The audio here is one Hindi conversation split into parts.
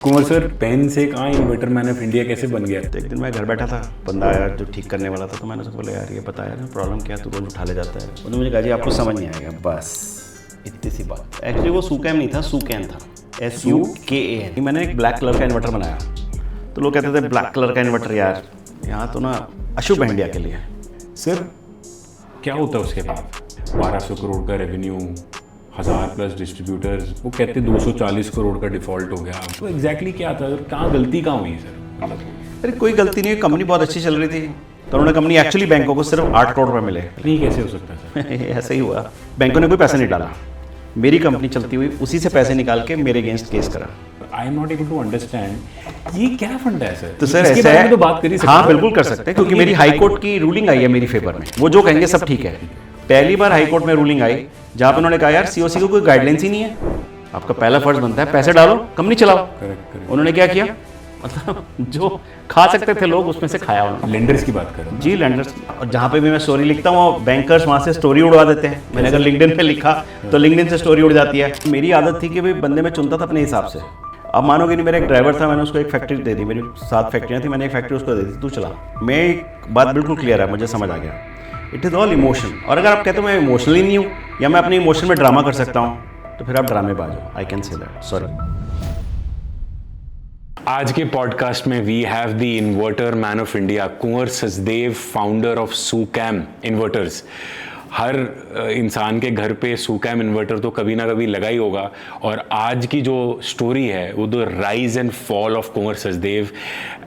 कुंवर सर, पेन से कहाँ इन्वर्टर मैन ऑफ इंडिया कैसे बन गया? तो एक दिन मैं घर बैठा था, बंदा आया जो ठीक करने वाला था, तो मैंने उसको बोला यार ये बताया ना प्रॉब्लम क्या है, तू रोज उठा ले जाता है। उन्होंने मुझे कहा जी आपको समझ नहीं आएगा, बस इतनी सी बात। एक्चुअली वो सूकैम नहीं था, सूकैन था, SUKAN। मैंने एक ब्लैक कलर का इन्वर्टर बनाया, तो लोग कहते थे ब्लैक कलर का इन्वर्टर यार यहाँ तो ना अशुभ है इंडिया के लिए। सर क्या होता है उसके बाद? 1200 करोड़ का रेवेन्यू, 1000+ डिस्ट्रीब्यूटर्स, वो कहते 240 करोड़ का डिफॉल्ट हो गया। तो एग्जैक्टली क्या था? कहाँ गलती कहाँ हुई सर? अरे कोई गलती नहीं है, कंपनी बहुत अच्छी चल रही थी, तो उन्होंने कंपनी एक्चुअली बैंकों को सिर्फ 8 करोड़ रुपये मिले। नहीं, कैसे हो सकता है सर? ऐसे ही हुआ, बैंकों ने कोई पैसा नहीं डाला, मेरी कंपनी चलती हुई उसी से पैसे निकाल के मेरे अगेंस्ट केस करा। I am not able to understand ये क्या फंड है सर? तो सर इसके ऐसा बारे है, में तो बात कर ही सकते हाँ हैं। बिल्कुल कर सकते हैं, क्योंकि मेरी हाई कोर्ट की रूलिंग आई है मेरी फेवर में, वो जो कहेंगे सब ठीक है। पहली बार हाई कोर्ट में रूलिंग आई जहाँ पे उन्होंने कहा यार COC को कोई गाइडलाइंस ही नहीं है, आपका पहला फर्ज बनता है पैसे डालो कंपनी चलाओ। करेक्ट। उन्होंने क्या किया, मतलब जो खा सकते थे लोग उसमें से खाया उन्होंने। लेंडर्स की बात कर रहा हूँ। जी लेंडर्स, और जहाँ पे भी मैं स्टोरी लिखता हूँ बैंकर्स वहाँ से स्टोरी उड़वा देते हैं। मैंने अगर लिंक्डइन पे लिखा तो लिंक्डइन से स्टोरी उड़ जाती है। मेरी आदत थी कि भाई बंदे में चुनता था अपने हिसाब से। अब मानोगे नहीं, मेरा एक ड्राइवर था, मैंने उसको एक फैक्ट्री दे दी, मेरी 7 फैक्ट्रियाँ थी, मैंने एक फैक्ट्री उसको दे दी, तू चला। मैं एक बात बिल्कुल क्लियर है, मुझे समझ आ गया, इट इज़ ऑल इमोशन। और अगर आप कहते हो मैं इमोशनली नहीं हूँ या मैं अपने इमोशन में ड्रामा कर सकता हूँ, तो फिर आप ड्रामेबाज हो। I can say that, sorry. आज के पॉडकास्ट में we have the inverter man of India, Kunwar Sachdev, founder of Sukam inverters. हर इंसान के घर पे सूकैम इन्वर्टर तो कभी ना कभी लगा ही होगा, और आज की जो स्टोरी है वो the rise and fall of Kunwar Sachdev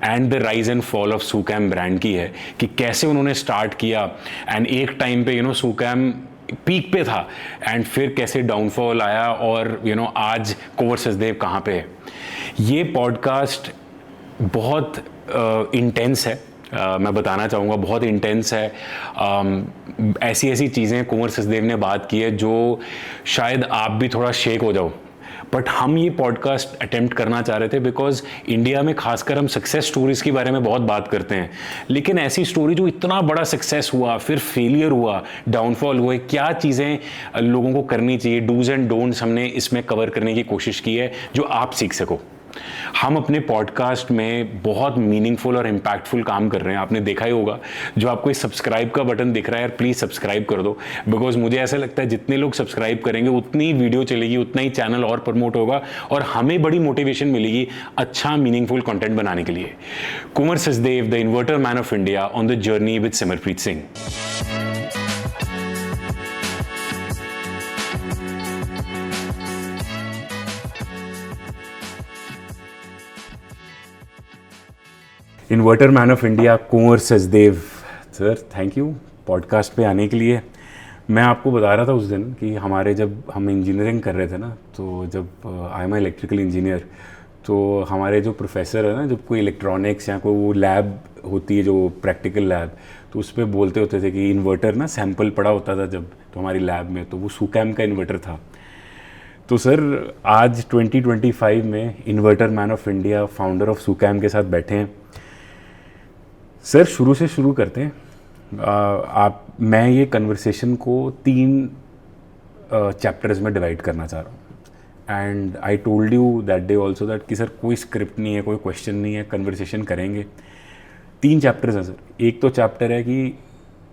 and the rise and fall of Sukam brand की है, कि कैसे उन्होंने स्टार्ट किया एंड एक टाइम पे सूकैम पीक पे था एंड फिर कैसे डाउनफॉल आया, और आज कुंवर सचदेव कहाँ पे है। ये पॉडकास्ट बहुत इंटेंस है, मैं बताना चाहूँगा बहुत इंटेंस है। ऐसी ऐसी चीज़ें कुंवर सचदेव ने बात की है जो शायद आप भी थोड़ा शेक हो जाओ, बट हम ये पॉडकास्ट अटेम्प्ट करना चाह रहे थे बिकॉज इंडिया में खासकर हम सक्सेस स्टोरीज़ के बारे में बहुत बात करते हैं, लेकिन ऐसी स्टोरी जो इतना बड़ा सक्सेस हुआ फिर फेलियर हुआ, डाउनफॉल हुए, क्या चीज़ें लोगों को करनी चाहिए, डूज एंड डोंट्स, हमने इसमें कवर करने की कोशिश की है जो आप सीख सको। हम अपने पॉडकास्ट में बहुत मीनिंगफुल और इम्पैक्टफुल काम कर रहे हैं, आपने देखा ही होगा। जो आपको इस सब्सक्राइब का बटन दिख रहा है यार, प्लीज़ सब्सक्राइब कर दो, बिकॉज मुझे ऐसा लगता है जितने लोग सब्सक्राइब करेंगे उतनी वीडियो चलेगी, उतना ही चैनल और प्रमोट होगा और हमें बड़ी मोटिवेशन मिलेगी अच्छा मीनिंगफुल कंटेंट बनाने के लिए। Kunwar Sachdev, the inverter man of India, on the journey with Simarpreet Singh. Inverter man of India Kunwar Sachdev sir, thank you podcast पे आने के लिए। मैं आपको बता रहा था उस दिन कि जब हम इंजीनियरिंग कर रहे थे ना, तो जब आई एम इलेक्ट्रिकल इंजीनियर, तो हमारे जो प्रोफेसर है ना, जब कोई इलेक्ट्रॉनिक्स या कोई वो लैब होती है जो प्रैक्टिकल लैब, तो उस पर बोलते होते थे कि इन्वर्टर ना सैम्पल पड़ा होता था जब तो हमारी लैब में, तो वो सूकैम का इन्वर्टर था। तो सर आज 2025 में inverter man of India, founder of Sukam के साथ बैठे हैं। सर शुरू से शुरू करते हैं। मैं ये कन्वर्सेशन को 3 चैप्टर्स में डिवाइड करना चाह रहा हूँ, and I told you that day also that कि सर कोई स्क्रिप्ट नहीं है, कोई क्वेश्चन नहीं है, कन्वर्सेशन करेंगे। 3 चैप्टर्स हैं सर। एक तो चैप्टर है कि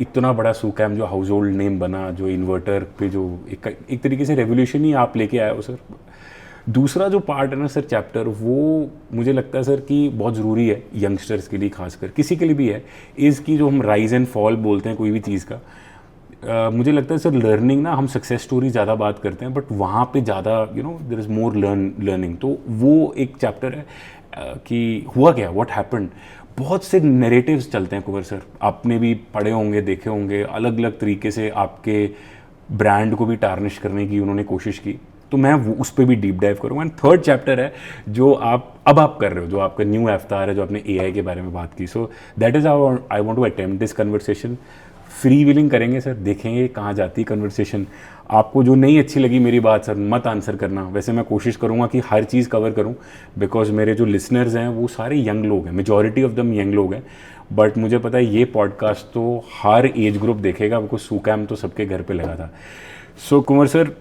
इतना बड़ा सूकैम जो हाउस होल्ड नेम बना, जो इन्वर्टर पे जो एक तरीके से रेवोल्यूशन ही आप लेके आए हो सर। दूसरा जो पार्ट है ना सर चैप्टर, वो मुझे लगता है सर कि बहुत ज़रूरी है यंगस्टर्स के लिए, खासकर किसी के लिए भी है, इज़ की जो हम राइज एंड फॉल बोलते हैं कोई भी चीज़ का। मुझे लगता है सर लर्निंग ना, हम सक्सेस स्टोरी ज़्यादा बात करते हैं, बट वहाँ पे ज़्यादा देयर इज़ मोर लर्निंग। तो वो एक चैप्टर है कि हुआ क्या, व्हाट हैपेंड। बहुत से नैरेटिव्स चलते हैं कुंवर सर, आपने भी पढ़े होंगे, देखे होंगे, अलग अलग तरीके से आपके ब्रांड को भी टार्निश करने की उन्होंने कोशिश की, तो मैं उस पर भी डीप डाइव करूँगा। एंड थर्ड चैप्टर है जो आप कर रहे हो, जो आपका न्यू अवतार है, जो आपने AI के बारे में बात की। So that is how I want to attempt this conversation. Free willing करेंगे सर, देखेंगे कहाँ जाती है कन्वर्सेशन। आपको जो नहीं अच्छी लगी मेरी बात सर, मत आंसर करना। वैसे मैं कोशिश करूँगा कि हर चीज़ कवर करूँ, बिकॉज मेरे जो लिसनर्स हैं वो सारे यंग लोग हैं, मेजॉरिटी ऑफ दम यंग लोग हैं, बट मुझे पता है ये पॉडकास्ट तो हर एज ग्रुप देखेगा, बिकॉज सूकैम तो सबके घर पे लगा था। सो कुंवर सर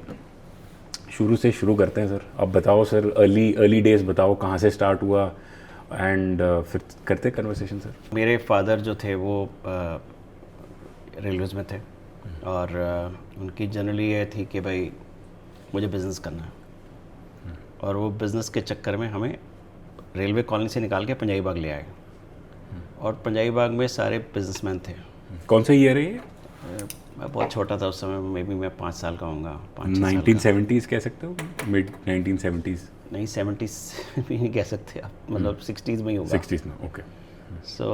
शुरू से शुरू करते हैं सर। अब बताओ सर, अर्ली डेज बताओ, कहाँ से स्टार्ट हुआ, एंड फिर करते कन्वर्सेशन सर। मेरे फादर जो थे वो रेलवेज़ में थे, और उनकी जनरली ये थी कि भाई मुझे बिज़नेस करना है, और वो बिज़नेस के चक्कर में हमें रेलवे कॉलोनी से निकाल के पंजाबी बाग ले आए, और पंजाबी बाग में सारे बिजनेसमैन थे। कौन सा ईयर है ये? मैं बहुत छोटा था उस समय, मे बी मैं 5 साल का होऊंगा, 1970s कह सकते हो, मिड 1970s? नहीं 70s भी नहीं कह सकते आप, मतलब 60s में ही होगा। 60s में, ओके। सो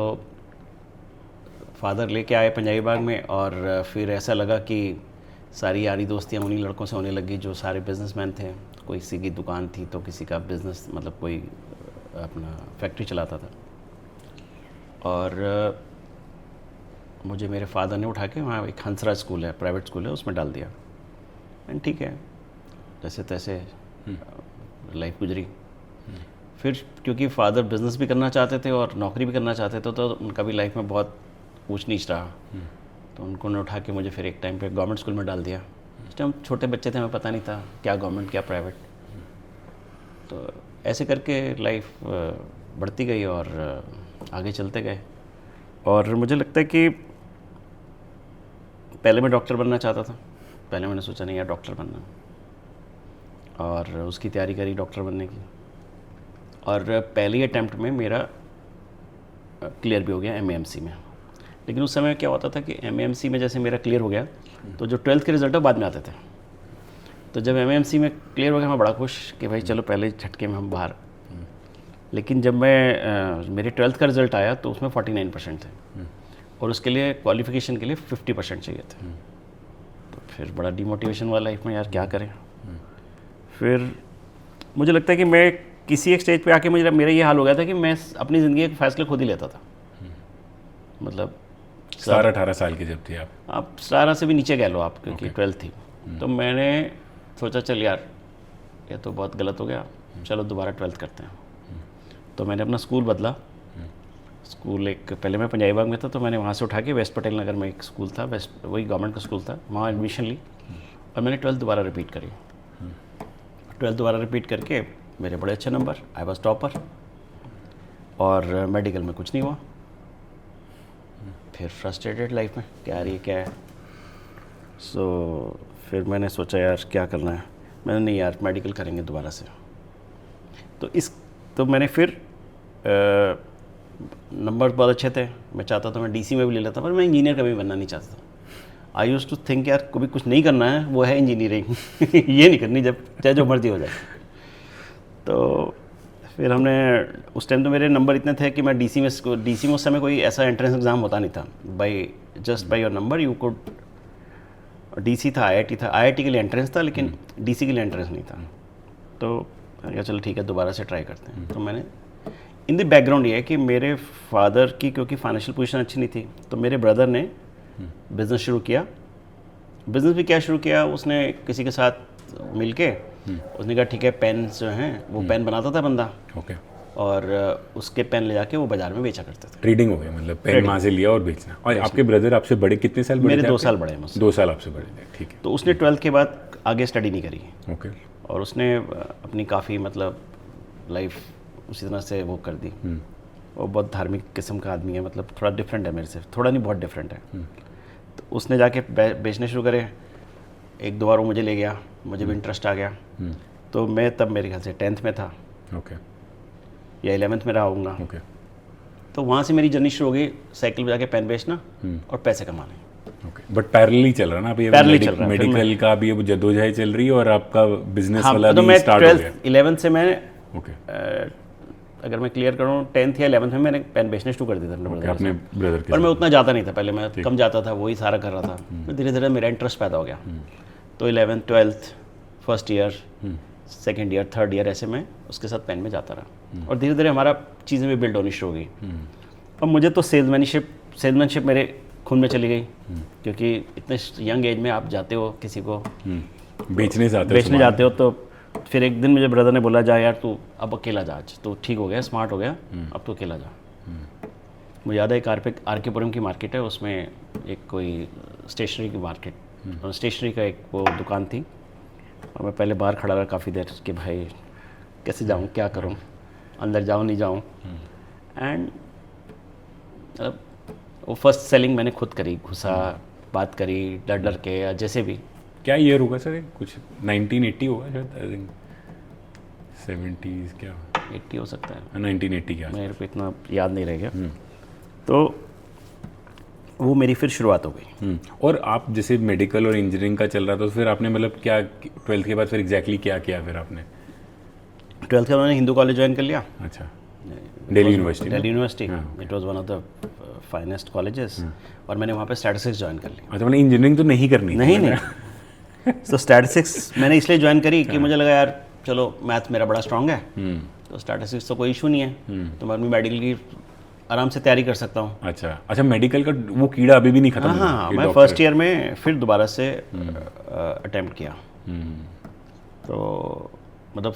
फादर लेके आए पंजाबी बाग में, और फिर ऐसा लगा कि सारी यारी दोस्तियाँ उन्हीं लड़कों से होने लगी जो सारे बिजनेसमैन थे। कोई किसी की दुकान थी तो किसी का बिज़नेस, मतलब कोई अपना फैक्ट्री चलाता था, और मुझे मेरे फादर ने उठा के वहाँ एक हंसराज स्कूल है, प्राइवेट स्कूल है, उसमें डाल दिया। एंड ठीक है, जैसे तैसे लाइफ गुजरी। फिर क्योंकि फादर बिज़नेस भी करना चाहते थे और नौकरी भी करना चाहते थे, तो उनका भी लाइफ में बहुत ऊंच नीच रहा, तो उनको ने उठा के मुझे फिर एक टाइम पे गवर्नमेंट स्कूल में डाल दिया। इस टाइम छोटे बच्चे थे, हमें पता नहीं था क्या गवर्नमेंट क्या प्राइवेट, तो ऐसे करके लाइफ बढ़ती गई और आगे चलते गए। और मुझे लगता है कि पहले मैं डॉक्टर बनना चाहता था, पहले मैंने सोचा नहीं यार डॉक्टर बनना, और उसकी तैयारी करी डॉक्टर बनने की, और पहली अटैम्प्ट में मेरा क्लियर भी हो गया MAMC में। लेकिन उस समय क्या होता था कि MAMC में जैसे मेरा क्लियर हो गया, तो जो 12th के रिज़ल्ट बाद में आते थे, तो जब MAMC में क्लियर हो गया मैं बड़ा खुश कि भाई चलो पहले झटके में हम बाहर। लेकिन जब मैं मेरे 12th का रिज़ल्ट आया तो उसमें 49% थे, और उसके लिए क्वालिफ़िकेशन के लिए 50% चाहिए थे। तो फिर बड़ा डिमोटिवेशन हुआ लाइफ में, यार क्या करें। फिर मुझे लगता है कि मैं किसी एक स्टेज पे आके मेरा ये हाल हो गया था कि मैं अपनी ज़िंदगी के फैसले खुद ही लेता था। मतलब 17-18 साल के जब थे आप 17 से भी नीचे कह लो आप, क्योंकि 12th थी। तो मैंने सोचा चल यार ये तो बहुत गलत हो गया, चलो दोबारा 12th करते हैं। तो मैंने अपना स्कूल बदला। स्कूल एक पहले मैं पंजाबी बाग में था, तो मैंने वहाँ से उठा के वेस्ट पटेल नगर में एक स्कूल था, वही गवर्नमेंट का स्कूल था, वहाँ एडमिशन ली, और मैंने 12th दोबारा रिपीट करी। 12th दोबारा रिपीट करके मेरे बड़े अच्छे नंबर, आई वॉज टॉपर, और मेडिकल में कुछ नहीं हुआ। फिर फ्रस्ट्रेटेड लाइफ में क्या यार ये क्या है। सो फिर मैंने सोचा यार क्या करना है, मैंने नहीं यार मेडिकल करेंगे दोबारा से। तो मैंने फिर नंबर बहुत अच्छे थे, मैं चाहता था मैं DC में भी ले लेता, पर मैं इंजीनियर कभी बनना नहीं चाहता था। आई यूज़ टू थिंक यार कभी कुछ नहीं करना है, वो है इंजीनियरिंग ये नहीं करनी, जब चाहे जो मर्जी हो जाए। तो फिर हमने उस टाइम तो मेरे नंबर इतने थे कि मैं DC में उस समय कोई ऐसा एंट्रेंस एग्ज़ाम होता नहीं था, just by your number you could. DC था, IIT था, IIT के लिए एंट्रेंस था, लेकिन DC के लिए एंट्रेंस नहीं था। तो मैंने कहा चलो ठीक है दोबारा से ट्राई करते हैं। तो मैंने इन द बैकग्राउंड ये है कि मेरे फादर की क्योंकि फाइनेंशियल पोजीशन अच्छी नहीं थी, तो मेरे ब्रदर ने बिज़नेस शुरू किया। बिज़नेस भी क्या शुरू किया, उसने किसी के साथ मिल के उसने कहा ठीक है पेन जो हैं वो पेन बनाता था बंदा, ओके, और उसके पेन ले जाके वो बाज़ार में बेचा करते थे। ट्रेडिंग हो गया, मतलब पेन वहाँ से लिया और बेचना। और आपके ब्रदर आपसे बड़े कितने साल बड़े थे? मेरे 2 साल बड़े हैं मुझसे। 2 साल आपसे बड़े थे, ठीक है। तो उसने 12th के बाद आगे स्टडी नहीं करी, ओके, और उसने अपनी काफ़ी मतलब लाइफ उसी तरह से वो कर दी। वो बहुत धार्मिक किस्म का आदमी है, मतलब थोड़ा डिफरेंट है मेरे से, थोड़ा नहीं बहुत डिफरेंट है। तो उसने जाके बेचने शुरू करे, 1-2 बार वो मुझे ले गया, मुझे भी इंटरेस्ट आ गया। तो मैं तब मेरे ख्याल से 10th में था, ओके, या 11th में रहा होऊंगा। ओके। तो वहाँ से मेरी जर्नी शुरू हो गई, साइकिल पे जाके पेन बेचना और पैसे कमाने। ओके, बट पैरेलली चल रहा ना अभी, पैरेलली चल रहा है। मेडिकल का भी जद्दोजहद चल रही है और आपका बिजनेस हाँ, वाला तो भी मैं स्टार्ट हो गया। 11th से मैं ओके, अगर मैं क्लियर करूँ 10th या 11th में मैंने पेन बेचने शुरू कर दिया था अपने अपने ब्रदर के पर मैं उतना जाता नहीं था, पहले मैं कम जाता था, वही सारा कर रहा था। फिर धीरे धीरे मेरा इंटरेस्ट पैदा हो गया। तो 11th 12th first year, second year, third year ऐसे मैं उसके साथ पेन में जाता रहा, और धीरे धीरे हमारा चीज़ें भी बिल्ड होनी शुरू हो गई। और मुझे तो सेल्समैनशिप मेरे खून में चली गई, क्योंकि इतने यंग एज में आप जाते हो किसी को बेचने जाते हो। तो फिर एक दिन मुझे ब्रदर ने बोला जा यार तू अब अकेला जा, आज तो ठीक हो गया, स्मार्ट हो गया, अब तो अकेला जा। मुझे याद है एक आर के पुरम की मार्केट है, उसमें एक कोई स्टेशनरी की मार्केट, स्टेशनरी का एक वो दुकान थी, और मैं पहले बाहर खड़ा रहा काफ़ी देर कि भाई कैसे जाऊँ, क्या करूँ, अंदर जाऊँ नहीं जाऊँ। एंड वो फर्स्ट सेलिंग मैंने खुद करी, घुसा, बात करी डर डर के या जैसे भी। क्या ईयर होगा सर, कुछ 1980 होगा शायद, आई थिंक 70s क्या 80 हो सकता है, 1980 क्या। मेरे को इतना याद नहीं रह गया। तो वो मेरी फिर शुरुआत हो गई। और आप जैसे मेडिकल और इंजीनियरिंग का चल रहा था, तो फिर आपने मतलब क्या 12th के बाद फिर एग्जैक्टली क्या किया फिर आपने? 12th के बाद मैंने हिंदू कॉलेज ज्वाइन कर लिया, अच्छा, Delhi university. Delhi university, it was one of the finest colleges. और मैंने वहाँ पे स्टैटिस्टिक्स ज्वाइन कर ली। अच्छा, मतलब इंजीनियरिंग तो नहीं करनी? नहीं तो स्टैटिस्टिक्स मैंने इसलिए ज्वाइन करी कि मुझे लगा यार चलो मैथ मेरा बड़ा स्ट्रांग है, तो स्टैटिस्टिक्स तो कोई इशू नहीं है, तो मैं अपनी मेडिकल की आराम से तैयारी कर सकता हूँ। अच्छा, मेडिकल का वो कीड़ा अभी भी नहीं खत्म हुआ? हाँ, मैं फर्स्ट ईयर में फिर दोबारा से अटेम्प्ट किया। तो मतलब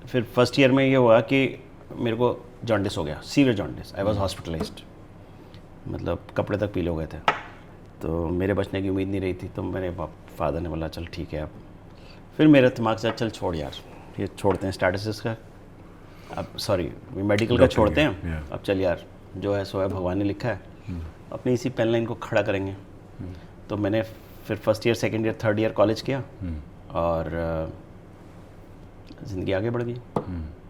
फिर फर्स्ट ईयर में ये हुआ कि मेरे को जॉन्डिस हो गया, severe jaundice. I was hospitalised, मतलब कपड़े तक पीले हो गए थे, तो मेरे बचने की उम्मीद नहीं रही थी। तो मेरे फादर ने बोला चल ठीक है। अब फिर मेरे दिमाग से चल छोड़ यार, ये छोड़ते हैं स्टैटिस्टिक्स का, अब सॉरी मेडिकल का छोड़ते हैं, अब चल यार जो है सो है, भगवान ने लिखा है, अपनी इसी पेन लाइन को खड़ा करेंगे। तो मैंने फिर first year, second year, third year college किया और ज़िंदगी आगे बढ़ गई।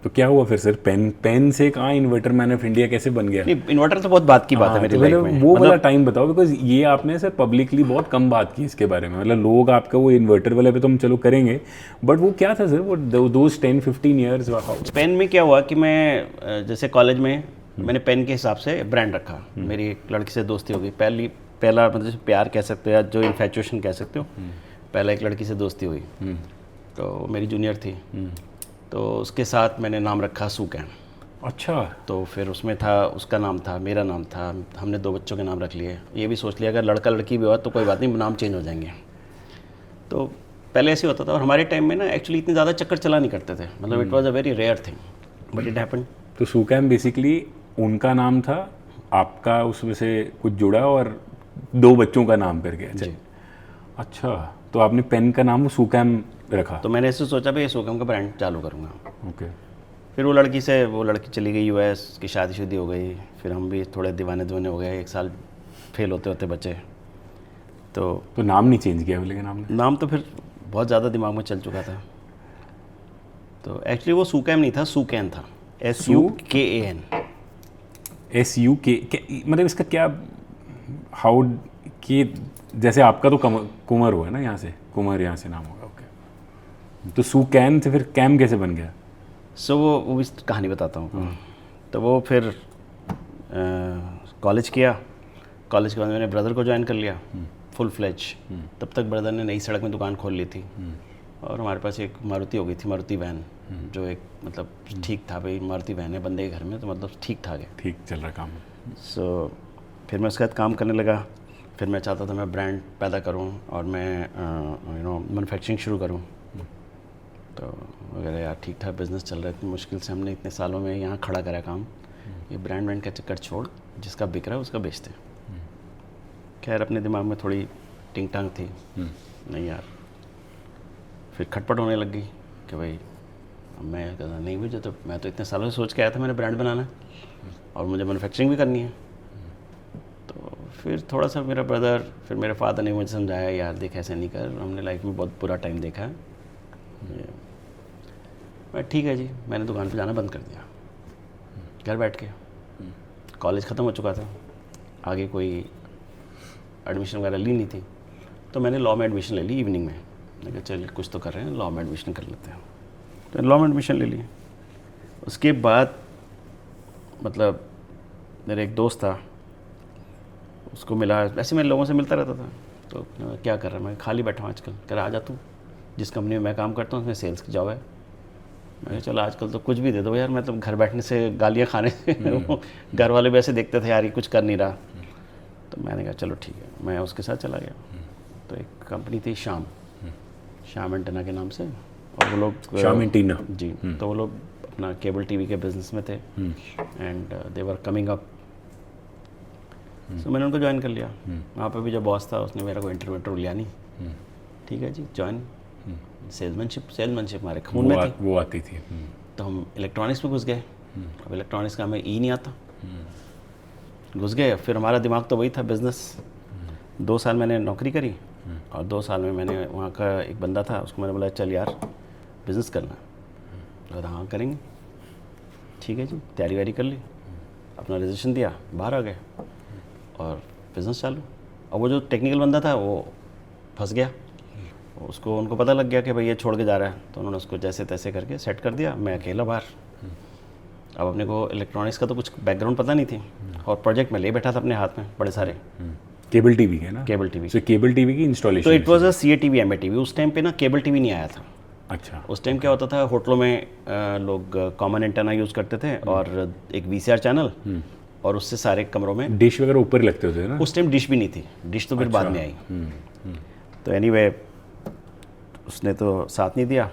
तो क्या हुआ फिर सर? पेन से कहाँ इन्वर्टर मैन ऑफ इंडिया कैसे बन गया? नहीं, इन्वर्टर तो बहुत बात की बात है मेरी लाइफ में। वो वाला टाइम बताओ, बिकॉज ये आपने सर पब्लिकली बहुत कम बात की इसके बारे में। मतलब लोग आपका वो इन्वर्टर वाले पे तो हम चलो करेंगे, बट वो क्या था सर, वो दोज 10-15 ईयर्स? पेन में क्या हुआ कि मैं जैसे कॉलेज में मैंने पेन के हिसाब से ब्रांड रखा। मेरी एक लड़की से दोस्ती हो गई, पहला मतलब प्यार कह सकते हो या जो इन्फेचुएशन कह सकते हो। पहला एक लड़की से दोस्ती हुई, तो मेरी जूनियर थी, तो उसके साथ मैंने नाम रखा सुकैन। अच्छा। तो फिर उसमें था, उसका नाम था, मेरा नाम था, हमने 2 बच्चों के नाम रख लिए। ये भी सोच लिया अगर लड़का लड़की भी हुआ तो कोई बात नहीं, नाम चेंज हो जाएंगे। तो पहले ऐसे होता था। और हमारे टाइम में ना एक्चुअली इतने ज़्यादा चक्कर चला नहीं करते थे, मतलब it was a very rare thing, but it happened. तो सुकैन बेसिकली उनका नाम था, आपका उसमें से कुछ जुड़ा और 2 बच्चों का नाम कर गया। अच्छा, तो आपने पेन का नाम सुकैन रखा? तो मैंने ऐसे सोचा भाई सुकैन का ब्रांड चालू करूँगा। ओके। फिर वो लड़की चली गई US की, शादी हो गई। फिर हम भी थोड़े दीवाने हो गए, 1 साल फेल होते होते बचे। तो नाम नहीं चेंज किया? लेकिन नाम तो फिर बहुत ज़्यादा दिमाग में चल चुका था। तो एक्चुअली वो सुकैन नहीं था, सुकैन था, SUKAN। मतलब इसका क्या, हाउ कि जैसे आपका तो कुमार हुआ ना, यहाँ से कुमार, यहाँ से नाम होगा। ओके, तो सुकैन से फिर कैम कैसे बन गया? सो वो भी कहानी बताता हूँ। तो वो फिर कॉलेज किया। कॉलेज के बाद मैंने ब्रदर को ज्वाइन कर लिया फुल फ्लेज। तब तक ब्रदर ने नई सड़क में दुकान खोल ली थी, और हमारे पास एक मारुति हो गई थी, मारुति वैन, जो एक मतलब ठीक था भाई, मारुति वैन है बंदे के घर में, तो मतलब ठीक ठाक है, ठीक चल रहा काम। सो फिर मैं उसके बाद काम करने लगा। फिर मैं चाहता था मैं ब्रांड पैदा करूं और मैं मैन्युफैक्चरिंग शुरू करूं। तो वगैरह यार ठीक ठाक बिजनेस चल रहा है, इतनी मुश्किल से हमने इतने सालों में यहाँ खड़ा करा काम। ये ब्रांड का चक्कर छोड़, जिसका बिक रहा है उसका बेचते। खैर अपने दिमाग में थोड़ी टिंग टांग थी, नहीं यार। फिर खटपट होने लग गई कि भाई मैं कहता नहीं भैया, तो मैं तो इतने सालों से सोच के आया था मैंने ब्रांड बनाना है और मुझे मैन्युफैक्चरिंग भी करनी है। तो फिर थोड़ा सा मेरा ब्रदर, फिर मेरे फादर ने मुझे समझाया यार देख ऐसे नहीं कर, हमने लाइफ में बहुत बुरा टाइम देखा है। मैं ठीक है जी, मैंने दुकान पे जाना बंद कर दिया, घर बैठ के। कॉलेज ख़त्म हो चुका था, आगे कोई एडमिशन वगैरह ली नहीं थी, तो मैंने लॉ में एडमिशन ले ली इवनिंग में। मैंने कहा चल कुछ तो कर रहे हैं, लॉ में एडमिशन कर लेते हैं। तो लॉ में एडमिशन ले ली। उसके बाद मतलब मेरा एक दोस्त था, उसको मिला, ऐसे मैं लोगों से मिलता रहता था। तो क्या कर रहा है, मैं खाली बैठा हूँ आजकल। कह रहा आ जा तू, जिस कंपनी में मैं काम करता हूँ उसमें सेल्स की जॉब है। मैं चलो आजकल तो कुछ भी दे दो यार, मतलब घर बैठने से गालियाँ खाने से घर वाले भी ऐसे देखते थे यार ये कुछ कर नहीं रहा। तो मैंने कहा चलो ठीक है, मैं उसके साथ चला गया। तो एक कंपनी थी श्याम एंटेना के नाम से, और वो लोग श्याम एंटेना जी, तो वो लोग अपना केबल टीवी के बिजनेस में थे and they were coming up. So मैंने उनको ज्वाइन कर लिया। वहाँ पे भी जो बॉस था उसने मेरा कोई इंटरव्यू लिया नहीं, ठीक है जी ज्वाइन। सेल्समैनशिप हमारे खून में थी, वो आती थी। तो हम इलेक्ट्रॉनिक्स में घुस गए। अब इलेक्ट्रॉनिक्स का हमें नहीं आता, घुस गए। फिर हमारा दिमाग तो वही था बिज़नेस। 2 साल मैंने नौकरी करी और 2 साल में मैंने वहाँ का एक बंदा था, उसको मैंने बोला चल यार बिज़नेस करना है। तो हाँ करेंगे, ठीक है जी। तैयारी वैयारी कर ली, अपना रजिस्ट्रेशन दिया, बाहर आ गए और बिज़नेस चालू। और वो जो टेक्निकल बंदा था वो फंस गया, उसको उनको पता लग गया कि भाई ये छोड़ के जा रहा है, तो उन्होंने उसको जैसे तैसे करके सेट कर दिया। मैं अकेला बाहर। अब अपने को इलेक्ट्रॉनिक्स का तो कुछ बैकग्राउंड पता नहीं थी और प्रोजेक्ट में ले बैठा था अपने हाथ में बड़े सारे। केबल टीवी है ना? Cable TV. तो केबल टीवी की इंस्टॉलेशन, तो it was a CATV MATV। उस टाइम पे ना केबल टीवी नहीं आया था। अच्छा। उस टाइम क्या होता था, होटलों में लोग कॉमन एंटेना यूज़ करते थे और एक VCR चैनल, और उससे सारे कमरों में डिश वगैरह ऊपर लगते होते ना? उस टाइम डिश भी नहीं थी, डिश तो फिर बाद में आई। तो एनीवे उसने तो साथ नहीं दिया।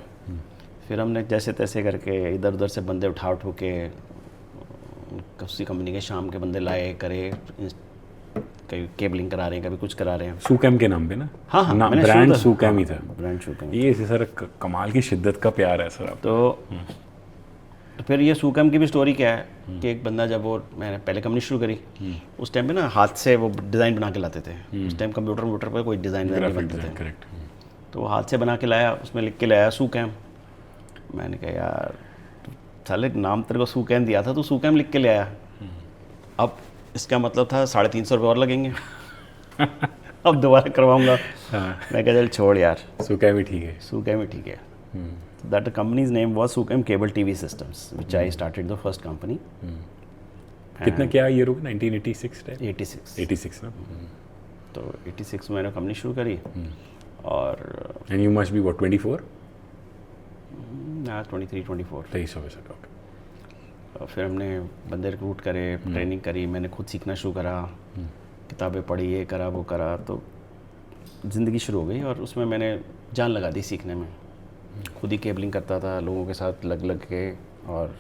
फिर हमने जैसे तैसे करके इधर उधर से बंदे उठा के किसी कंपनी के शाम के बंदे लाए करे, कभी केबलिंग करा रहे हैं, कभी कुछ करा रहे हैं। सुकैम के नाम पे ना? हाँ हाँ, ना, मैंने ब्रांड शुरू सुकैम ही था। ब्रांड सुकैम। ये सर कमाल की शिद्दत का प्यार है सर आप। तो फिर ये सुकैम की भी स्टोरी क्या है कि एक बंदा, जब वो मैंने पहले कंपनी शुरू करी, उस टाइम पे ना हाथ से वो डिज़ाइन बना के लाते थे। उस टाइम कंप्यूटर पर कोई डिज़ाइन नहीं बनते थे। करेक्ट। तो वो हाथ से बना के लाया, उसमें लिख के लाया सुकैम। मैंने कहा यार साले नाम तेरे को सुकैम दिया था, तो सुकैम लिख के ले आया। अब इसका मतलब था 350 रुपये और लगेंगे। अब दोबारा करवाऊंगा। मैं कहा चल छोड़ यार, सुकैम ही ठीक है। सुकैम ही ठीक है। That company's name was Sukam cable TV systems, which I started the first company. कितना क्या ईयर होगा? 1986 टाइप? 86 ना? तो 86 में मैंने कंपनी शुरू करी और and you must be what 24? 23-24। 23 हो सर। ओके। और फिर हमने बंदे रिक्रूट करे, ट्रेनिंग करी, मैंने खुद सीखना शुरू करा, किताबें पढ़ी, ये करा वो करा, तो ज़िंदगी शुरू हो गई। और उसमें मैंने जान लगा दी सीखने में। खुद ही केबलिंग करता था लोगों के साथ लग के, और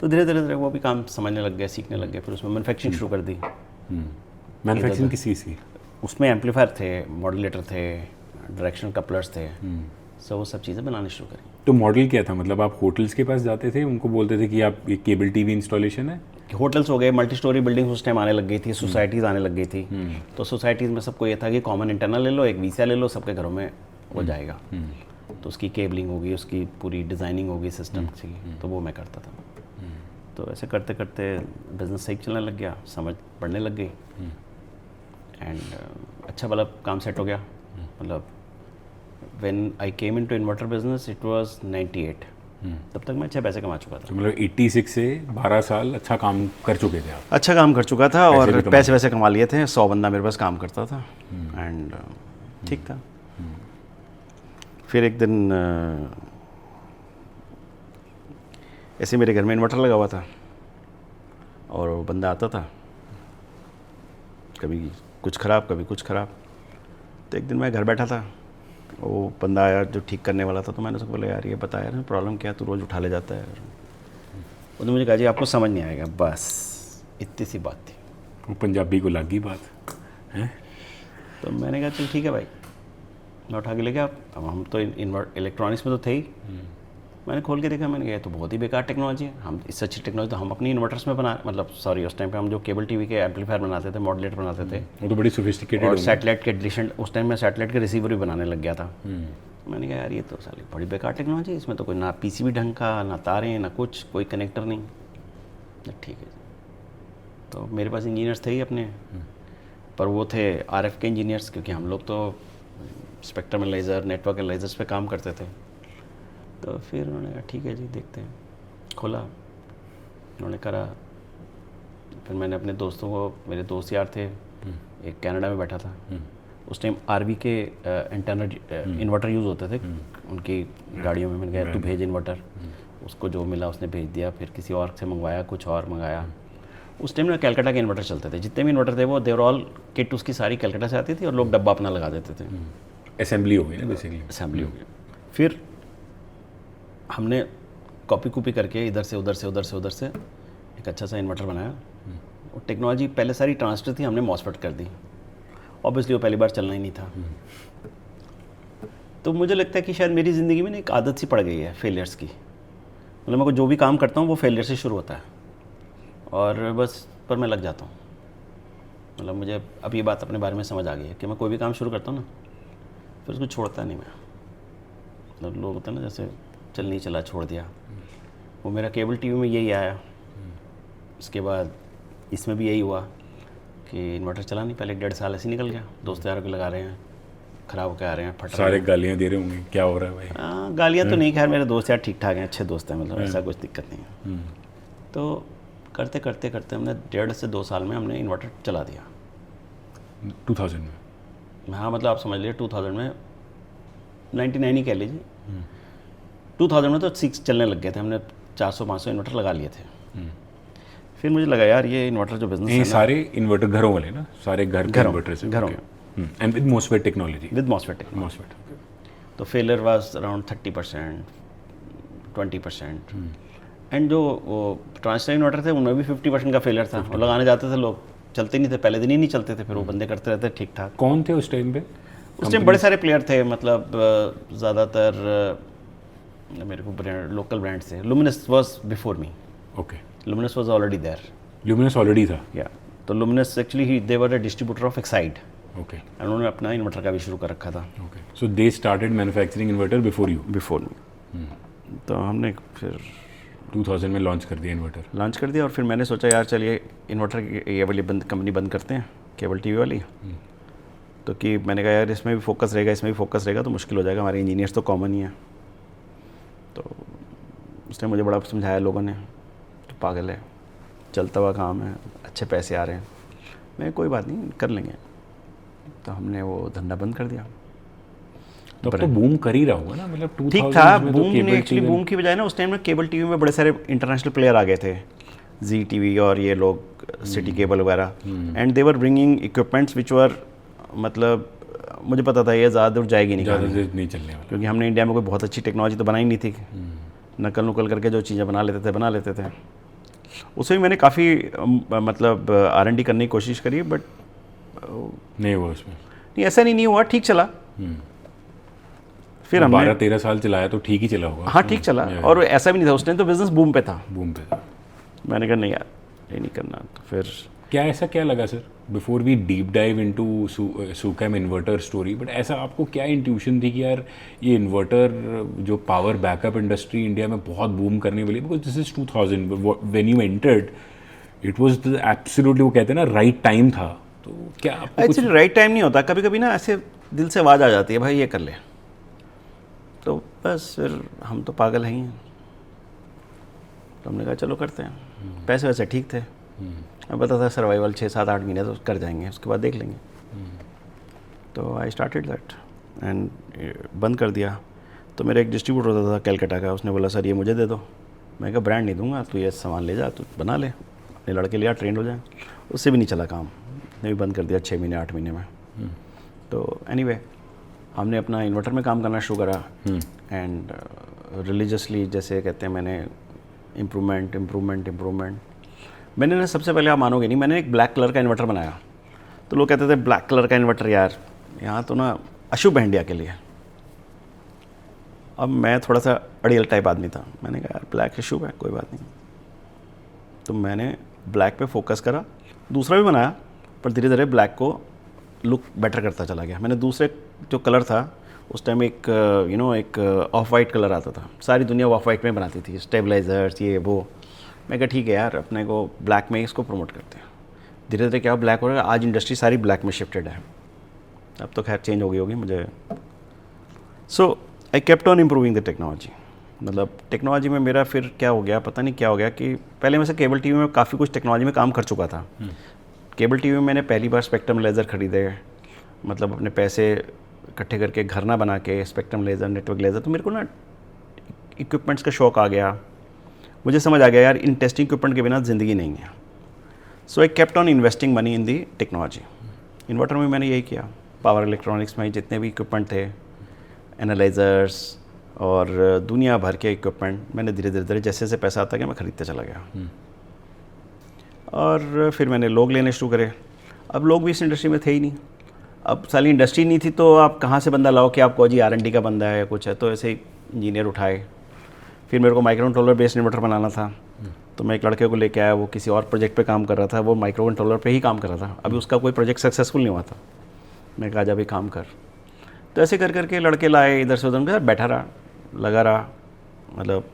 तो धीरे धीरे वो भी काम समझने लग गया, सीखने लग गया। फिर उसमें मैन्युफैक्चरिंग शुरू कर दी। मैन्युफैक्चरिंग किस चीज़ की? उसमें एम्पलीफायर थे, मॉड्यूलेटर थे, डायरेक्शनल कपलर्स थे, सो वो सब चीज़ें बनानी शुरू करी। तो मॉडल क्या था? मतलब आप होटल्स के पास जाते थे, उनको बोलते थे कि आप ये केबल टीवी इंस्टॉलेशन है? होटल्स हो गए, मल्टी स्टोरी बिल्डिंग्स उस टाइम आने लग गई थी, सोसाइटीज़ आने लग गई थी। तो सोसाइटीज़ में सबको ये था कि कॉमन एंटेना ले लो, एक VCR ले लो, सबके घरों में हो जाएगा। तो उसकी केबलिंग होगी, उसकी पूरी डिज़ाइनिंग होगी सिस्टम की, तो वो मैं करता था। तो ऐसे करते करते बिज़नेस सही चलने लग गया, समझ पड़ने लग गई, एंड अच्छा वाला काम सेट हो गया। मतलब when I came into inverter business it was 98। तब तक मैं अच्छे पैसे कमा चुका था। तो मतलब 86 से 12 साल अच्छा काम कर चुके थे आप? अच्छा काम कर चुका था और पैसे वैसे कमा लिए थे। 100 बंदा मेरे पास काम करता था, एंड ठीक था। फिर एक दिन ऐसे मेरे घर में इन्वर्टर लगा हुआ था और वो बंदा आता था, कभी कुछ ख़राब कभी कुछ ख़राब। तो एक दिन मैं घर बैठा था, वो बंदा आया जो ठीक करने वाला था, तो मैंने उसको बोला यार ये बता यार प्रॉब्लम क्या है, तू रोज़ उठा ले जाता है। उसने मुझे कहा जी आपको समझ नहीं आएगा, बस इतनी सी बात थी। वो पंजाबी को लगी बात है। तो मैंने कहा चल ठीक है भाई, मैं उठा के ले गया। अब हम तो इलेक्ट्रॉनिक्स में तो थे ही। मैंने खोल के देखा, मैंने कहा तो बहुत ही बेकार टेक्नोलॉजी है, हम इससे अच्छी टेक्नोलॉजी तो हम अपनी इन्वर्टर्स में बना, मतलब सॉरी उस टाइम पे हम जो केबल टीवी के एम्पलीफायर बनाते थे, मॉड्यूलेटर बनाते थे, वो तो बड़ी सोफिस्टिकेटेड और सैटेलाइट के डिश, उस टाइम में सैटेलाइट के रिसीवर भी बनाने लग गया था। मैंने कहा यार ये तो साली बड़ी बेकार टेक्नोलॉजी, इसमें तो कोई ना PCB ढंग का, ना तारें, ना कुछ, कोई कनेक्टर नहीं। ठीक है, तो मेरे पास इंजीनियर्स थे ही अपने, पर वो थे RF के इंजीनियर्स, क्योंकि हम लोग तो स्पेक्ट्रम एनालाइजर, नेटवर्क एनालाइजर्स पे काम करते थे। तो फिर उन्होंने कहा ठीक है जी देखते हैं, खोला, उन्होंने करा। फिर मैंने अपने दोस्तों को, मेरे दोस्त यार थे, एक कनाडा में बैठा था, उस टाइम RV के एंटेना इन्वर्टर यूज़ होते थे उनकी गाड़ियों में। मैंने कहा तू भेज इन्वर्टर, उसको जो मिला उसने भेज दिया। फिर किसी और से मंगवाया, कुछ और मंगाया। उस टाइम ना कैलकाटा के इन्वर्टर चलते थे, जितने भी इन्वर्टर थे वो देवर ऑल किट उसकी सारी कैलकाटा से आती थी, और लोग डब्बा अपना लगा देते थे। असेंबली हो गई ना बेसिकली? असेंबली हो गई। फिर हमने कॉपी करके इधर से उधर से एक अच्छा सा इन्वर्टर बनाया। और टेक्नोलॉजी पहले सारी ट्रांजिस्टर थी, हमने मॉसफेट कर दी। ऑब्वियसली वो पहली बार चलना ही नहीं था। तो मुझे लगता है कि शायद मेरी ज़िंदगी में ना एक आदत सी पड़ गई है फेलियर्स की। मतलब मैं जो भी काम करता हूँ वो फेलियर से शुरू होता है और बस पर मैं लग जाता हूँ। मतलब मुझे अब ये बात अपने बारे में समझ आ गई है कि मैं कोई भी काम शुरू करता हूँ ना फिर उसको छोड़ता नहीं मैं। मतलब लोग होते हैं ना जैसे चल नहीं चला छोड़ दिया, वो मेरा केबल टीवी में यही आया। उसके बाद इसमें भी यही हुआ कि इन्वर्टर चला नहीं, पहले 1.5 साल ऐसे निकल गया, दोस्त यारों को लगा रहे हैं, ख़राब होकर आ रहे हैं, फट रहे सारे हैं। गालियाँ दे रहे होंगे क्या हो रहा है भाई? हाँ गालियाँ तो नहीं, खैर मेरे दोस्त यार ठीक ठाक हैं, अच्छे दोस्त हैं, मतलब ऐसा कुछ दिक्कत नहीं है। तो करते करते करते हमने 1.5 से 2 साल में हमने इन्वर्टर चला दिया। 2000 में? हाँ मतलब आप समझ लीजिए 2000 में 99 ही कह लीजिए। 2000 में तो 6 चलने लग गए थे, हमने 400-500 इन्वर्टर लगा लिए थे। फिर मुझे लगा यार ये इन्वर्टर जो बिजनेस है ये ना, सारे इन्वर्टर घरों वाले ना, सारे घर के इन्वर्टर से? घरों and with MOSFET technology? With MOSFET. MOSFET। तो फेलियर वाज अराउंड 30%, 20%। एंड जो वो ट्रांजिस्टर इन्वर्टर थे उनमें भी 50% का फेलियर था। और लगाने जाते थे लोग, चलते नहीं थे, पहले दिन ही नहीं चलते थे, फिर वो बंदे करते रहते ठीक ठाक। कौन थे उस टाइम पे? उस टाइम बड़े सारे प्लेयर थे, मतलब ज़्यादातर मेरे को लोकल ब्रांड्स थे। Luminous was before me. Okay, Luminous was already there. Luminous already था? या तो Luminous actually they were a distributor of Exide, okay उन्होंने अपना इन्वर्टर का भी शुरू कर रखा था okay. So they started manufacturing inverter before you? Before me. तो हमने फिर 2000 में लॉन्च कर दिया इन्वर्टर? लॉन्च कर दिया। और फिर मैंने सोचा यार चलिए इन्वर्टर की ये वाली कंपनी बंद करते हैं, केबल टीवी वाली। तो कि मैंने कहा यार इसमें भी फोकस रहेगा, इसमें भी फोकस रहेगा तो मुश्किल हो जाएगा, हमारे इंजीनियर्स तो कॉमन ही हैं। तो उसने मुझे बड़ा समझाया लोगों ने, तो पागल है, चलता हुआ काम है, अच्छे पैसे आ रहे हैं। मैं कोई बात नहीं, कर लेंगे। तो हमने वो धंधा बंद कर दिया। तो अब तो बूम कर ही रहा होगा ना, मतलब 2000 ठीक था में तो boom. Cable actually TV boom की बजाय ना उस टाइम में केबल टीवी में बड़े सारे इंटरनेशनल प्लेयर आ गए थे, जी टीवी और ये लोग, सिटी केबल वगैरह। And they were bringing equipments which were, मतलब मुझे पता था ये ज़्यादा दूर जाएगी नहीं, ज़्यादा देर नहीं चलने वाला, क्योंकि हमने इंडिया में कोई बहुत अच्छी टेक्नोलॉजी तो बनाई नहीं थी। नकल नुकल करके जो चीज़ें बना लेते थे। उसमें मैंने काफ़ी मतलब R&D करने की कोशिश करी, बट नहीं हुआ उसमें। नहीं, ऐसा नहीं हुआ, ठीक चला। फिर हमने 12-13 साल चलाया तो ठीक ही चला होगा? हाँ ठीक चला। और ऐसा भी नहीं था, उस टाइम तो बिजनेस बूम पे था। बूम पे था। मैंने कहा नहीं यार ये नहीं करना। तो फिर क्या ऐसा क्या लगा sir, before we deep dive into Sukam inverter story, but ऐसा आपको क्या इंट्यूशन थी कि यार ये इन्वर्टर जो पावर बैकअप इंडस्ट्री इंडिया में बहुत बूम करने वाली है? Because this is 2000 when you entered, it was the absolutely, वो कहते हैं ना, राइट टाइम था। तो क्या आपको एक्चुअली राइट टाइम नहीं होता, कभी कभी ना ऐसे दिल से आवाज़ आ जाती है भाई ये कर ले, तो बस फिर हम तो पागल हैं ही। तो हमने कहा चलो करते हैं। पैसे वैसे ठीक थे, अब पता था सर्वाइवल 6-7-8 महीने तो कर जाएंगे, उसके बाद देख लेंगे। तो आई स्टार्टेड दैट एंड बंद कर दिया। तो मेरा एक डिस्ट्रीब्यूटर होता था कैलकाटा का, उसने बोला सर ये मुझे दे दो। मैं कहा ब्रांड नहीं दूंगा, तू ये सामान ले जा, तू बना ले, अपने लड़के लिया, ट्रेंड हो जाए। उससे भी नहीं चला काम, उसने भी बंद कर दिया 6 महीने 8 महीने में। तो एनीवे हमने अपना इन्वर्टर में काम करना शुरू करा एंड रिलीजियसली, जैसे कहते हैं, मैंने इम्प्रूवमेंट। मैंने ना सबसे पहले, आप मानोगे नहीं, मैंने एक ब्लैक कलर का इन्वर्टर बनाया। तो लोग कहते थे ब्लैक कलर का इन्वर्टर यार यहाँ तो ना अशुभ है इंडिया के लिए। अब मैं थोड़ा सा अड़ियल टाइप आदमी था, मैंने कहा यार ब्लैक अशुभ है, कोई बात नहीं। तो मैंने ब्लैक पे फोकस करा, दूसरा भी बनाया, पर धीरे धीरे ब्लैक को लुक बेटर करता चला गया। मैंने दूसरे जो कलर था उस टाइम एक एक ऑफ वाइट कलर आता था, सारी दुनिया ऑफ वाइट में बनाती थी, स्टेबलाइजर्स ये वो। मैं कहा ठीक है यार, अपने को ब्लैक में इसको प्रमोट करते हैं। धीरे धीरे क्या ब्लैक हो रहा है, आज इंडस्ट्री सारी ब्लैक में शिफ्टेड है। अब तो खैर चेंज हो गई होगी मुझे। So I kept on improving the technology. मतलब टेक्नोलॉजी में मेरा फिर क्या हो गया, पता नहीं क्या हो गया, कि पहले मैं से केबल टीवी में काफ़ी कुछ टेक्नोलॉजी में काम कर चुका था। केबल टीवी में मैंने पहली बार स्पेक्ट्रम लेज़र खरीदे, मतलब अपने पैसे इकट्ठे करके घर ना बना के स्पेक्ट्रम लेज़र, नेटवर्क लेज़र। तो मेरे को ना इक्विपमेंट्स का शौक आ गया, मुझे समझ आ गया यार इन टेस्टिंग इक्विपमेंट के बिना ज़िंदगी नहीं है। So I kept on investing money in the technology. Inverter में मैंने यही किया, पावर इलेक्ट्रॉनिक्स में जितने भी इक्विपमेंट थे, एनालाइजर्स और दुनिया भर के इक्विपमेंट, मैंने धीरे धीरे जैसे जैसे पैसा आता गया मैं ख़रीदते चला गया। और फिर मैंने लोग लेने शुरू करे। अब लोग भी इस इंडस्ट्री में थे ही नहीं, अब साली इंडस्ट्री नहीं थी तो आप कहाँ से बंदा लाओ कि आपको जी R&D का बंदा है या कुछ है, तो ऐसे ही इंजीनियर उठाए। फिर मेरे को माइक्रो कंट्रोलर बेस्ड इन्वर्टर बनाना था, तो मैं एक लड़के को लेके आया, वो किसी और प्रोजेक्ट पे काम कर रहा था, वो माइक्रो कंट्रोलर पे ही काम कर रहा था, अभी उसका कोई प्रोजेक्ट सक्सेसफुल नहीं हुआ था। मैं कहा जा भाई काम कर। तो ऐसे कर करके लड़के लाए इधर से उधर, बैठा रहा, लगा रहा। मतलब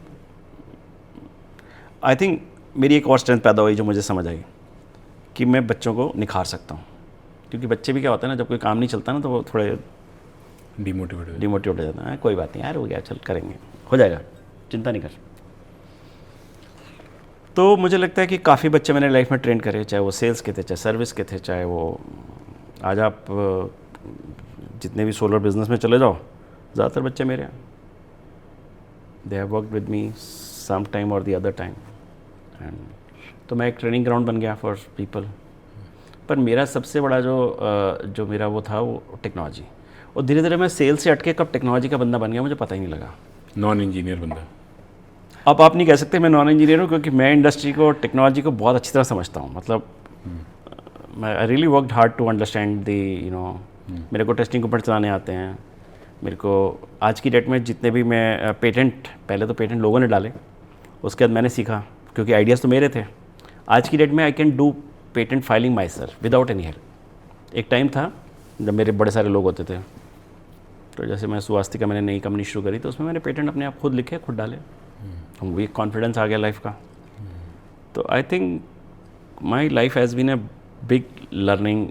आई थिंक मेरी एक और स्ट्रेंथ पैदा हुई जो मुझे समझ आई कि मैं बच्चों को निखार सकता हूँ, क्योंकि बच्चे भी क्या होता है ना, जब कोई काम नहीं चलता ना तो वो थोड़े डिमोटिवेट हो जाता है। कोई बात नहीं यार, हो गया, चल करेंगे, हो जाएगा, चिंता नहीं कर। तो मुझे लगता है कि काफ़ी बच्चे मैंने लाइफ में ट्रेन करे, चाहे वो सेल्स के थे, चाहे सर्विस के थे, चाहे वो आज आप जितने भी सोलर बिजनेस में चले जाओ, ज़्यादातर बच्चे मेरे हैं। They have worked with me some time और द अदर टाइम, एंड तो मैं एक ट्रेनिंग ग्राउंड बन गया फॉर पीपल। पर मेरा सबसे बड़ा जो मेरा वो था वो टेक्नोलॉजी, और धीरे धीरे मैं सेल्स से हटके कब टेक्नोलॉजी का बंदा बन गया मुझे पता ही नहीं लगा। नॉन इंजीनियर बंदा। अब आप नहीं कह सकते मैं नॉन इंजीनियर हूँ, क्योंकि मैं इंडस्ट्री को, टेक्नोलॉजी को बहुत अच्छी तरह समझता हूँ। मतलब मैं I really worked hard to understand the मेरे को टेस्टिंग ऊपर चलाने आते हैं। मेरे को आज की डेट में जितने भी मैं पेटेंट, पहले तो पेटेंट लोगों ने डाले, उसके बाद मैंने सीखा, क्योंकि आइडियाज़ तो मेरे थे। आज की डेट में I can do patent filing my self without any help. एक टाइम था जब मेरे बड़े सारे लोग होते थे, तो जैसे मैं सुवास्तिका, मैंने नई कंपनी शुरू करी तो उसमें मैंने पेटेंट अपने आप खुद लिखे, खुद डाले, वो एक कॉन्फिडेंस आ गया लाइफ का। तो I think my life has been a big learning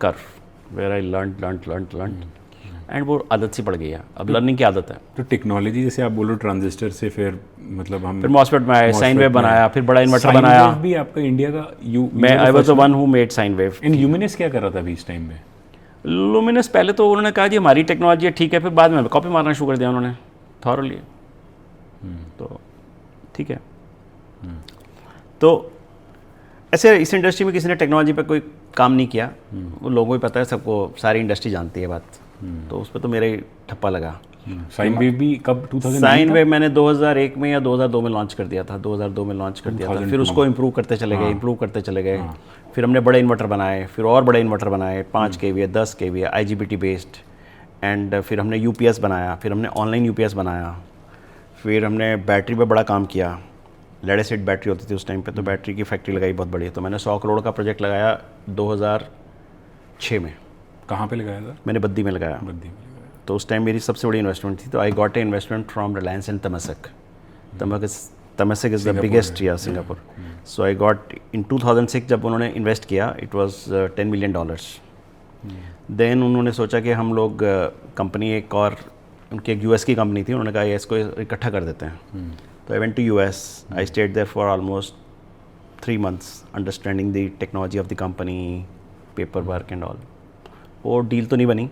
curve where I learn and वो आदत सी पड़ गई है, अब लर्निंग की आदत है। तो टेक्नोलॉजी जैसे आप बोलो, ट्रांजिस्टर से फिर मतलब हम फिर मॉसफेट में आए, साइन वेव बनाया, फिर बड़ा इन्वर्टर बनाया। साइन वेव भी आपका इंडिया का मैं I was the one who made sine wave. In luminous क्या कर रहा था अभी इस टाइम में? लुमिनस पहले तो उन्होंने कहा जी हमारी टेक्नोलॉजी है, ठीक है, फिर बाद में कॉपी मारना शुरू कर दिया उन्होंने थॉरली। तो ठीक है, तो ऐसे इस इंडस्ट्री में किसी ने टेक्नोलॉजी पे कोई काम नहीं किया, वो लोगों को भी पता है, सबको, सारी इंडस्ट्री जानती है बात। तो उस पर तो मेरा ही ठप्पा लगा। साइन वेव भी कब 2009 साइन वेव मैंने 2001 में या 2002 में लॉन्च कर दिया था, 2002 में लॉन्च कर दिया था। फिर उसको इम्प्रूव करते चले गए, फिर हमने बड़े इन्वर्टर बनाए, फिर और बड़े इन्वर्टर बनाए, 5 kVA, 10 kVA, IGBT based, and फिर हमने UPS बनाया, फिर हमने ऑनलाइन UPS बनाया, फिर हमने बैटरी पे बड़ा काम किया। लेड एसिड बैटरी होती थी उस टाइम पे, तो बैटरी की फैक्ट्री लगाई बहुत बड़ी। तो मैंने 100 करोड़ का प्रोजेक्ट लगाया 2006 में। कहाँ पे लगाया था? मैंने बद्दी में लगाया। तो उस टाइम मेरी सबसे बड़ी इन्वेस्टमेंट थी। तो I got a investment from Reliance and Temasek. Temasek is the biggest या Singapore. So I got in 2006 जब उन्होंने इन्वेस्ट किया, इट वाज $10 million। देन उन्होंने सोचा कि हम लोग कंपनी, एक और उनकी एक US की कंपनी थी, उन्होंने कहा ये इसको इकट्ठा कर देते हैं। तो I went to US, I stayed there for almost 3 months understanding the technology of the company, paper work and all. वो डील तो नहीं बनी,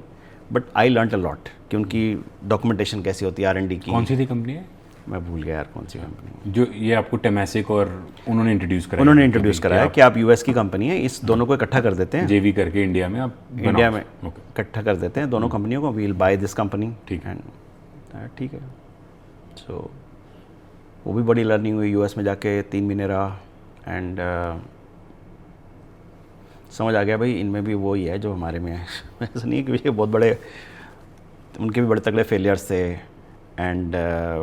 but I learn a lot कि उनकी डॉक्यूमेंटेशन कैसी होती है, R&D की। कौन सी थी कंपनी है? मैं भूल गया यार कौन सी कंपनी। जो ये आपको टेमेसिक और उन्होंने इंट्रोड्यूस कराया कि आप US की कंपनी है, इस दोनों को इकट्ठा कर देते हैं, JV करके इंडिया में आप इंडिया में इकट्ठा कर देते हैं दोनों कंपनियों को, वील बाय दिस कंपनी। ठीक है, ठीक है। सो वो भी बड़ी लर्निंग हुई। US में जाके 3 महीने रहा, एंड समझ आ गया भाई इनमें भी वो ही है जो हमारे में है। ऐसा नहीं है कि ये बहुत बड़े, उनके भी बड़े तगड़े फेलियर्स थे। एंड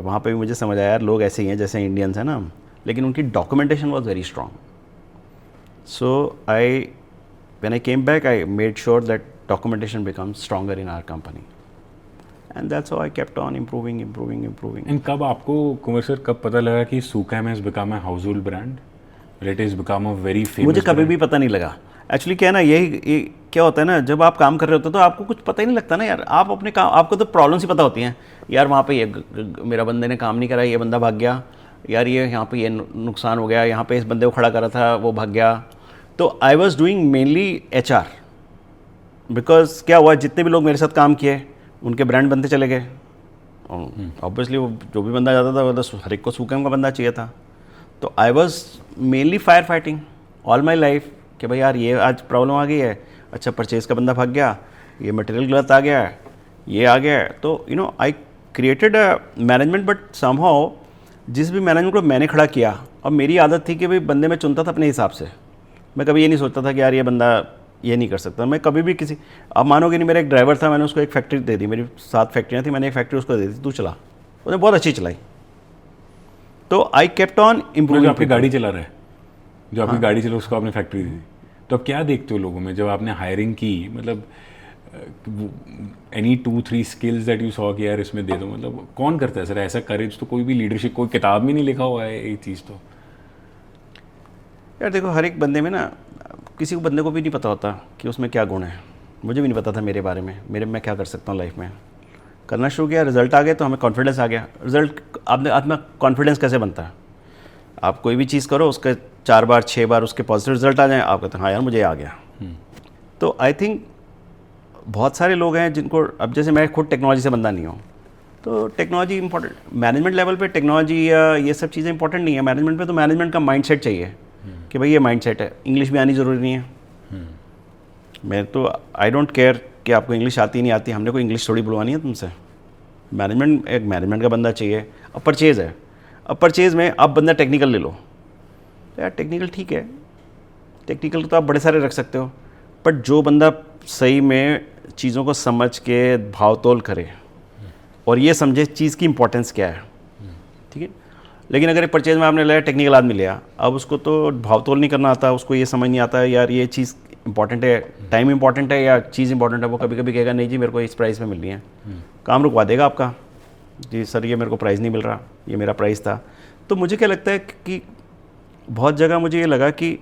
वहाँ पे भी मुझे समझ आया यार लोग ऐसे ही हैं जैसे इंडियंस हैं ना, लेकिन उनकी documentation was very strong. So when I came back I made sure that documentation becomes stronger in our company, and that's how I kept on improving. And कब आपको कुंवर सर कब पता लगा कि Sukam has become a household brand, it is become a very famous? मुझे कभी भी पता नहीं लगा एक्चुअली। क्या है ना, यही क्या होता है ना, जब आप काम कर रहे होते हो तो आपको कुछ पता ही नहीं लगता ना यार। आप अपने काम, आपको तो प्रॉब्लम्स ही पता होती हैं यार। वहाँ पे ये मेरा बंदे ने काम नहीं करा, ये बंदा भाग गया, यार ये यहाँ पे ये नुकसान हो गया, यहाँ पे इस बंदे को खड़ा करा था वो भाग गया। तो I was doing mainly HR, because क्या हुआ, जितने भी लोग मेरे साथ काम किए उनके ब्रांड बनते चले गए। ऑब्वियसली वो जो भी बंदा जाता था वो तो हर एक को सुकैम का बंदा चाहिए था। तो I was mainly fire fighting all my life कि भाई यार ये आज प्रॉब्लम आ गई है, अच्छा परचेज़ का बंदा भाग गया, ये मटेरियल गलत आ गया है, ये आ गया है। तो I created a management, but somehow जिस भी मैनेजमेंट को मैंने खड़ा किया, और मेरी आदत थी कि भाई बंदे मैं चुनता था अपने हिसाब से। मैं कभी ये नहीं सोचता था कि यार ये बंदा ये नहीं कर सकता मैं कभी भी किसी, आप मानोगे नहीं, मेरा एक ड्राइवर था, मैंने उसको एक फैक्ट्री दे दी, मेरी 7 फैक्ट्रियाँ थी, मैंने एक फैक्ट्री उसको दे दी, तू चला, उसने बहुत अच्छी चलाई। तो आई केप्ट ऑन जो इम्प्रूविंग। आपकी गाड़ी चला रहा है, जो आपकी गाड़ी चला उसको आपने फैक्ट्री दी, तो अब क्या देखते हो लोगों में जब आपने हायरिंग की, मतलब any 2-3 skills that you saw कि यार इसमें दे दो, मतलब कौन करता है सर ऐसा करेज? तो कोई भी लीडरशिप, कोई किताब में नहीं लिखा हुआ है ये चीज़ तो। यार देखो, हर एक बंदे में ना, किसी को बंदे को भी नहीं पता होता कि उसमें क्या गुण है। मुझे भी नहीं पता था मेरे बारे में, मैं क्या कर सकता हूँ लाइफ में। करना शुरू किया, रिजल्ट आ गए तो हमें कॉन्फिडेंस आ गया। रिजल्ट आत्मा कॉन्फिडेंस कैसे बनता है? आप कोई भी चीज़ करो, उसके 4 बार 6 बार उसके पॉजिटिव रिजल्ट आ जाए, आप कहते हैं हाँ यार मुझे आ गया। तो आई थिंक बहुत सारे लोग हैं जिनको, अब जैसे मैं खुद टेक्नोलॉजी से बंदा नहीं हूँ, तो टेक्नोलॉजी इंपॉर्टेंट, मैनेजमेंट लेवल पे टेक्नोलॉजी या ये सब चीज़ें इंपॉर्टेंट नहीं है। मैनेजमेंट पे तो मैनेजमेंट का माइंडसेट चाहिए कि भाई ये माइंडसेट है। इंग्लिश भी आनी ज़रूरी नहीं है। मैं तो आई डोंट केयर कि आपको इंग्लिश आती नहीं आती, हमने कोई इंग्लिश थोड़ी बुलवानी है तुमसे। मैनेजमेंट, एक मैनेजमेंट का बंदा चाहिए। अब परचेज़ है, अब परचेज़ में आप बंदा टेक्निकल ले लो, तो यार टेक्निकल ठीक है, टेक्निकल तो आप बड़े सारे रख सकते हो, बट जो बंदा सही में चीज़ों को समझ के भाव तोल करे और ये समझे चीज़ की इंपॉर्टेंस क्या है, ठीक है। लेकिन अगर परचेज में आपने लिया, टेक्निकल आदमी लिया, अब उसको तो भाव तोल नहीं करना आता, उसको ये समझ नहीं आता है यार ये चीज़ इंपॉर्टेंट है, टाइम इंपॉर्टेंट है या चीज़ इंपॉर्टेंट है। वो कभी कभी कहेगा नहीं जी मेरे को इस प्राइस में मिल रही है, काम रुकवा देगा आपका, जी सर ये मेरे को प्राइस नहीं मिल रहा, ये मेरा प्राइस था। तो मुझे क्या लगता है कि बहुत जगह मुझे ये लगा कि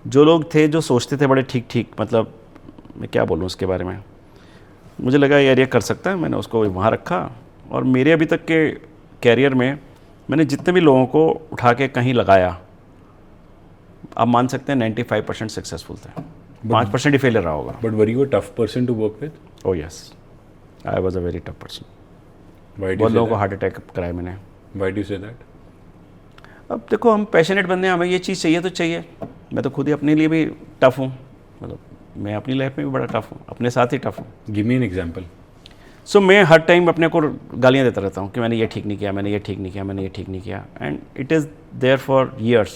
जो लोग थे जो सोचते थे बड़े ठीक ठीक, मतलब मैं क्या बोलूँ उसके बारे में, मुझे लगा यार ये कर सकता है, मैंने उसको वहाँ रखा। और मेरे अभी तक के कैरियर में मैंने जितने भी लोगों को उठा के कहीं लगाया, आप मान सकते हैं 95% सक्सेसफुल थे, 5% ही फेलियर रहा होगा। But were you a tough person to work with? Oh yes, I was a very tough person. बहुत लोगों को हार्ट अटैक कराया मैंने। Why do you say that? अब देखो, हम पैशनेट बंदे हैं, हमें ये चीज़ चाहिए तो चाहिए। मैं तो खुद ही अपने लिए भी टफ हूँ, मतलब मैं अपनी लाइफ में भी बड़ा टफ हूँ, अपने साथ ही टफ हूँ। Give me an example. So मैं हर टाइम अपने को गालियाँ देता रहता हूँ कि मैंने ये ठीक नहीं किया, मैंने ये ठीक नहीं किया, मैंने ये ठीक नहीं किया, and it is there for years.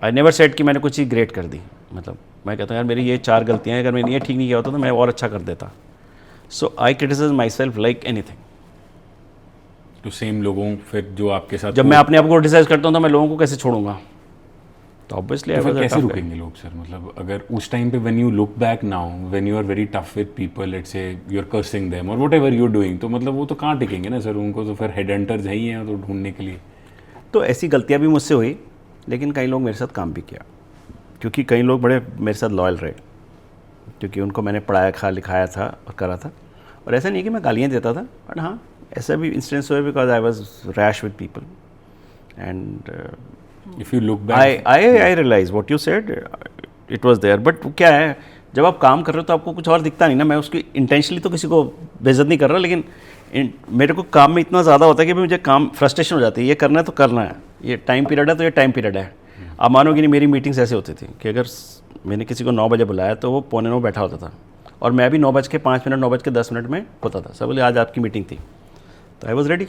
I never said कि मैंने कुछ चीज़ ग्रेट कर दी, मतलब मैं कहता हूँ यार मेरी ये 4 गलतियाँ हैं, अगर मैंने ये ठीक नहीं किया होता तो मैं और अच्छा कर देता। So I criticise myself like anything. तो सेम लोगों फिर जो आपके साथ, जब मैं अपने आप को क्रिटिसाइज करता हूँ तो मैं लोगों को कैसे छोड़ूंगा? तो ऑब्वियसली तो फिर कैसे रुकेंगे लोग सर? मतलब अगर उस टाइम पे when you look back now, when you are very tough with people, let's say you are cursing them और व्हाटएवर यू आर डूइंग, तो मतलब वो तो कहाँ टिकेंगे ना सर? उनको तो फिर हेड हंटर्स ही हैं तो ढूंढने के लिए। तो ऐसी गलतियाँ भी मुझसे हुई, लेकिन कई लोग मेरे साथ काम भी किया, क्योंकि कई लोग बड़े मेरे साथ लॉयल रहे, क्योंकि उनको मैंने पढ़ाया लिखाया था और करा था। और ऐसा नहीं कि मैं गालियाँ देता था, बट हाँ ऐसा भी इंसिडेंस हुए because I was rash with people and if you look back I realise what you said, it was there. But क्या है, जब आप काम कर रहे हो तो आपको कुछ और दिखता नहीं ना। मैं उसकी इंटेंशनली तो किसी को बेइज्जत नहीं कर रहा, लेकिन मेरे को काम में इतना ज़्यादा होता है कि मुझे काम फ्रस्ट्रेशन हो जाती है। ये करना है तो करना है, ये टाइम पीरियड है तो ये टाइम पीरियड है। आप मानोगे नहीं, मेरी मीटिंग्स ऐसे होती थी कि अगर मैंने किसी को 9 बजे बुलाया तो वो 8:45 बैठा होता था, और मैं भी 9:05 9:10 में होता था। सब बोले आज आपकी मीटिंग थी, तो आई वॉज रेडी।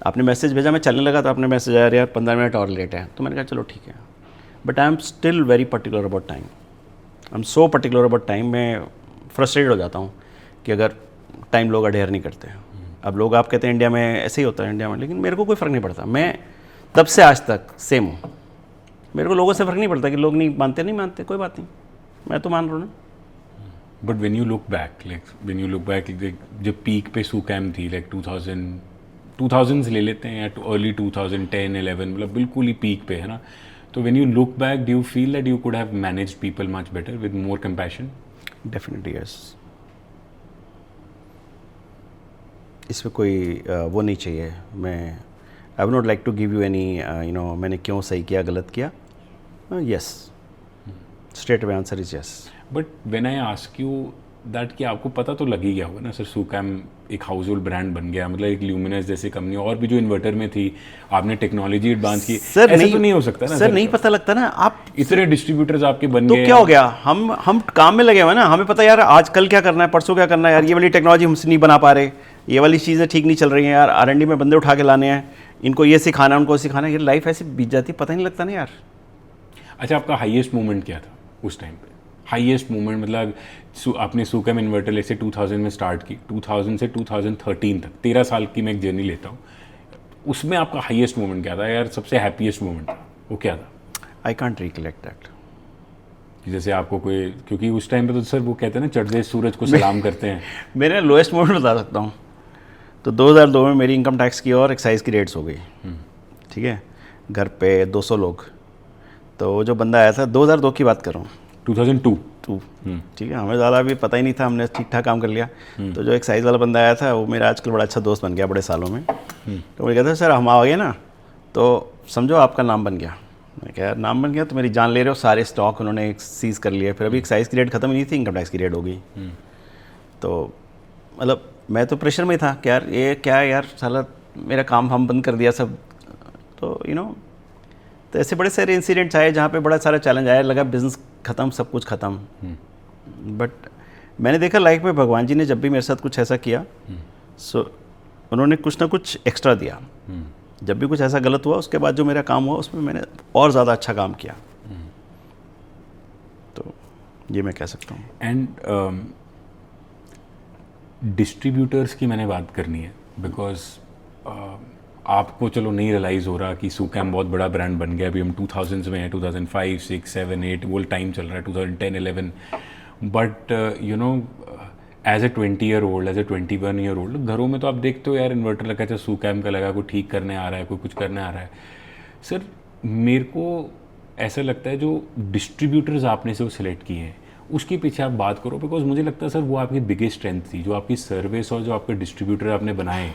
आपने मैसेज भेजा, मैं चलने लगा तो आपने मैसेज आया यार 15 मिनट और लेट है, तो मैंने कहा चलो ठीक है। But I am still very particular about time, I am so particular about time. मैं फ्रस्ट्रेटेड हो जाता हूँ कि अगर टाइम लोग अडेयर नहीं करते। अब लोग आप कहते हैं इंडिया में ऐसे ही होता है इंडिया में, लेकिन मेरे को कोई फ़र्क नहीं पड़ता। मैं तब से आज तक सेम हूँ, मेरे को लोगों से फ़र्क नहीं पड़ता कि लोग नहीं मानते, कोई बात नहीं, मैं तो मान रहा हूँ ना। But when you look back जब पीक पे सुकैम थी, लाइक 2000s ले लेते हैं या अर्ली 2010 11, मतलब बिल्कुल ही पीक पे है ना। तो when you look back, do you feel that you could have managed people much better with more compassion? Definitely yes. इसमें कोई वो नहीं चाहिए। मैं I would not like to give you any मैंने क्यों सही किया गलत किया। Yes, straight away answer is yes. But when I ask you that, कि आपको पता तो लग ही गया होगा ना सर, सुकैम एक हाउस होल्ड ब्रांड बन गया, मतलब एक ल्यूमिनस जैसी कंपनी, और भी जो इन्वर्टर में थी, आपने टेक्नोलॉजी एडवांस की। सर ऐसा तो नहीं हो सकता ना सर, नहीं पता लगता ना। आप इतने डिस्ट्रीब्यूटर्स आपके बन तो गए, क्या हो गया, हम काम में लगे हुए ना, हमें पता यार आज कल क्या करना है, परसों क्या करना है, यार ये वाली टेक्नोलॉजी हमसे नहीं बना पा रहे, ये वाली चीज़ें ठीक नहीं चल रही हैं यार, R&D में बंदे उठा के लाने हैं, इनको ये सिखाना उनको सिखाना। ये लाइफ ऐसे बीत जाती, पता नहीं लगता ना यार। अच्छा, आपका हाईएस्ट मोमेंट क्या था उस टाइम पे? हाईएस्ट मोमेंट मतलब आपने सुकैम इन्वर्टर से 2000 में स्टार्ट की, 2000 से 2013 तक 13 साल की मैं एक जर्नी लेता हूँ, उसमें आपका हाईएस्ट मोमेंट क्या था यार, सबसे हैप्पीएस्ट मोमेंट था वो क्या था? I can't recollect that. जैसे आपको कोई, क्योंकि उस टाइम पे तो सर वो कहते हैं ना चढ़ते सूरज को सलाम करते हैं। मेरे लोएस्ट मोमेंट बता सकता हूँ। तो 2002 में मेरी इनकम टैक्स की और एक्साइज की रेट्स हो गई, ठीक है, घर पे 200 लोग। तो जो बंदा आया था, 2002 की बात कर रहा हूँ, 2002, ठीक है, हमें ज़्यादा अभी पता ही नहीं था, हमने ठीक ठाक काम कर लिया। तो जो एक्साइज वाला बंदा आया था वो मेरा आजकल बड़ा अच्छा दोस्त बन गया बड़े सालों में। तो मुझे कहता है सर हम आ गए ना, तो समझो आपका नाम बन गया। मैं कहा यार नाम बन गया तो मेरी जान ले रहे हो, सारे स्टॉक उन्होंने सीज कर लिए। फिर अभी एक्साइज की रेट खत्म ही नहीं थी, इनकम टैक्स की रेट हो गई। तो मतलब मैं तो प्रेशर में था कि यार ये क्या है यार, साला मेरा काम हम बंद कर दिया सब। तो तो ऐसे बड़े सारे इंसिडेंट्स आए जहाँ पे बड़ा सारा चैलेंज आया, लगा बिजनेस ख़त्म, सब कुछ ख़त्म। बट मैंने देखा लाइफ में भगवान जी ने जब भी मेरे साथ कुछ ऐसा किया, सो उन्होंने कुछ ना कुछ एक्स्ट्रा दिया। जब भी कुछ ऐसा गलत हुआ उसके बाद जो मेरा काम हुआ उसमें मैंने और ज़्यादा अच्छा काम किया। तो ये मैं कह सकता हूँ। एंड डिस्ट्रीब्यूटर्स की मैंने बात करनी है, बिकॉज आपको चलो नहीं रियलाइज़ हो रहा कि सुकैम बहुत बड़ा ब्रांड बन गया। अभी हम 2000s में हैं, 2005, 6, 7, 8 वो टाइम चल रहा है, 2010, 11। But as a 20 year old, as a 21 year old, घरों में तो आप देखते हो यार इन्वर्टर लगा, चाहे सुकैम का लगा, कोई ठीक करने आ रहा है, कोई कुछ करने आ रहा है। सर मेरे को ऐसा लगता है जो डिस्ट्रीब्यूटर्स आपने से वो सिलेक्ट किए हैं उसके पीछे आप बात करो, बिकॉज मुझे लगता है सर वो आपकी बिगेस्ट स्ट्रेंथ थी, जो आपकी सर्विस और जो आपके डिस्ट्रीब्यूटर आपने बनाए,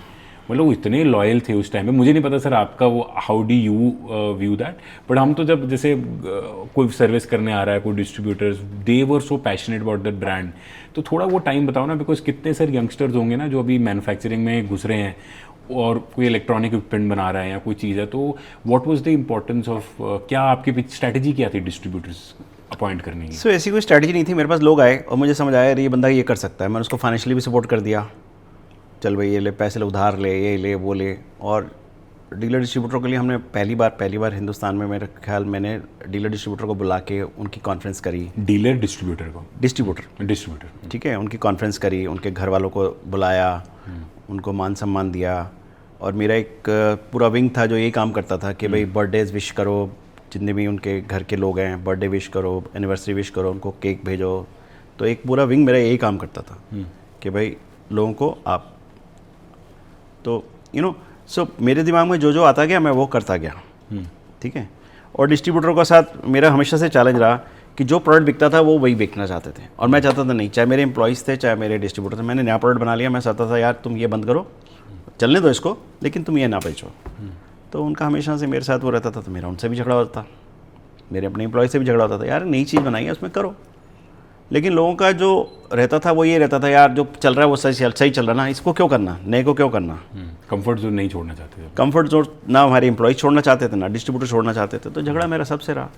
मतलब वो इतने लॉयल थे उस टाइम में। मुझे नहीं पता सर आपका वो how do you view that, but हम तो जब जैसे कोई सर्विस करने आ रहा है, कोई distributors, they were so passionate about that brand. तो थोड़ा वो टाइम बताओ ना, बिकॉज कितने सर यंगस्टर्स होंगे ना जो अभी मैन्युफैक्चरिंग में घुस रहे हैं और कोई इलेक्ट्रॉनिक इक्विपमेंट बना रहा है या कोई चीज़ है, तो what was the importance of, क्या आपकी स्ट्रैटेजी क्या थी डिस्ट्रीब्यूटर्स अपॉइंट करने की? सो ऐसी कोई स्ट्रैटेजी नहीं थी, मेरे पास लोग आए और मुझे समझ आया ये बंदा ये कर सकता है। मैंने उसको फाइनेंशियली भी सपोर्ट कर दिया, चल भाई ये ले पैसे ले, उधार ले, ये ले वो ले। और डीलर डिस्ट्रीब्यूटर के लिए हमने पहली बार हिंदुस्तान में मेरे ख्याल मैंने डीलर डिस्ट्रीब्यूटर को बुला के उनकी कॉन्फ्रेंस करी। डीलर डिस्ट्रीब्यूटर को? डिस्ट्रीब्यूटर, ठीक है, उनकी कॉन्फ्रेंस करी, उनके घर वालों को बुलाया, उनको मान सम्मान दिया। और मेरा एक पूरा विंग था जो यही काम करता था कि भाई बर्थडेज विश करो, जितने भी उनके घर के लोग हैं बर्थडे विश करो, एनिवर्सरी विश करो, उनको केक भेजो। तो एक पूरा विंग मेरा यही काम करता था कि भाई लोगों को आप, तो सो मेरे दिमाग में जो जो आता गया मैं वो करता गया, ठीक है। और डिस्ट्रीब्यूटर के साथ मेरा हमेशा से चैलेंज रहा कि जो प्रोडक्ट बिकता था वो वही बेचना चाहते थे, और मैं चाहता था नहीं, चाहे मेरे एम्प्लॉयज़ थे चाहे मेरे डिस्ट्रीब्यूटर थे, मैंने नया प्रोडक्ट बना लिया, मैं चाहता था यार तुम ये बंद करो, चलने दो इसको, लेकिन तुम ये ना बेचो। तो उनका हमेशा से मेरे साथ वो रहता था, तो मेरा उनसे भी झगड़ा होता था, मेरे अपने एम्प्लॉय से भी झगड़ा होता था, यार नई चीज़ बनाई है उसमें करो। लेकिन लोगों का जो रहता था वो ये रहता था, यार जो चल रहा है वो सही चल रहा ना, इसको क्यों करना, नए को क्यों करना। कंफर्ट जोन नहीं छोड़ना चाहते थे। कंफर्ट जोन ना हमारे एम्प्लॉय छोड़ना चाहते थे ना डिस्ट्रीब्यूटर छोड़ना चाहते थे, तो झगड़ा मेरा सबसे रहा।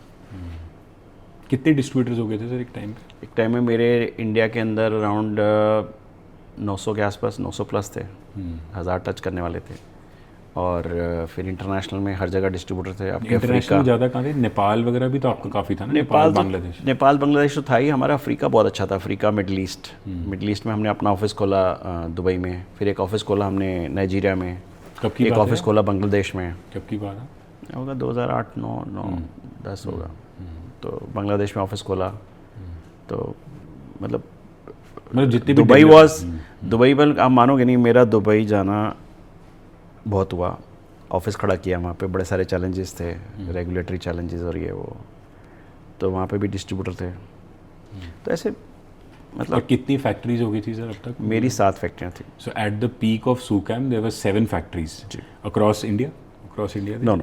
कितने डिस्ट्रीब्यूटर्स हो गए थे सर एक टाइम पे? एक टाइम में मेरे इंडिया के अंदर अराउंड 900 के आसपास, 900 प्लस थे, 1000 टच करने वाले थे। और फिर इंटरनेशनल में हर जगह डिस्ट्रीब्यूटर थे। आपके इंटरनेशनल ज़्यादा कहाँ थे? नेपाल वगैरह भी तो आपका काफ़ी था ना? नेपाल बांग्लादेश तो था ही। हमारा अफ्रीका बहुत अच्छा था, अफ्रीका मिडल ईस्ट में हमने अपना ऑफिस खोला दुबई में, फिर एक ऑफिस खोला हमने नाइजीरिया में, कब की एक बात ऑफिस है? खोला बांग्लादेश में। कब की बात है? होगा 2008, 9, 10 होगा। तो बांग्लादेश में ऑफिस खोला। तो मतलब जितनी भी दुबई पर आप मानोगे नहीं, मेरा दुबई जाना बहुत हुआ। ऑफिस खड़ा किया वहाँ पे, बड़े सारे चैलेंजेस थे, रेगुलेटरी चैलेंजेस और ये वो, तो वहाँ पे भी डिस्ट्रीब्यूटर थे। तो ऐसे मतलब। और कितनी फैक्ट्रीज हो गई थी सर अब तक? मेरी 7 फैक्ट्रियाँ थी। So at the peak of Sukam there were 7 factories across India? No,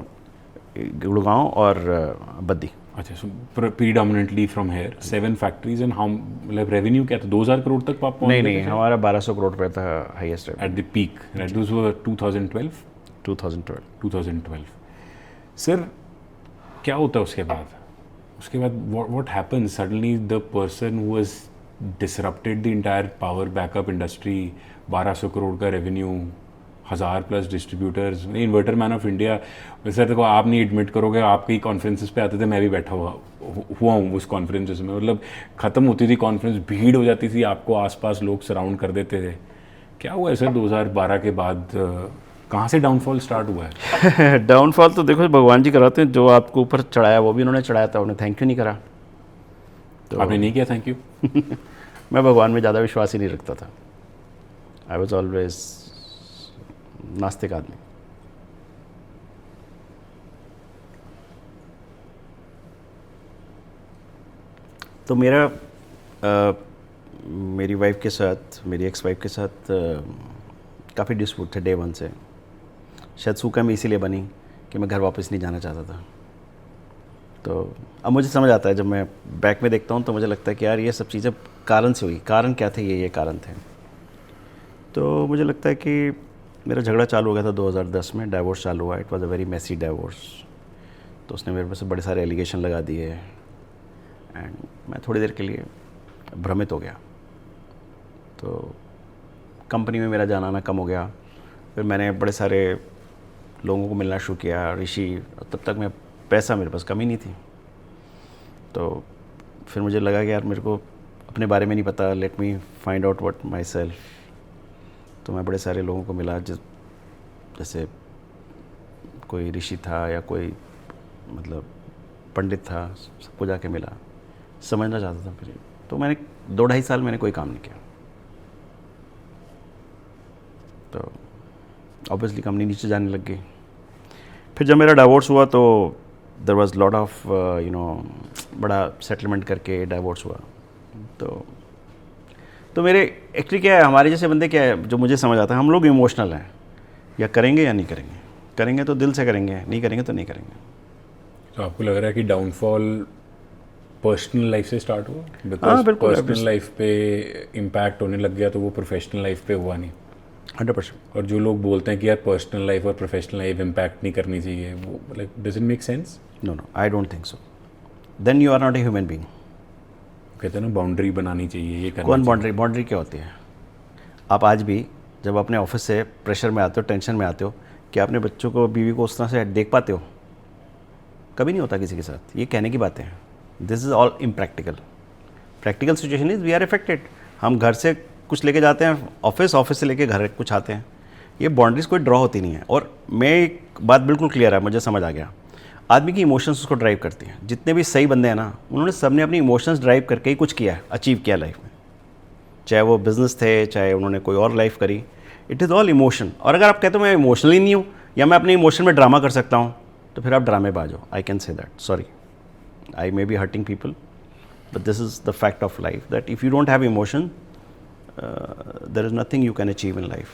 Gurgaon और बद्दी। अच्छा, so predominantly from here 7 factories. And how, मतलब रेवेन्यू क्या था, 2000 करोड़ तक आप पहुंच गए? नहीं, हमारा 1200 करोड़ रुपये था highest at the peak, right? This was 2012। Sir क्या होता है उसके बाद? What happens suddenly the person who has disrupted the entire power backup industry, 1200 crore का revenue, 1000 plus distributors, inverter man of India. Sir देखो, आप नहीं एडमिट करोगे, आपके ही कॉन्फ्रेंसेस पे आते थे, मैं भी बैठा हुआ हुआ हूँ उस कॉन्फ्रेंसेस में, मतलब ख़त्म होती थी कॉन्फ्रेंस, भीड़ हो जाती थी, आपको आसपास लोग सराउंड कर देते थे। क्या हुआ है सर 2012 के बाद, कहाँ से डाउनफॉल स्टार्ट हुआ है? डाउनफॉल तो देखो भगवान जी कराते हैं, जो आपको ऊपर चढ़ाया वो भी उन्होंने चढ़ाया था, उन्हें थैंक यू नहीं करा तो आपने नहीं किया थैंक यू? मैं भगवान में ज़्यादा विश्वास ही नहीं रखता था। आई वॉज ऑलवेज नास्तिक आदमी। तो मेरी वाइफ के साथ, मेरी एक्स वाइफ के साथ काफ़ी डिस्प्यूट थे डे वन से। शायद सूखा में इसीलिए बनी कि मैं घर वापस नहीं जाना चाहता था। तो अब मुझे समझ आता है, जब मैं बैक में देखता हूँ तो मुझे लगता है कि यार ये सब चीज़ें कारण से हुई। कारण क्या थे? ये कारण थे। तो मुझे लगता है कि मेरा झगड़ा चालू हो गया था 2010 में, डाइवोर्स चालू हुआ। It was a very messy divorce. तो उसने मेरे पे बड़े सारे एलिगेशन लगा दिए एंड मैं थोड़ी देर के लिए भ्रमित हो गया। तो कंपनी में मेरा जाना आना कम हो गया। फिर मैंने बड़े सारे लोगों को मिलना शुरू किया, ऋषि। तब तक मैं पैसा मेरे पास कमी नहीं थी। तो फिर मुझे लगा कि यार मेरे को अपने बारे में नहीं पता, let me find out what my self. तो मैं बड़े सारे लोगों को मिला, जैसे कोई ऋषि था या कोई मतलब पंडित था, सबको जाके मिला, समझना चाहता था फिर। तो मैंने 2-2.5 साल मैंने कोई काम नहीं किया। तो ऑब्वियसली कंपनी नीचे जाने लग गई। फिर जब मेरा डाइवोर्स हुआ तो देयर वाज लॉट ऑफ बड़ा सेटलमेंट करके डाइवोर्स हुआ। तो मेरे एक्चुअली क्या है, हमारे जैसे बंदे क्या है, जो मुझे समझ आता है, हम लोग इमोशनल हैं। या करेंगे या नहीं करेंगे, करेंगे तो दिल से करेंगे, नहीं करेंगे तो नहीं करेंगे। तो आपको लग रहा है कि डाउनफॉल पर्सनल लाइफ से स्टार्ट हुआ? हाँ, बिकॉज बिल्कुल। पर्सनल लाइफ पे इम्पैक्ट होने लग गया तो वो प्रोफेशनल लाइफ पे हुआ नहीं। 100%। और जो लोग बोलते हैं कि यार पर्सनल लाइफ और प्रोफेशनल लाइफ इम्पैक्ट नहीं करनी चाहिए, वो like doesn't make sense. No, I don't think so. Then you are not a human being. कहते हैं ना बाउंड्री बनानी चाहिए, ये करना कौन चाहिए। बाउंड्री क्या होती है? आप आज भी जब अपने ऑफिस से प्रेशर में आते हो, टेंशन में आते हो, कि अपने बच्चों को, बीवी को उस तरह से देख पाते हो? कभी नहीं होता किसी के साथ। ये कहने की बातें हैं। This is all impractical. Practical situation is we are affected. हम घर से कुछ लेके जाते हैं ऑफिस, ऑफिस से लेके घर कुछ आते हैं। ये बाउंड्रीज कोई ड्रॉ होती नहीं है। और मैं एक बात बिल्कुल क्लियर है, मुझे समझ आ गया, आदमी की इमोशंस उसको ड्राइव करती हैं। जितने भी सही बंदे हैं ना, उन्होंने सबने अपनी इमोशंस ड्राइव करके ही कुछ किया है, अचीव किया लाइफ में। चाहे वो बिजनेस थे, चाहे उन्होंने कोई और लाइफ करी, इट इज़ ऑल इमोशन। और अगर आप कहते हो मैं इमोशनली नहीं हूँ या मैं अपने इमोशन में ड्रामा कर सकता हूँ, तो फिर आप ड्रामेबाज हो। I can say that, sorry, I may be hurting people, but this is the fact of life, that if you don't have emotion, there is nothing you can achieve in life.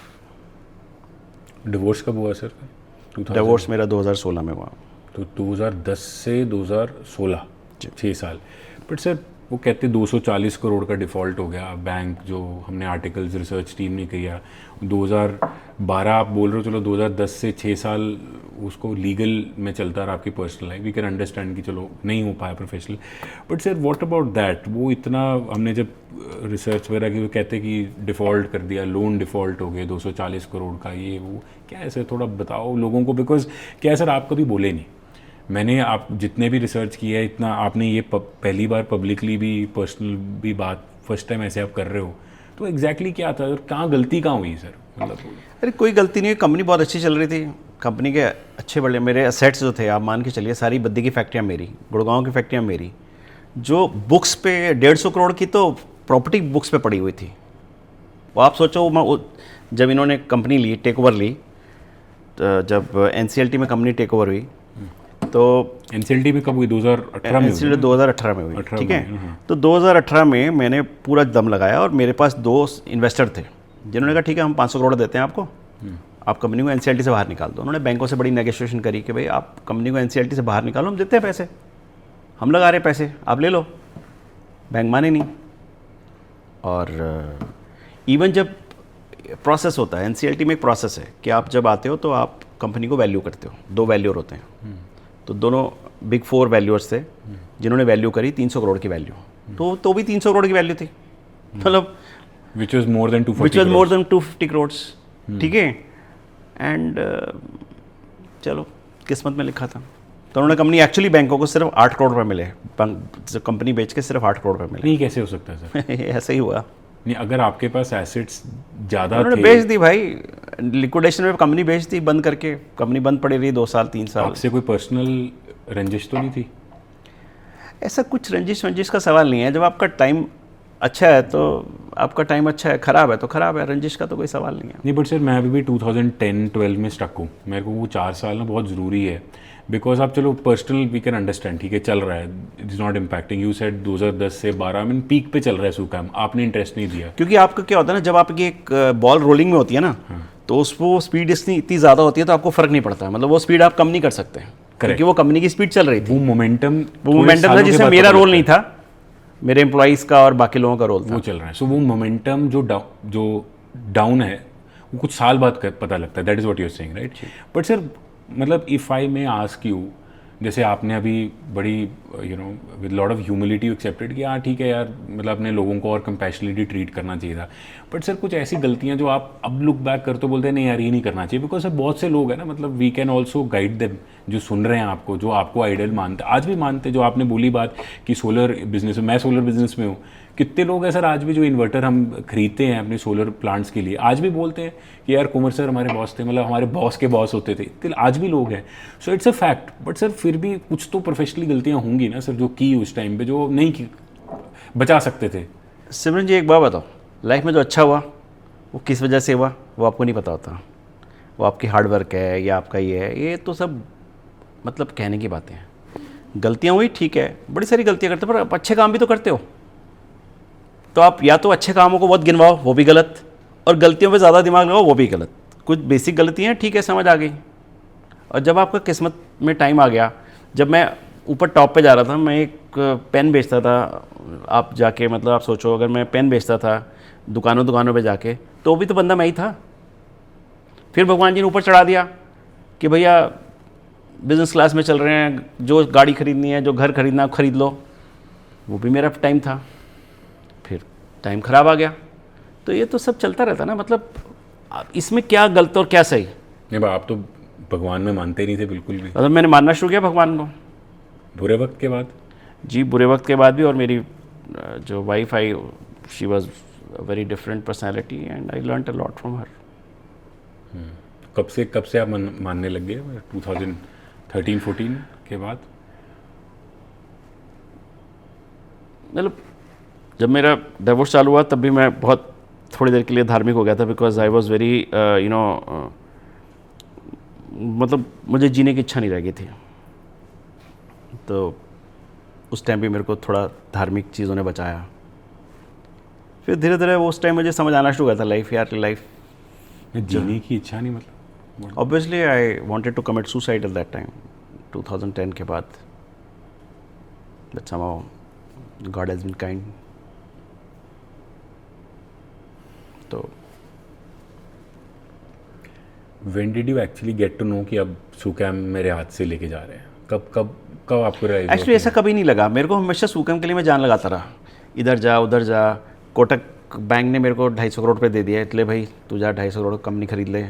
Divorce कब हुआ सर? डिवोर्स मेरा 2016 में हुआ। तो 2010 से 2016, 6 साल। बट सर वो कहते 240 करोड़ का डिफ़ॉल्ट हो गया बैंक, जो हमने आर्टिकल्स रिसर्च टीम ने किया। 2012 आप बोल रहे हो, चलो 2010 से 6 साल उसको लीगल में चलता रहा आपकी personal life, we can understand कि चलो नहीं हो पाया professional. But sir what about that? वो इतना हमने जब रिसर्च वगैरह की, वो कहते कि डिफ़ॉल्ट कर दिया, लोन डिफ़ॉल्ट हो गए 240 करोड़ का, ये वो क्या है सर? थोड़ा बताओ लोगों को। बिकॉज क्या है सर, आप कभी बोले नहीं, मैंने आप जितने भी रिसर्च किया है इतना, आपने ये पहली बार पब्लिकली भी, पर्सनल भी बात फर्स्ट टाइम ऐसे आप कर रहे हो, तो एग्जैक्टली क्या था और कहाँ गलती कहाँ हुई सर? मतलब अरे कोई गलती नहीं है, कंपनी बहुत अच्छी चल रही थी। कंपनी के अच्छे बड़े मेरे असेट्स जो थे, आप मान के चलिए, सारी बद्दी की फैक्ट्रियाँ मेरी, गुड़गांव की फैक्ट्रियाँ मेरी। जो बुक्स पे 150 करोड़ की तो प्रॉपर्टी बुक्स पे पड़ी हुई थी। वो आप सोचो, जब इन्होंने कंपनी ली, टेक ओवर ली, जब NCLT में कंपनी टेक ओवर हुई, तो NCLT में कब हुई? 2018 में? NCLT 2018 में हुई, ठीक है। तो 2018 में मैंने पूरा दम लगाया और मेरे पास 2 इन्वेस्टर थे जिन्होंने कहा ठीक है हम 500 करोड़ देते हैं आपको, आप कंपनी को NCLT से बाहर निकाल दो। उन्होंने बैंकों से बड़ी नेगोशिएशन करी कि भाई आप कंपनी को NCLT से बाहर निकालो, हम देते हैं पैसे, हम लगा रहे पैसे, आप ले लो। बैंक माने नहीं। और इवन जब प्रोसेस होता है, NCLT में एक प्रोसेस है कि आप जब आते हो तो आप कंपनी को वैल्यू करते हो। 2 वैल्यूअर होते हैं, तो दोनों बिग 4 वैल्यूअर्स थे जिन्होंने वैल्यू करी 300 करोड़ की वैल्यू। तो भी 300 करोड़ की वैल्यू थी, मतलब which was more than 250 crore, ठीक है। एंड चलो किस्मत में लिखा था। तो उन्होंने कंपनी एक्चुअली बैंकों को सिर्फ 8 करोड़ रुपए मिले, कंपनी बेच के सिर्फ 8 करोड़ रुपए मिले। नहीं, कैसे हो सकता है सर? ऐसे ही हुआ। नहीं, अगर आपके पास एसेट्स ज़्यादा उन्होंने थे, बेच दी भाई, लिक्विडेशन में कंपनी बेच दी, बंद करके कंपनी बंद पड़ी रही 2 साल 3 साल। आपसे कोई पर्सनल रंजिश तो नहीं थी? ऐसा कुछ रंजिश वंजिश का सवाल नहीं है। जब आपका टाइम अच्छा है तो आपका टाइम अच्छा है, ख़राब है तो ख़राब है, रंजिश का तो कोई सवाल नहीं है। नहीं, बट सर मैं अभी भी 2010-12 में स्टक हूँ। मेरे को वो 4 साल ना बहुत ज़रूरी है, बिकॉज आप चलो पर्सनल वी कैन अंडरस्टैंड, ठीक है चल रहा है, it is not impacting. You said 2010 से 12 में पीक पे चल रहा है सुकैम, आपने इंटरेस्ट नहीं दिया। क्योंकि आपका क्या होता है ना, जब आपकी एक बॉल रोलिंग में होती है ना, तो उसको स्पीड इतनी ज़्यादा होती है तो आपको फ़र्क नहीं पड़ता, मतलब वो स्पीड आप कम नहीं कर सकते, क्योंकि वो कंपनी की स्पीड चल रही थी। वो मोमेंटम था जिसमें मेरा रोल नहीं था, मेरे एम्प्लॉइज़ का और बाकी लोगों का रोल था। वो चल रहा है। सो वो मोमेंटम जो डाउन है वो कुछ साल बाद पता लगता है। That is what you are saying, right? But sir मतलब if I may ask you, जैसे आपने अभी बड़ी with lot of humility accepted कि हाँ ठीक है यार, मतलब अपने लोगों को और कंपैशनेटली ट्रीट करना चाहिए था। बट सर कुछ ऐसी गलतियाँ जो आप अब लुक बैक करते बोलते हैं नहीं यार ये नहीं करना चाहिए, बिकॉज सर बहुत से लोग हैं ना, मतलब we can also guide them, जो सुन रहे हैं आपको, जो आपको आइडियल मानते, आज भी मानते, जो आपने बोली बात कि सोलर बिजनेस में, मैं सोलर बिजनेस में हूँ, कितने लोग हैं सर आज भी जो इन्वर्टर हम खरीदते हैं अपने सोलर प्लांट्स के लिए, आज भी बोलते हैं कि यार कुंवर सर हमारे बॉस थे, मतलब हमारे बॉस के बॉस होते थे, आज भी लोग हैं। So it's a fact. But sir फिर भी कुछ तो प्रोफेशनली गलतियाँ होंगी ना सर जो की उस टाइम पे, जो नहीं की, बचा सकते थे। सिमरन जी एक बात बताओ, लाइफ में जो अच्छा हुआ वो किस वजह से हुआ वो आपको नहीं पता होता। वो आपकी हार्डवर्क है या आपका ये है, ये तो सब मतलब कहने की बातें हैं। गलतियाँ हुई ठीक है, बड़ी सारी गलतियाँ करते, पर आप अच्छे काम भी तो करते हो। तो आप या तो अच्छे कामों को बहुत गिनवाओ, वो भी गलत, और गलतियों पे ज़्यादा दिमाग लगाओ, वो भी गलत। कुछ बेसिक गलतियाँ ठीक है, समझ आ गई। और जब आपका किस्मत में टाइम आ गया, जब मैं ऊपर टॉप पे जा रहा था, मैं एक पेन बेचता था, आप जाके मतलब आप सोचो अगर मैं पेन बेचता था दुकानों पे जाके, तो वो भी तो बंदा मैं ही था। फिर भगवान जी ने ऊपर चढ़ा दिया कि भैया बिज़नेस क्लास में चल रहे हैं, जो गाड़ी खरीदनी है, जो घर खरीदना है खरीद लो। वो भी मेरा टाइम था, फिर टाइम ख़राब आ गया। तो ये तो सब चलता रहता ना, मतलब इसमें क्या गलत और क्या सही। नहीं भाई, आप तो भगवान में मानते ही नहीं थे बिल्कुल भी। मतलब मैंने मानना शुरू किया भगवान को बुरे वक्त के बाद? जी, बुरे वक्त के बाद भी। और मेरी जो wife I, she was very different personality and I learn a lot from her. कब से आप मानने लग गए? 2013-14 के बाद? मतलब जब मेरा डिवोर्स चालू हुआ तब भी मैं बहुत थोड़ी देर के लिए धार्मिक हो गया था, बिकॉज आई वॉज वेरी मतलब मुझे जीने की इच्छा नहीं रह गई थी। तो उस टाइम भी मेरे को थोड़ा धार्मिक चीज़ों ने बचाया। फिर धीरे धीरे वो उस टाइम मुझे समझ आना शुरू हुआ था, लाइफ यार लाइफ जीने की इच्छा नहीं, मतलब obviously I wanted to commit suicide at that time 2010 के बाद, but somehow God has been kind. तो when did you actually get to know कि अब सुकैम मेरे हाथ से लेके जा रहे हैं? कब आपको realize हुआ एक्चुअली कि- ऐसा कभी नहीं लगा मेरे को। हमेशा सुकैम के लिए मैं जान लगाता रहा, इधर जा उधर जा। कोटक बैंक ने मेरे को 250 करोड़ रुपए दे दिया, इसलिए भाई तू जा 250 करोड़ कंपनी खरीद ले।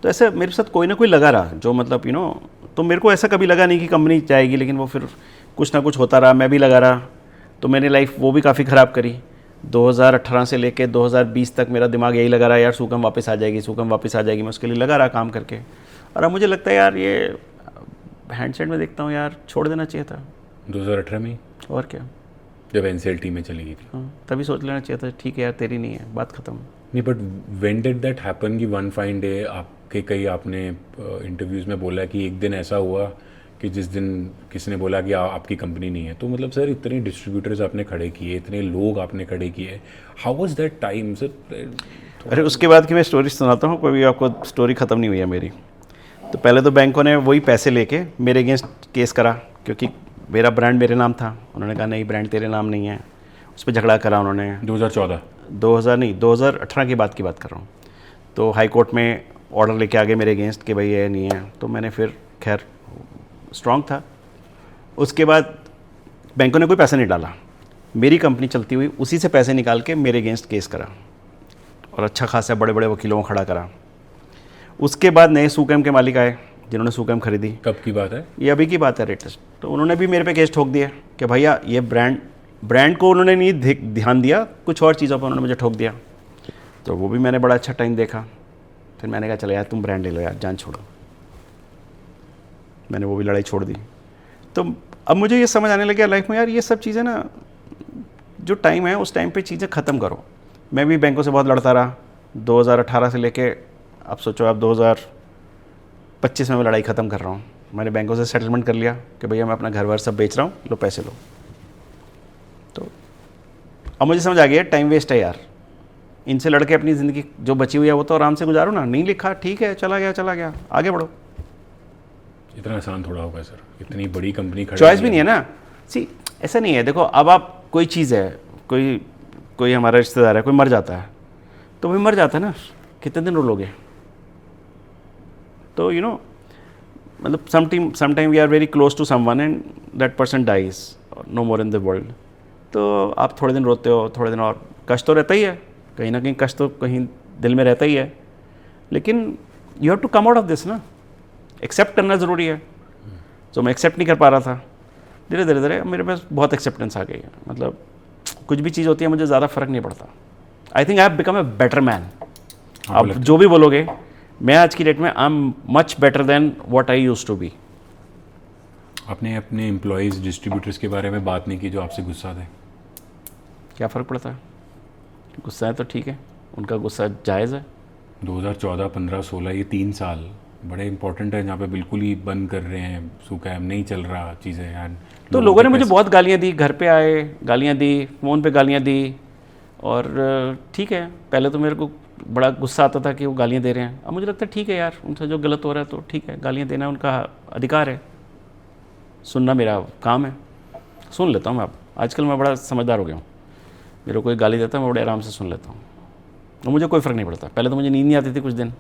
तो ऐसे मेरे साथ कोई ना कोई लगा रहा, जो मतलब तो मेरे को ऐसा कभी लगा नहीं कि कंपनी जाएगी, लेकिन वो फिर कुछ ना कुछ होता रहा, मैं भी लगा रहा। तो मैंने लाइफ वो भी काफ़ी ख़राब करी। 2018 से लेके 2020 तक मेरा दिमाग यही लगा रहा, यार सुकैम वापस आ जाएगी, सुकैम वापस आ जाएगी। मैं उसके लिए लगा रहा काम करके। और अब मुझे लगता है यार ये हैंडसेट में देखता हूँ यार छोड़ देना चाहिए था 2018 में, और क्या। जब NCLT में चली गई थी। हाँ, तभी सोच लेना चाहिए था, ठीक है यार तेरी नहीं है, बात ख़त्म। नहीं, but when did that happen कि वन फाइन डे आपके कई आपने इंटरव्यूज़ में बोला कि एक दिन ऐसा हुआ कि जिस दिन किसी ने बोला कि आपकी कंपनी नहीं है? तो मतलब सर इतने डिस्ट्रीब्यूटर्स आपने खड़े किए, इतने लोग आपने खड़े किए, how was that time sir? अरे उसके बाद की मैं स्टोरी सुनाता हूँ, कोई भी आपको स्टोरी ख़त्म नहीं हुई है मेरी। तो पहले तो बैंकों ने वही पैसे लेके मेरे अगेंस्ट केस करा, क्योंकि मेरा ब्रांड मेरे नाम था। उन्होंने कहा नहीं ब्रांड तेरे नाम नहीं है, उस पर झगड़ा करा उन्होंने। 2018 की बात कर रहा हूँ। तो हाई कोर्ट में ऑर्डर लेके आ गए मेरे अगेंस्ट कि भाई ये नहीं है। तो मैंने फिर खैर स्ट्रॉन्ग था। उसके बाद बैंकों ने कोई पैसा नहीं डाला, मेरी कंपनी चलती हुई उसी से पैसे निकाल के मेरे अगेंस्ट केस करा, और अच्छा खासा बड़े बड़े वकीलों को खड़ा करा। उसके बाद नए सुकैम के मालिक आए, जिन्होंने सुकैम खरीदी। कब की बात है? ये अभी की बात है लेटेस्ट। तो उन्होंने भी मेरे पे केस ठोक दिया कि भैया ये ब्रांड को उन्होंने नहीं ध्यान दिया, कुछ और चीज़ों पर उन्होंने मुझे ठोक दिया। तो वो भी मैंने बड़ा अच्छा टाइम देखा। फिर मैंने कहा चलो यार तुम ब्रांड ले लो यार, जान छोड़ो। मैंने वो भी लड़ाई छोड़ दी। तो अब मुझे ये समझ आने लगा लाइफ में यार ये सब चीज़ें ना, जो टाइम है उस टाइम पे चीज़ें ख़त्म करो। मैं भी बैंकों से बहुत लड़ता रहा 2018 से लेके अब सोचो आप 2025 में मैं लड़ाई ख़त्म कर रहा हूँ। मैंने बैंकों से सेटलमेंट कर लिया कि भैया मैं अपना घर वर सब बेच रहा हूँ, लो पैसे लो। तो अब मुझे समझ आ गया टाइम वेस्ट है यार, इनसे लड़के अपनी ज़िंदगी जो बची हुई है वो तो आराम से गुजारो ना। नहीं लिखा ठीक है, चला गया, आगे बढ़ो। इतना आसान थोड़ा होगा सर, इतनी बड़ी कंपनी खड़ी चॉइस भी नहीं है ना। सी ऐसा नहीं है, देखो अब आप कोई चीज़ है, कोई हमारा रिश्तेदार है, कोई मर जाता है तो भाई मर जाता है ना, कितने दिन रोलोगे। तो यू नो मतलब sometime we are very close to someone and that person dies, no more in the world. तो आप थोड़े दिन रोते हो, थोड़े दिन और कष्ट तो रहता ही है, कहीं ना कहीं कष्ट तो कहीं दिल में रहता ही है, लेकिन you have to come out of this ना। एक्सेप्ट करना ज़रूरी है। तो मैं एक्सेप्ट नहीं कर पा रहा था। धीरे धीरे मेरे पास बहुत एक्सेप्टेंस आ गई है। मतलब कुछ भी चीज़ होती है मुझे ज़्यादा फ़र्क नहीं पड़ता। I think I have become a better man. आप जो भी बोलोगे, मैं आज की डेट में I am much better than what I used to be. आपने अपने एम्प्लॉयज़ डिस्ट्रीब्यूटर्स के बारे में बात नहीं की जो आपसे गुस्सा थे? क्या फ़र्क पड़ता है, गुस्सा है तो ठीक है, उनका गुस्सा जायज़ है। 2014, 15, 16 ये 3 साल बड़े इंपॉर्टेंट है जहाँ पे बिल्कुल ही बंद कर रहे हैं, सुकैम नहीं चल रहा चीज़ें यार। तो लोगों ने मुझे बहुत गालियाँ दी, घर पे आए गालियाँ दी, फ़ोन पे गालियाँ दी। और ठीक है, पहले तो मेरे को बड़ा गुस्सा आता था कि वो गालियाँ दे रहे हैं। अब मुझे लगता है ठीक है यार, उनसे जो गलत हो रहा है तो ठीक है, गालियाँ देना उनका अधिकार है, सुनना मेरा काम है, सुन लेता हूँ मैं। अब आजकल मैं बड़ा समझदार हो गया हूँ, मेरे को कोई गाली देता है मैं बड़े आराम से सुन लेता हूँ और मुझे कोई फ़र्क नहीं पड़ता। पहले तो मुझे नींद नहीं आती थी कुछ दिन,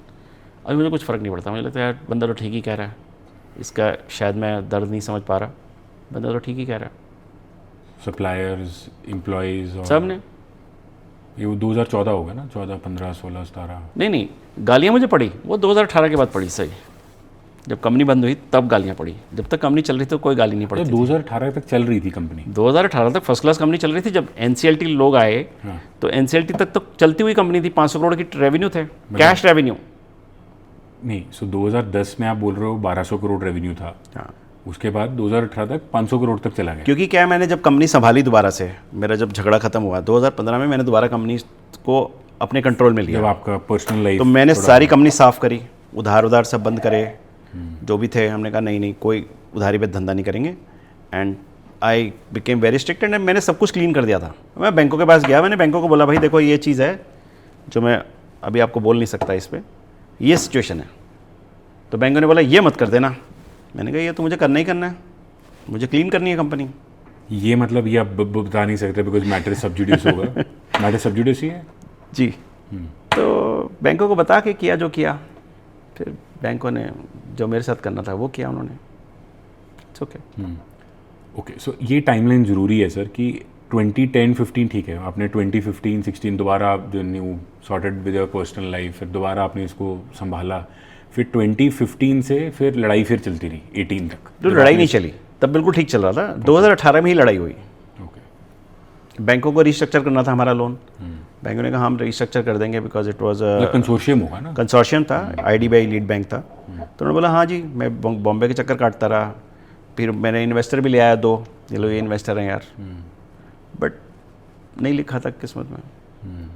अभी मुझे कुछ फ़र्क नहीं पड़ता। मुझे लगता है यार बंदा तो ठीक ही कह रहा है, इसका शायद मैं दर्द नहीं समझ पा रहा, बंदा तो ठीक ही कह रहा है। सप्लायर्स, एम्प्लॉयज़ और सब ने, ये वो 2014 होगा ना, 14, 15, 16, 17? नहीं गालियाँ मुझे पड़ी वो 2018 के बाद पड़ी। सही, जब कंपनी बंद हुई तब गालियाँ पड़ी, जब तक कंपनी चल रही थी तो कोई गाली नहीं पड़ती थी। 2018 तक चल रही थी कंपनी? 2018 तक फर्स्ट क्लास कंपनी चल रही थी। जब NCLT लोग आए तो NCLT तक तो चलती हुई कंपनी थी, 500 करोड़ की रेवेन्यू थे, कैश रेवेन्यू। नहीं, सो 2010 में आप बोल रहे हो 1200 करोड़ रेवेन्यू था। हाँ। उसके बाद 2018 तक 500 करोड़ तक चला गया। क्योंकि क्या, मैंने जब कंपनी संभाली दोबारा से, मेरा जब झगड़ा खत्म हुआ 2015 में, मैंने दोबारा कंपनी को अपने कंट्रोल में लिया। जब आपका पर्सनल लाइफ, तो मैंने सारी कंपनी साफ़ करी, उधार सब बंद करे जो भी थे। हमने कहा नहीं कोई उधारी पे धंधा नहीं करेंगे। And I became very strict and मैंने सब कुछ क्लीन कर दिया था। मैं बैंकों के पास गया, मैंने बैंकों को बोला भाई देखो ये चीज़ है जो मैं अभी आपको बोल नहीं सकता, इस पर ये सिचुएशन है। तो बैंकों ने बोला ये मत कर देना। मैंने कहा ये तो मुझे करना ही करना है, मुझे क्लीन करनी है कंपनी। ये मतलब ये आप बता नहीं सकते बिकॉज मैटर सब्जुडिस होगा। मैटर सब्जुडिस ही है जी। तो बैंकों को बता के किया जो किया, फिर बैंकों ने जो मेरे साथ करना था वो किया उन्होंने। It's okay. ओके, सो ये टाइमलाइन ज़रूरी है सर कि 2010-15 ठीक है, आपने 2015-16 दोबारा जो new sorted with your personal life, फिर दोबारा आपने इसको संभाला, फिर 2015 से फिर लड़ाई फिर चलती रही 18 तक। तो लड़ाई नहीं चली, तब बिल्कुल ठीक चल रहा था। 2018 में ही लड़ाई हुई। ओके। बैंकों को रिस्ट्रक्चर करना था हमारा लोन। बैंकों ने कहा हम रिस्ट्रक्चर कर देंगे बिकॉज इट वाज कंसोर्शियम होगा ना, कंसोर्शियम था, IDBI लीड बैंक था। तो उन्होंने बोला हाँ जी, मैं बॉम्बे के चक्कर काटता रहा, फिर मैंने इन्वेस्टर भी ले आया 2, ये लो ये इन्वेस्टर हैं यार, बट नहीं लिखा था किस्मत में।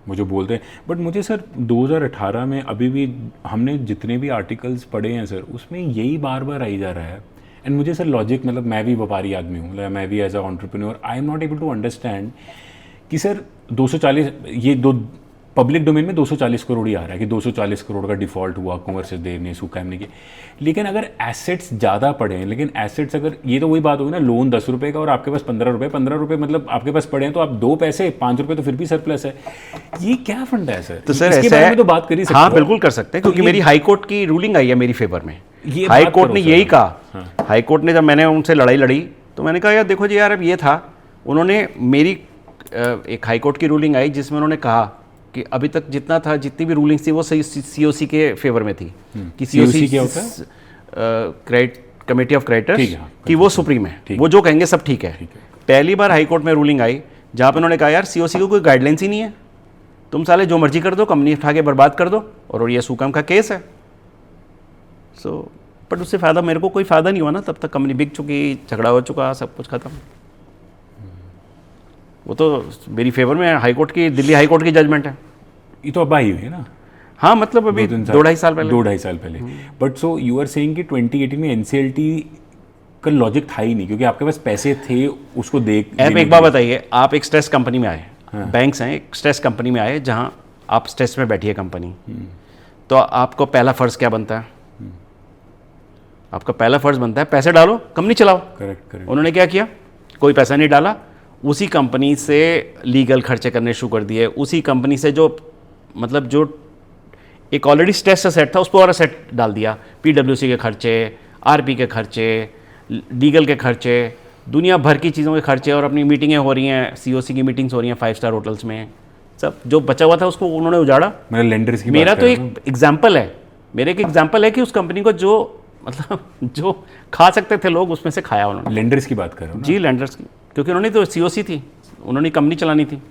मुझे बोलते हैं। बट मुझे सर 2018 में अभी भी हमने जितने भी आर्टिकल्स पढ़े हैं सर, उसमें यही बार बार आई जा रहा है। एंड मुझे सर लॉजिक, मतलब मैं भी व्यापारी आदमी हूँ, मैं भी as a entrepreneur, I am not able to understand कि सर 240, ये दो पब्लिक डोमेन में 240 करोड़ ही आ रहा है कि 240 करोड़ का डिफ़ॉल्ट हुआ कुंवर सिद्धदेव ने, सुकैम ने किया। लेकिन अगर एसेट्स ज़्यादा पड़े हैं, लेकिन एसेट्स अगर, ये तो वही बात होगी ना, लोन 10 रुपये का और आपके पास 15 रुपये मतलब आपके पास पड़े हैं तो आप 2 पैसे 5 रुपये तो फिर भी सरप्लस है। ये क्या फंड है सर? तो सर इसके बारे में तो बात कर ही सकते हाँ हो। बिल्कुल कर सकते हैं, क्योंकि मेरी हाई कोर्ट की रूलिंग आई है मेरी फेवर में। हाई कोर्ट ने यही कहा, हाई कोर्ट ने जब मैंने उनसे लड़ाई लड़ी तो मैंने कहा यार देखो जी यार, अब ये था, उन्होंने मेरी एक हाई कोर्ट की रूलिंग आई जिसमें उन्होंने कहा कि अभी तक जितना था, जितनी भी रूलिंग्स थी वो COC के फेवर में थी। कि COC क्या होता है? कमेटी ऑफ ठीक क्रेडिटर्स है, हाँ, कि वो सुप्रीम है, वो जो कहेंगे सब ठीक है। पहली बार हाई कोर्ट में रूलिंग आई जहाँ पे उन्होंने कहा यार सीओसी को कोई गाइडलाइंस ही नहीं है, तुम साले जो मर्जी कर दो, कंपनी उठा के बर्बाद कर दो, और ये सुकम का केस है। सो बट उससे फ़ायदा मेरे को कोई फ़ायदा नहीं हुआ ना, तब तक कंपनी बिक चुकी, झगड़ा हो चुका, सब कुछ खत्म। वो तो मेरी फेवर में हाई कोर्ट की, दिल्ली हाई कोर्ट की जजमेंट है। ये तो अब आई हुई है ना, हाँ मतलब अभी 2-2.5 साल पहले। 2-2.5 साल पहले। But so you are saying कि 2018 में एनसीएलटी का लॉजिक था ही नहीं, क्योंकि आपके पास पैसे थे उसको आप एक बात बताइए, आप एक स्ट्रेस कंपनी में आए, बैंक्स हैं, एक स्ट्रेस कंपनी में आए जहाँ आप स्ट्रेस में बैठी है कंपनी, तो आपको पहला फ़र्ज़ क्या बनता है? आपका पहला फ़र्ज़ बनता है पैसे डालो, कंपनी चलाओ। करेक्ट। उन्होंने क्या किया? कोई पैसा नहीं डाला, उसी कंपनी से लीगल खर्चे करने शुरू कर दिए, उसी कंपनी से जो मतलब जो एक ऑलरेडी स्ट्रेस असेट था उस पर और असेट डाल दिया, पीडब्ल्यूसी के खर्चे, आरपी के खर्चे, लीगल के खर्चे, दुनिया भर की चीज़ों के खर्चे, और अपनी मीटिंगें हो रही हैं, सीओसी की मीटिंग्स हो रही हैं 5 स्टार होटल्स में, सब जो बचा हुआ था उसको उन्होंने उजाड़ा। मेरा लेंडर्स की मेरा तो एक एग्जाम्पल है, मेरे एक एग्जाम्पल है कि उस कंपनी को जो मतलब जो खा सकते थे लोग उसमें से खाया उन्होंने। लेंडर्स की बात कर रहा हूँ जी लैंडर्स की, क्योंकि उन्होंने तो सीओसी थी, उन्होंने कंपनी चलानी थी।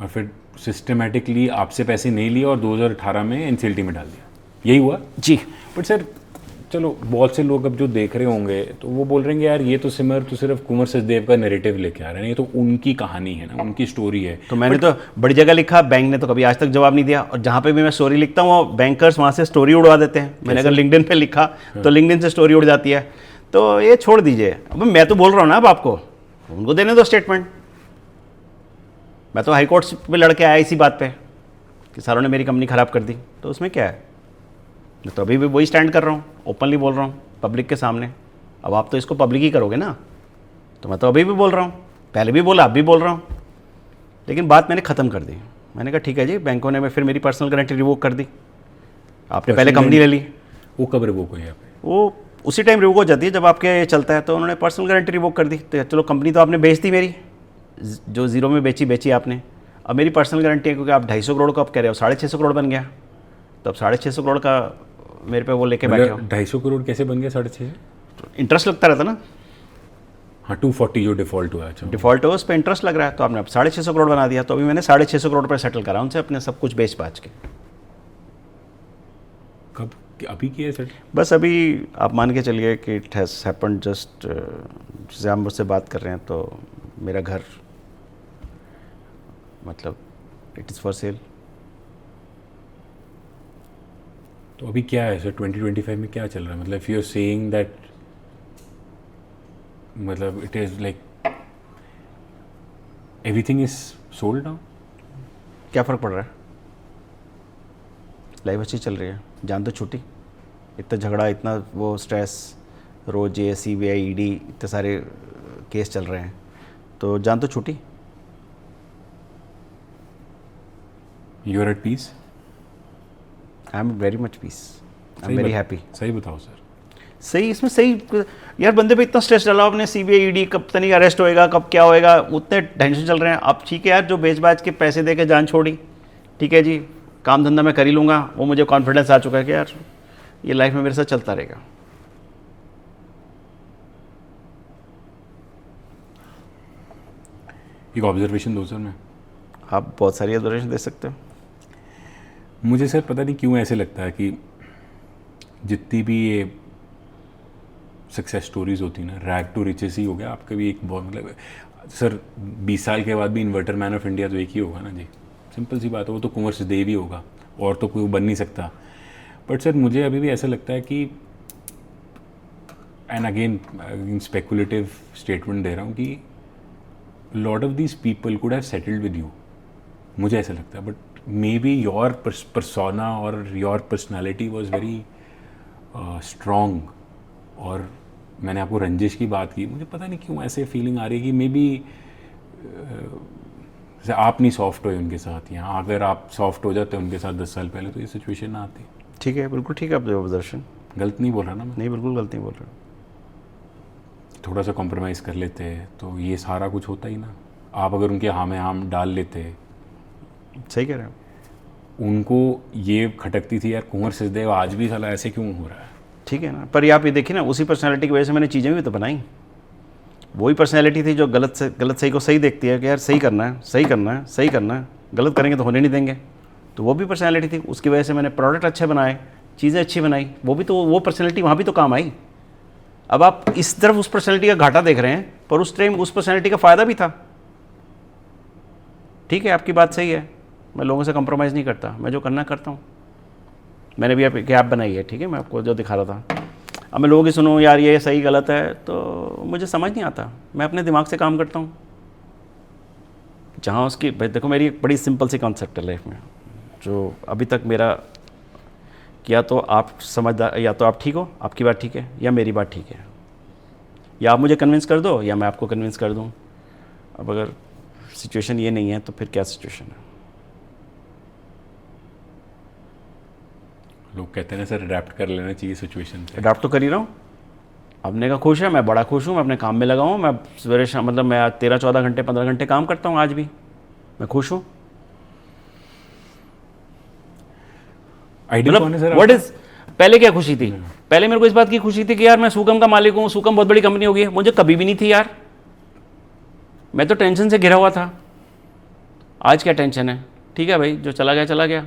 और फिर सिस्टमेटिकली आपसे पैसे नहीं लिए और 2018 में एनसीएलटी में डाल दिया, यही हुआ जी। बट सर चलो, बहुत से लोग अब जो देख रहे होंगे तो वो बोल रहे हैं कि यार ये तो सिमर तो सिर्फ कुंवर सचदेव का नैरेटिव लेके आ रहे हैं, ये तो उनकी कहानी है ना, उनकी स्टोरी है। तो मैंने तो बड़ी जगह लिखा, बैंक ने तो कभी आज तक जवाब नहीं दिया, और जहाँ पे भी मैं स्टोरी लिखता हूँ वो बैंकर्स वहाँ से स्टोरी उड़वा देते हैं। मैंने अगर लिंक्डइन पे लिखा तो लिंक्डइन से स्टोरी उड़ जाती है, तो ये छोड़ दीजिए। अब मैं तो बोल रहा हूँ ना अब आपको, उनको देने दो स्टेटमेंट। मैं तो हाई कोर्ट पे लड़के आया इसी बात पे कि सारों ने मेरी कंपनी ख़राब कर दी, तो उसमें क्या है? मैं तो अभी भी वही स्टैंड कर रहा हूँ, ओपनली बोल रहा हूँ पब्लिक के सामने। अब आप तो इसको पब्लिक ही करोगे ना, तो मैं तो अभी भी बोल रहा हूँ, पहले भी बोला, अब भी बोल रहा हूँ। लेकिन बात मैंने ख़त्म कर दी। मैंने कहा ठीक है जी, बैंकों ने फिर मेरी पर्सनल गारंटी रिवोक कर दी। आपने पहले कंपनी ले ली, वो कब रिवोक हुई? वो उसी टाइम रिवोक हो जाती है जब आपके चलता है, तो उन्होंने पर्सनल गारंटी रिवोक कर दी। तो चलो कंपनी तो आपने बेच दी मेरी, जो जीरो में बेची आपने। अब मेरी पर्सनल गारंटी है, क्योंकि आप 250 करोड़ का आप कह रहे हो, 650 करोड़ बन गया, तो अब 650 करोड़ का मेरे पे वो लेके बैठे हो। 250 करोड़ कैसे बन गया? 6.5 इंटरेस्ट लगता रहता ना। हाँ, 240 जो डिफॉल्ट हुआ। अच्छा, डिफॉल्ट हो, उस पर इंटरेस्ट लग रहा है, तो आपने अब 650 करोड़ बना दिया। तो अभी मैंने 650 करोड़ पर सेटल करा उनसे, अपने सब कुछ बेच बाच के। कब? अभी किया सर? बस अभी आप मान के चलिए कि इट हैज़ हैपेंड जस्ट, जैसे आप मुझसे बात कर रहे हैं तो मेरा घर मतलब इट इज़ फॉर सेल। तो अभी क्या है सर 2025 में क्या चल रहा है? मतलब if you are saying that, मतलब it is like everything is sold now, क्या फ़र्क पड़ रहा है? लाइफ अच्छी चल रही है, जान तो छूटी। इतना झगड़ा, इतना वो स्ट्रेस, रोज ये CBI ED इतने सारे केस चल रहे हैं, तो जान तो छूटी। You are at peace? I am very much peace, I am very happy. सही बताओ सर। सही, इसमें सही यार, बंदे पे इतना स्ट्रेस डाला आपने, CBI ED कब तक नहीं अरेस्ट होएगा, कब क्या होएगा, उतने टेंशन चल रहे हैं। अब ठीक है यार, जो बेच बाच के पैसे दे के जान छोड़ी, ठीक है जी, काम धंधा मैं कर ही लूँगा, वो मुझे कॉन्फिडेंस आ चुका है कि यार ये लाइफ में मेरे साथ चलता रहेगा। एक ऑब्जर्वेशन दो सर। मैं, आप बहुत सारी ऑब्जर्वेशन दे सकते हो। मुझे सर पता नहीं क्यों ऐसे लगता है कि जितनी भी ये सक्सेस स्टोरीज होती हैं ना, रैग टू रिचेस ही हो गया आपका भी एक बहुत, मतलब सर 20 साल के बाद भी इन्वर्टर मैन ऑफ इंडिया तो एक ही होगा ना जी, सिंपल सी बात है, वो तो कुंवर सचदेव ही होगा, और तो कोई बन नहीं सकता। बट सर मुझे अभी भी ऐसा लगता है कि, एंड अगेन स्पेकुलेटिव स्टेटमेंट दे रहा हूँ, कि lot of these people could have settled with you, मुझे ऐसा लगता है। But may be your persona और your personality was very strong, और मैंने आपको रंजिश की बात की, मुझे पता नहीं क्यों ऐसे फीलिंग आ रही है कि मे बी जैसे आप नहीं सॉफ्ट हुए उनके साथ, या अगर आप सॉफ्ट हो जाते उनके साथ 10 साल पहले तो ये सिचुएशन ना आती। ठीक है, बिल्कुल ठीक है आपका ऑब्जर्वेशन, गलत नहीं बोल रहा ना मैं? नहीं, बिल्कुल गलत नहीं बोल रहा। थोड़ा सा कॉम्प्रोमाइज़ कर लेते तो ये सारा कुछ होता ही ना। आप अगर उनके हाँ में हाँ डाल लेते। सही कह रहे हो। उनको ये खटकती थी यार कुंवर सचदेव आज भी साला ऐसे क्यों हो रहा है। ठीक है ना, पर आप ये देखिए ना, उसी पर्सनैलिटी की वजह से मैंने चीज़ें भी तो बनाई। वही पर्सनैलिटी थी जो गलत सही को सही देखती है कि यार सही करना है, सही करना है, सही करना है, गलत करेंगे तो होने नहीं देंगे। तो वो भी पर्सनैलिटी थी, उसकी वजह से मैंने प्रोडक्ट अच्छे बनाए, चीज़ें अच्छी बनाई, वो भी तो वो पर्सनैलिटी वहाँ भी तो काम आई। अब आप इस तरफ उस पर्सनैलिटी का घाटा देख रहे हैं, पर उस टाइम उस पर्सनैलिटी का फ़ायदा भी था। ठीक है, आपकी बात सही है, मैं लोगों से कंप्रोमाइज़ नहीं करता, मैं जो करना करता हूँ। मैंने भी एक ऐप बनाई है, ठीक है, मैं आपको जो दिखा रहा था। अब मैं लोगों की सुनूँ यार ये सही गलत है, तो मुझे समझ नहीं आता। मैं अपने दिमाग से काम करता हूँ। जहाँ उसकी भाई देखो, मेरी एक बड़ी सिंपल सी कॉन्सेप्ट है लाइफ में, जो अभी तक मेरा, या तो आप समझदार, या तो आप ठीक हो, आपकी बात ठीक है, या मेरी बात ठीक है, या आप मुझे कन्विंस कर दो या मैं आपको कन्विंस कर दूँ। अब अगर सिचुएशन ये नहीं है तो फिर क्या सिचुएशन है? लोग कहते हैं ना सर अडेप्ट कर लेना चाहिए सिचुएशन से। अडाप्ट तो कर ही रहा हूँ। अपने का खुश है, मैं बड़ा खुश हूँ, मैं अपने काम में लगा हूँ। मैं सवेरे शाम, मतलब मैं 13-14 घंटे 15 घंटे काम करता हूँ आज भी, मैं खुश हूँ। आइडिया कौन है सर? व्हाट इज, पहले क्या खुशी थी? पहले मेरे को इस बात की खुशी थी कि यार मैं सुगम का मालिक हूँ, सुगम बहुत बड़ी कंपनी होगी। मुझे कभी भी नहीं थी यार, मैं तो टेंशन से घिरा हुआ था। आज क्या टेंशन है? ठीक है भाई, जो चला गया चला गया,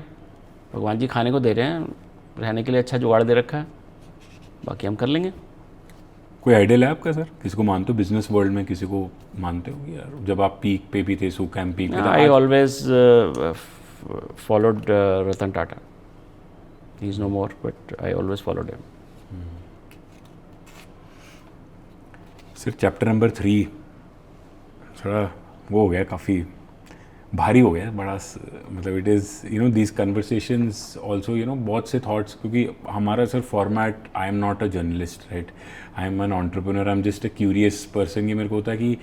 भगवान जी खाने को दे रहे हैं, रहने के लिए अच्छा जुगाड़ दे रखा है, बाकी हम कर लेंगे। कोई आइडियल है आपका सर? किसी को मानते हो बिजनेस वर्ल्ड में, किसी को मानते हो यार? जब आप पीक पे भी थे, सुकैम पीक पे, I always followed Ratan Tata. He is no more, but I always followed him. Sir chapter number 3 थोड़ा वो हो गया, काफ़ी भारी हो गया, बड़ा मतलब it is you know these conversations also you know बहुत से थॉट्स, क्योंकि हमारा sir format, I am not a journalist right, I am an entrepreneur, I am just a curious person. ये मेरे को होता है कि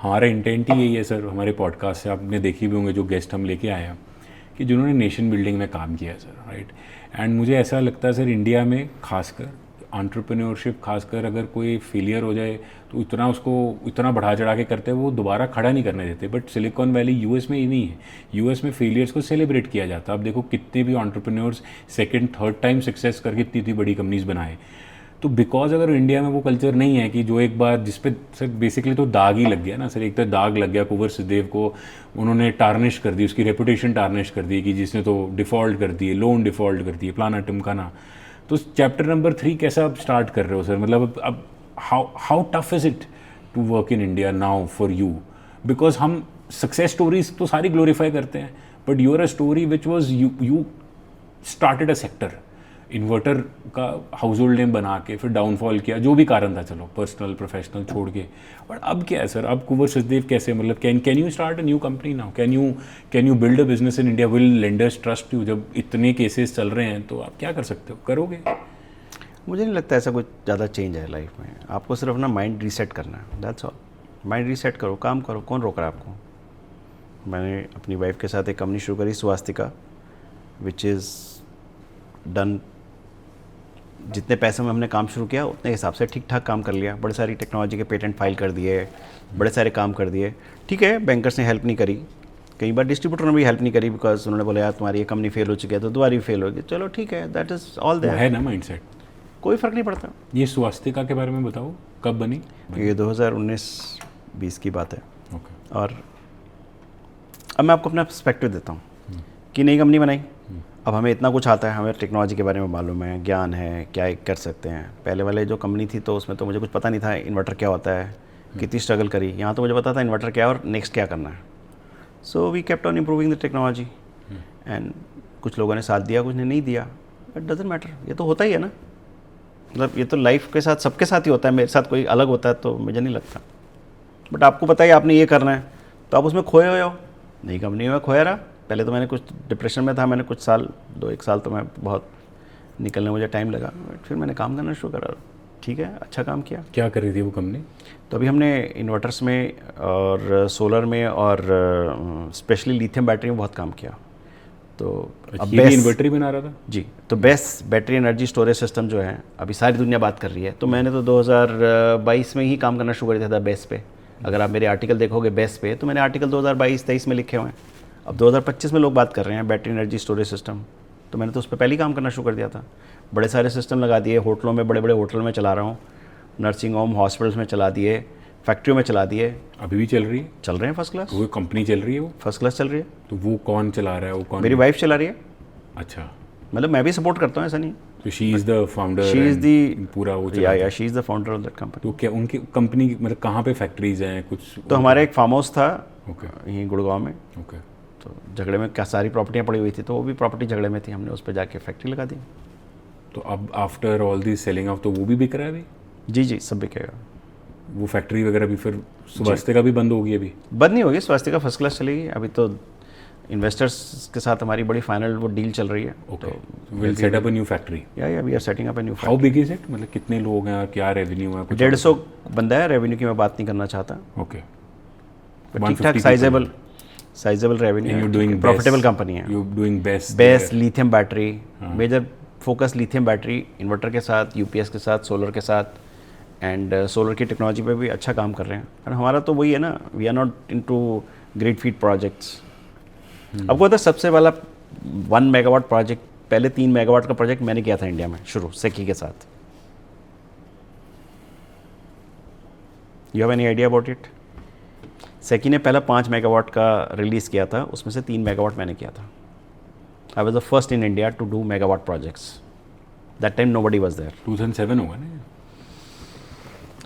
हमारा इंटेंट ही यही है सर, हमारे पॉडकास्ट से आपने देखी भी होंगे जो गेस्ट हम लेके आए हैं, कि जिन्होंने नेशन बिल्डिंग में काम किया है सर, राइट। एंड मुझे ऐसा लगता है सर इंडिया में खासकर एंटरप्रेन्योरशिप, खासकर अगर कोई फेलियर हो जाए तो इतना उसको इतना बढ़ा चढ़ा के करते हैं, वो दोबारा खड़ा नहीं करने देते। बट सिलिकॉन वैली यूएस में ही नहीं है, यूएस में फेलियर्स को सेलिब्रेट किया जाता है। अब देखो कितने भी entrepreneurs second third time success करके इतनी बड़ी कंपनीज बनाए। तो बिकॉज अगर इंडिया में वो कल्चर नहीं है कि जो एक बार जिस पे सर बेसिकली तो दाग ही लग गया ना सर, एक तो दाग लग गया कुंवर सचदेव को, उन्होंने टार्निश कर दी, उसकी रेपुटेशन टार्निश कर दी कि जिसने तो डिफ़ॉल्ट कर दिए, लोन डिफ़ॉल्ट कर दिए, प्लाना टिमकाना। तो चैप्टर नंबर 3 कैसा आप स्टार्ट कर रहे हो सर? मतलब अब how tough is it to work in India now for you? Because हम सक्सेस स्टोरीज तो सारी ग्लोरीफाई करते हैं, but your a story which was you started a sector, inverter का हाउस होल्ड नेम बना के फिर डाउनफॉल किया, जो भी कारण था, चलो पर्सनल प्रोफेशनल छोड़ के। बट अब क्या है सर, अब कुंवर सचदेव कैसे, मतलब can you start a new company now? Can you build a business in India? Will lenders trust you? जब इतने केसेस चल रहे हैं तो आप क्या कर सकते हो, करोगे? मुझे नहीं लगता ऐसा कुछ ज़्यादा चेंज है लाइफ में। आपको सिर्फ अपना माइंड रीसेट करना है, दैट्स ऑल। माइंड रीसेट करो, काम करो, कौन रोक रहा है आपको? मैंने अपनी वाइफ के साथ एक कंपनी शुरू करी, स्वास्तिका, विच इज़ डन। जितने पैसे में हमने काम शुरू किया उतने हिसाब से ठीक ठाक काम कर लिया। बड़े सारी टेक्नोलॉजी के पेटेंट फाइल कर दिए, बड़े सारे काम कर दिए। ठीक है, बैंकर्स ने हेल्प नहीं करी, कई बार डिस्ट्रीब्यूटर ने भी हेल्प नहीं करी, बिकॉज उन्होंने बोला यार तुम्हारी ये कंपनी फेल हो चुकी है तो दोबारा भी फेल होगी। चलो ठीक है, दैट इज़ ऑल देयर है ना माइंडसेट, कोई फ़र्क नहीं पड़ता। ये स्वास्तिका के बारे में बताओ, कब बनी? ये 2019-20 की बात है। ओके। और अब मैं आपको अपना पर्सपेक्टिव देता हूँ कि नई कंपनी बनाई, अब हमें इतना कुछ आता है, हमें टेक्नोलॉजी के बारे में मालूम है, ज्ञान है, क्या कर सकते हैं। पहले वाले जो कंपनी थी तो उसमें तो मुझे कुछ पता नहीं था इन्वर्टर क्या होता है, कितनी स्ट्रगल करी। यहाँ तो मुझे पता था इन्वर्टर क्या है और नेक्स्ट क्या करना है। So we kept on improving the technology and कुछ लोगों ने साथ दिया, कुछ ने नहीं दिया, इट डजंट मैटर। ये तो होता ही है ना, मतलब ये तो लाइफ के साथ सबके साथ ही होता है। मेरे साथ कोई अलग होता है तो मुझे नहीं लगता। बट आपको पता है आपने ये करना है तो आप उसमें खोए हुए हो। नई कंपनी में खोया रहा। पहले तो मैंने कुछ डिप्रेशन में था, मैंने कुछ साल 2-1 साल तो मैं बहुत निकलने मुझे टाइम लगा, बट फिर मैंने काम करना शुरू करा। ठीक है, अच्छा काम किया। क्या कर रही थी वो कंपनी? तो अभी हमने इन्वर्टर्स में और सोलर में और स्पेशली लिथियम बैटरी में बहुत काम किया। तो अब ये इन्वर्टर बना रहा था जी। तो best battery energy storage system जो है अभी सारी दुनिया बात कर रही है। तो मैंने तो 2022 में ही काम करना शुरू कर दिया था बेस्ट पे। अगर आप मेरे आर्टिकल देखोगे बेस्ट पे, तो मैंने आर्टिकल 2022-23 में लिखे हुए हैं। अब 2025 में लोग बात कर रहे हैं बैटरी एनर्जी स्टोरेज सिस्टम, तो मैंने तो उस पर पहले ही काम करना शुरू कर दिया था। बड़े सारे सिस्टम लगा दिए, होटलों में, बड़े बड़े होटल में चला रहा हूँ, नर्सिंग होम हॉस्पिटल्स में चला दिए, फैक्ट्रियों में चला दिए। अभी भी चल रही है? चल रहे हैं फर्स्ट क्लास। वो कंपनी चल रही है? वो फर्स्ट क्लास चल रही है। तो वो कौन चला रहा है? वो कौन? मेरी वाइफ चला रही है। अच्छा, मतलब मैं भी सपोर्ट करता हूँ, ऐसा नहीं। तो she is the founder? She is the पूरा वो या she is the founder of that company. तो क्या उनकी कंपनी मतलब कहाँ पे फैक्ट्रीज हैं कुछ? तो हमारा एक फार्म हाउस था ओके यहीं गुड़गांव में। ओके। तो झगड़े में क्या सारी प्रॉपर्टियाँ पड़ी हुई थी, तो वो भी प्रॉपर्टी झगड़े में थी, हमने उस पर जाके फैक्ट्री लगा दी। तो अब after all this selling of तो वो भी बिक रहा है अभी? जी जी, सब बिकेगा। वो फैक्ट्री वगैरह भी फिर स्वास्थ्य का भी बंद होगी अभी? बंद नहीं होगी, स्वास्थ्य का फर्स्ट क्लास चलेगी। अभी तो इन्वेस्टर्स के साथ हमारी बड़ी फाइनल वो डील चल रही है। Okay, will set up a new factory? या we are setting up a new factory. How big is it? मतलब कितने लोग हैं और क्या रेवेन्यू है? 150 बंदा है। रेवेन्यू की मैं बात नहीं करना चाहता। ओके, ठीक ठाक sizeable revenue, you doing profitable company है। You doing best lithium battery, major focus lithium battery, inverter के साथ, यूपीएस के साथ, सोलर के साथ, एंड सोलर की टेक्नोलॉजी पे भी अच्छा काम कर रहे हैं। और हमारा तो वही है ना, we are not into grid feed projects. अब वो था सबसे वाला 1 मेगावाट प्रोजेक्ट, पहले 3 मेगावाट का प्रोजेक्ट मैंने किया था इंडिया में शुरू सेकी के साथ। You have any idea about it? SECI ने पहला 5 मेगावाट का रिलीज़ किया था, उसमें से 3 मेगावाट मैंने किया था। I was the first in India to do megawatt projects. That time nobody was there. 2007 होगा ना?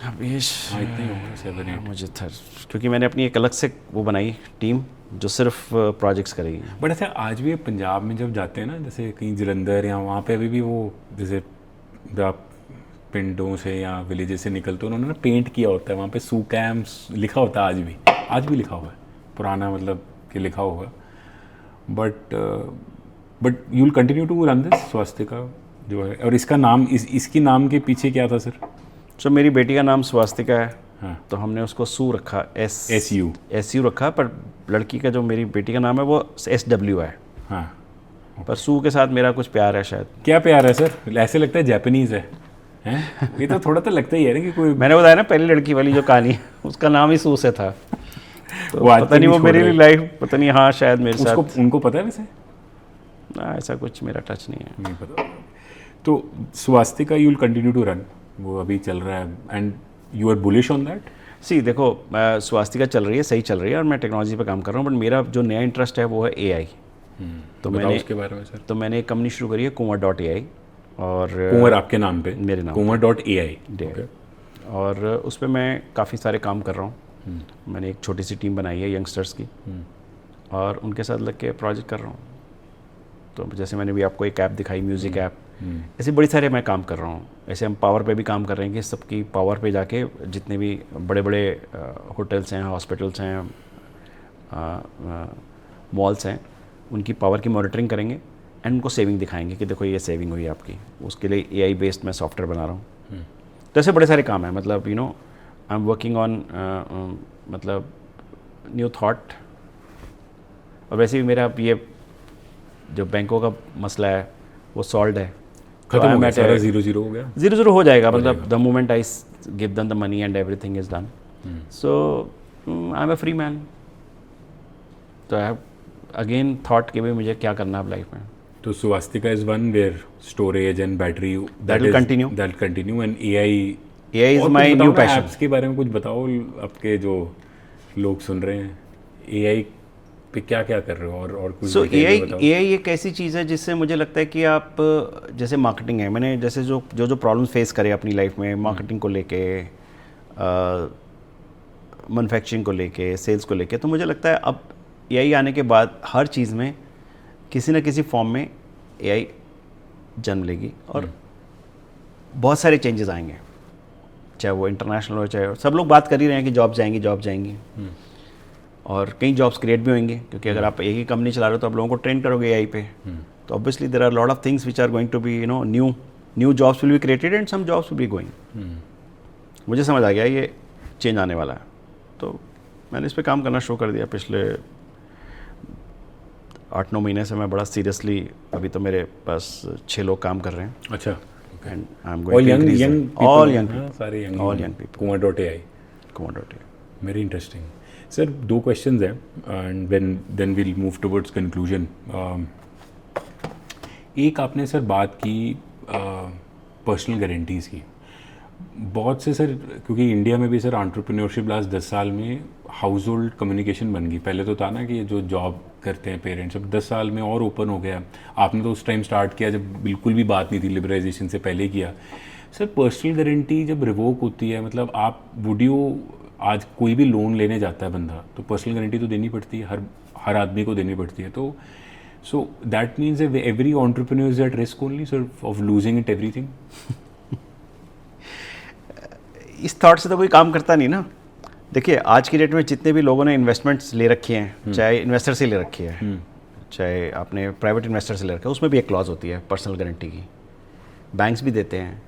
इतने होगा 7-8 मुझे था, क्योंकि मैंने अपनी एक अलग से वो बनाई टीम जो सिर्फ प्रोजेक्ट्स करेगी। बट अच्छा, आज भी पंजाब में जब जाते हैं ना, जैसे कहीं जलंधर या वहाँ पे अभी भी वो जैसे आप पिंडों से या विलेजेस से निकलते हो, उन्होंने पेंट किया होता है वहाँ पे, सू कैम्प्स लिखा होता है। आज भी लिखा हुआ है, पुराना मतलब कि लिखा होगा। But you will continue to run this स्वास्थ्य का जो है। और इसका नाम इसकी नाम के पीछे क्या था सर? तो मेरी बेटी का नाम स्वास्तिका है। हाँ। तो हमने उसको सू रखा, SU रखा, पर लड़की का जो मेरी बेटी का नाम है वो SW है। हाँ। पर सू के साथ मेरा कुछ प्यार है शायद। क्या प्यार है सर? ऐसे लगता है जापानीज है, हैं? ये तो थोड़ा तो लगता ही है ना कि कोई। मैंने बताया ना पहली लड़की वाली जो कहानी उसका नाम ही सू से था। तो पता नहीं वो मेरी लाइफ, पता नहीं, हाँ शायद मेरे साथ। उनको पता है वैसे? ना, ऐसा कुछ मेरा टच नहीं है। नहीं पता। तो स्वास्थ्य का you will continue to run, वो अभी चल रहा है, and you are bullish on that? See देखो, स्वास्थ्य चल रही है, सही चल रही है, और मैं टेक्नोलॉजी पे काम कर रहा हूँ। बट मेरा जो नया इंटरेस्ट है वो है AI। तो मैंने उसके बारे में सर? तो मैंने एक कंपनी शुरू करी है Kumar.ai। और कुंवर आपके नाम पे? मेरे नाम Kumar.ai। और उस पर मैं काफ़ी सारे काम कर रहा हूँ। मैंने एक छोटी सी टीम बनाई है यंगस्टर्स की, और उनके साथ लग के प्रोजेक्ट कर रहा हूँ। तो जैसे मैंने भी आपको एक ऐप दिखाई, म्यूज़िक ऐप, ऐसे बड़ी सारे मैं काम कर रहा हूँ। ऐसे हम पावर पे भी काम कर रहे हैं कि सबकी पावर पे जाके जितने भी बड़े बड़े होटल्स हैं, हॉस्पिटल्स हैं, मॉल्स हैं, उनकी पावर की मॉनिटरिंग करेंगे एंड उनको सेविंग दिखाएंगे कि देखो ये सेविंग हुई आपकी। उसके लिए AI बेस्ड मैं सॉफ्टवेयर बना रहा हूँ। तो ऐसे बड़े सारे काम हैं। मतलब आई एम वर्किंग ऑन मतलब न्यू थॉट। और वैसे भी मेरा ये जो बैंकों का मसला है वो सॉल्व है, खत्म हो गया सारा, 0-0 हो गया। 0-0 हो जाएगा। मतलब the moment I give them the money and everything is done. So I am a free man. तो आई हैव अगेन थॉट कि भाई मुझे क्या करना है लाइफ में। तो Suvastika is one where storage and battery that will continue and AI is my new passion। Apps के बारे में कुछ बताओ, आपके जो लोग सुन रहे हैं, AI पे क्या क्या कर रहे हो और कुछ So AI एक ऐसी चीज़ है जिससे मुझे लगता है कि आप, जैसे मार्केटिंग है, मैंने जैसे जो प्रॉब्लम फेस करे अपनी लाइफ में, मार्केटिंग को लेके, मैन्युफैक्चरिंग को लेके, सेल्स को लेके, तो मुझे लगता है अब AI आने के बाद हर चीज़ में किसी न किसी फॉर्म में AI जन्म लेगी और बहुत सारे चेंजेस आएंगे, चाहे वो इंटरनेशनल हो, चाहे सब लोग बात कर ही रहे हैं कि जॉब जाएंगी और कई जॉब्स क्रिएट भी होंगे, क्योंकि अगर आप एक ही कंपनी चला रहे हो तो आप लोगों को ट्रेन करोगे AI पे, तो obviously there are lot of things which are going to be new jobs will be created and some jobs will be going. मुझे समझ आ गया ये चेंज आने वाला है, तो मैंने इस पर काम करना शुरू कर दिया पिछले 8-9 महीने से। मैं बड़ा सीरियसली, अभी तो मेरे पास 6 लोग काम कर रहे हैं। अच्छा। And I am going to increase all young सारे young Kumar.ai। Very interesting. Sir 2 questions हैं and then we'll move towards conclusion. एक आपने सर बात की पर्सनल गारंटीज़ की। बहुत से सर, क्योंकि इंडिया में भी सर एंटरप्रेन्योरशिप लास्ट 10 साल में हाउस होल्ड कम्युनिकेशन बन गई। पहले तो था ना कि जो जॉब करते हैं पेरेंट्स, अब 10 साल में और ओपन हो गया। आपने तो उस टाइम स्टार्ट किया जब बिल्कुल भी बात नहीं थी, लिबरलाइजेशन से पहले किया। सर पर्सनल गारंटी जब रिवोक होती है, मतलब आप वुडियो आज कोई भी लोन लेने जाता है बंदा, तो पर्सनल गारंटी तो देनी पड़ती है, हर आदमी को देनी पड़ती है। तो so that means every entrepreneur is at risk only sir of losing it everything. इस थॉट से तो कोई काम करता नहीं ना। देखिए आज की डेट में जितने भी लोगों ने इन्वेस्टमेंट्स ले रखे हैं, चाहे इन्वेस्टर से ले रखी है, चाहे आपने प्राइवेट इन्वेस्टर से ले रखा है, उसमें भी एक क्लॉज होती है पर्सनल गारंटी की। बैंक्स भी देते हैं,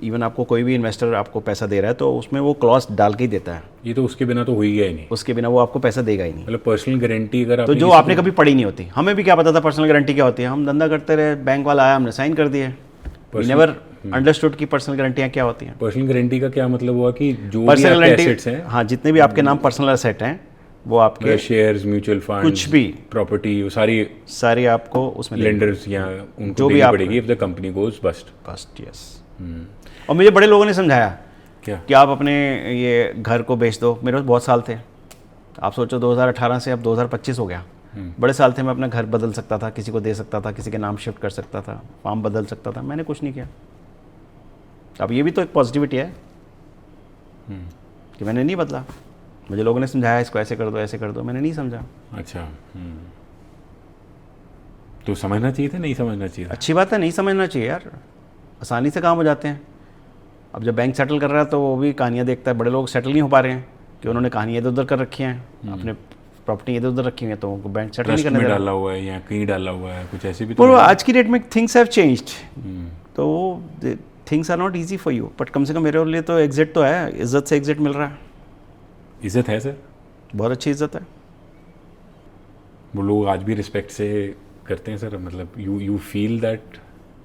इवन आपको कोई भी इन्वेस्टर आपको पैसा दे रहा है तो उसमें वो क्लॉज डाल के ही देता है। ये तो उसके बिना तो हो ही गया ही नहीं, उसके बिना वो आपको पैसा देगा ही नहीं। मतलब पर्सनल गारंटी अगर तो जो आपने कभी पढ़ी नहीं होती, हमें भी क्या पता था पर्सनल गारंटी क्या होती है। हम धंधा करते रहे, बैंक वाला आया, हमने साइन कर दिए, नेवर अंडरस्टूड की पर्सनल गारंटियाँ क्या होती हैं। पर्सनल गारंटी का क्या मतलब हुआ कि जो पर्सनल भी आपके एसेट्स हैं, हाँ, जितने भी आपके नाम पर्सनल एसेट हैं वो आपके शेयर्स, म्यूचुअल फंड, कुछ भी प्रॉपर्टी, वो सारी आपको उसमें लेंडर्स या उनको जो भी देनी आप पड़ेगी if the company goes bust. Yes. और मुझे बड़े लोगों ने समझाया क्या कि आप अपने ये घर को बेच दो। मेरे पास बहुत साल थे, आप सोचो 2018 से अब 2025 हो गया, बड़े साल थे। मैं अपना घर बदल सकता था, किसी को दे सकता था, किसी के नाम शिफ्ट कर सकता था, फार्म बदल सकता था, मैंने कुछ नहीं किया। अब ये भी तो एक पॉजिटिविटी है कि मैंने नहीं बदला। मुझे लोगों ने समझाया इसको ऐसे कर दो, ऐसे कर दो, मैंने नहीं समझा। अच्छा, तो समझना चाहिए था, नहीं समझना चाहिए था? अच्छी बात है, नहीं समझना चाहिए यार, आसानी से काम हो जाते हैं। अब जब बैंक सेटल कर रहा है तो वो भी कहानियाँ देखता है। बड़े लोग सेटल नहीं हो पा रहे हैं कि उन्होंने कहानियाँ इधर उधर कर रखी हैं, अपने प्रॉपर्टी इधर उधर रखी हुई है, तो उनको बैंक सेटल नहीं करने दे रहा। डाला हुआ है या कहीं डाला हुआ है, कुछ ऐसे भी तो आज की डेट में थिंग्स हैव चेंज्ड, तो things are not easy for you, but कम से कम मेरे लिए तो एग्जिट तो है, इज्जत से एग्जिट मिल रहा है। इज्जत है सर, बहुत अच्छी इज्जत है। वो लोग आज भी रिस्पेक्ट से करते हैं सर, मतलब you feel that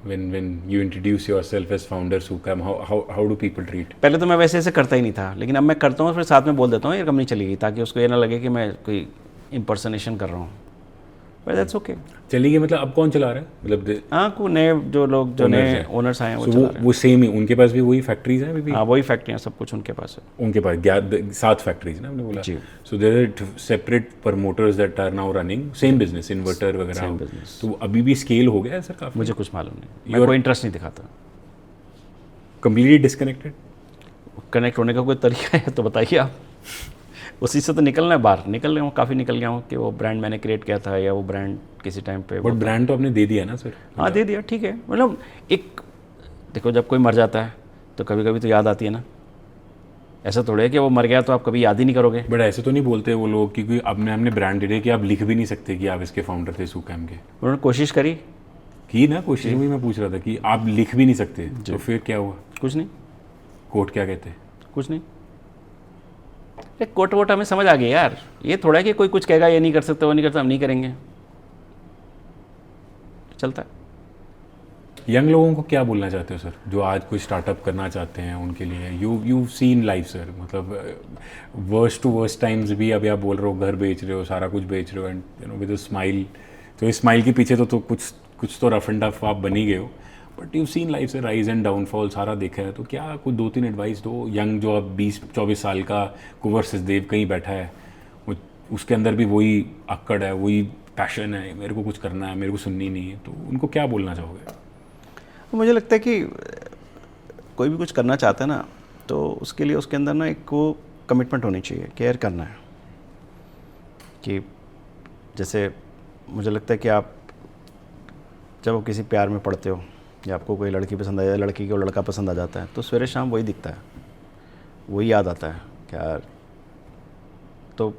when you introduce yourself as founder SUCAM, how do people treat? पहले तो मैं वैसे ऐसे करता ही नहीं था, लेकिन अब मैं करता हूँ, फिर साथ में बोल देता हूँ ये कंपनी चलेगी, ताकि उसको ये ना लगे कि मैं कोई इम्पर्सनेशन कर रहा हूँ। But that's okay. चलेगी मतलब अब कौन चला रहा है, मतलब हाँ, को नए जो लोग जो नए ओनर्स आए हैं वो चला रहे हैं। वो सेम ही उनके पास भी वही फैक्ट्रीज हैं अभी भी? हाँ, वही फैक्ट्रियाँ सब कुछ उनके पास है। उनके पास 7 फैक्ट्रीज ना आपने बोला जी। So there are separate promoters that are now running same business, inverter वगैरह। तो अभी भी स्केल हो गया है सर काफी? मुझे कुछ मालूम नहीं, मैं कोई इंटरेस्ट नहीं दिखाता। Completely disconnected? कनेक्ट होने का कोई तरीका है तो बताइए आप। उसी से तो निकलना है बाहर, निकल गया हूँ, काफ़ी निकल गया हूँ कि वो ब्रांड मैंने क्रिएट किया था या वो ब्रांड किसी टाइम पे। बट ब्रांड तो आपने दे दिया ना सर? हाँ, दे दिया, ठीक है। मतलब एक देखो, जब कोई मर जाता है तो कभी कभी तो याद आती है ना। ऐसा थोड़ा है कि वो मर गया तो आप कभी याद ही नहीं करोगे। बट ऐसे तो नहीं बोलते वो लोग, क्योंकि आपने हमने ब्रांड दे दिया कि आप लिख भी नहीं सकते कि आप इसके फाउंडर थे SUCAM के। उन्होंने कोशिश करी की ना, कोशिश भी मैं पूछ रहा था कि आप लिख भी नहीं सकते, तो फिर क्या हुआ? कुछ नहीं। कोर्ट क्या कहते हैं? कुछ नहीं। एक कोट वोट हमें समझ आ गई यार। ये थोड़ा है कि कोई कुछ कहेगा ये नहीं कर सकते, वो नहीं करता, हम नहीं करेंगे, चलता है। यंग लोगों को क्या बोलना चाहते हो सर, जो आज कोई स्टार्टअप करना चाहते हैं उनके लिए? यू सीन लाइफ सर, मतलब वर्स्ट टू वर्स्ट टाइम्स भी अभी आप बोल रहे हो घर बेच रहे हो, सारा कुछ बेच रहे हो, and you know with a smile. तो इस स्माइल के पीछे तो कुछ तो रफ एंड टफ आप बन ही गए हो, बट यू सीन लाइफ से राइज एंड डाउनफॉल सारा देखा है। तो क्या कुछ 2-3 एडवाइस दो यंग, जो अब 20-24 साल का कुंवर सचदेव कहीं बैठा है, वो उसके अंदर भी वही अक्कड़ है, वही पैशन है, मेरे को कुछ करना है, मेरे को सुननी नहीं है, तो उनको क्या बोलना चाहोगे? मुझे लगता है कि कोई भी कुछ करना चाहता है ना, तो उसके लिए उसके अंदर ना एक वो कमिटमेंट होनी चाहिए, केयर करना है। कि जैसे मुझे लगता है कि आप जब वो किसी प्यार में पड़ते हो या आपको कोई लड़की पसंद आ जाए, लड़की को लड़का पसंद आ जाता है, तो सवेरे शाम वही दिखता है, वही याद आता है कि यार। तो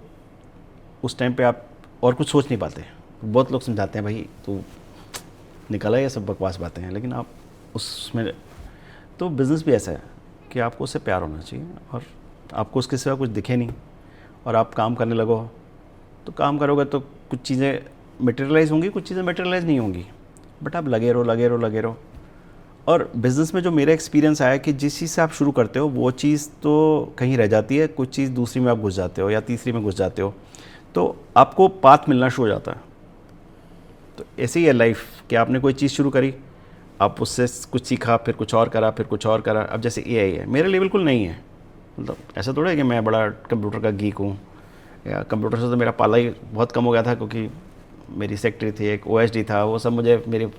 उस टाइम पे आप और कुछ सोच नहीं पाते। बहुत लोग समझाते हैं भाई तू निकला, ये सब बकवास बातें हैं, लेकिन आप उसमें तो बिज़नेस भी ऐसा है कि आपको उससे प्यार होना चाहिए और आपको उसके सिवा कुछ दिखे नहीं, और आप काम करने लगो तो काम करोगे तो कुछ चीज़ें मटेरियलाइज़ होंगी, कुछ चीज़ें मटेरियलाइज़ नहीं होंगी, बट आप लगे रहो। और बिज़नेस में जो मेरा एक्सपीरियंस आया कि जिस चीज़ से आप शुरू करते हो वो चीज़ तो कहीं रह जाती है, कुछ चीज़ दूसरी में आप घुस जाते हो या तीसरी में घुस जाते हो, तो आपको पाथ मिलना शुरू हो जाता है। तो ऐसे ही है लाइफ कि आपने कोई चीज़ शुरू करी, आप उससे कुछ सीखा, फिर कुछ और करा, फिर कुछ और करा। अब जैसे एआई है, मेरे लिए बिल्कुल नहीं है, मतलब ऐसा थोड़ा है कि मैं बड़ा कंप्यूटर का गीक हूँ, या कंप्यूटर से तो मेरा पाला ही बहुत कम हो गया था, क्योंकि मेरी सेक्रेटरी थी, एक ओएसडी था, वो सब मुझे मेरे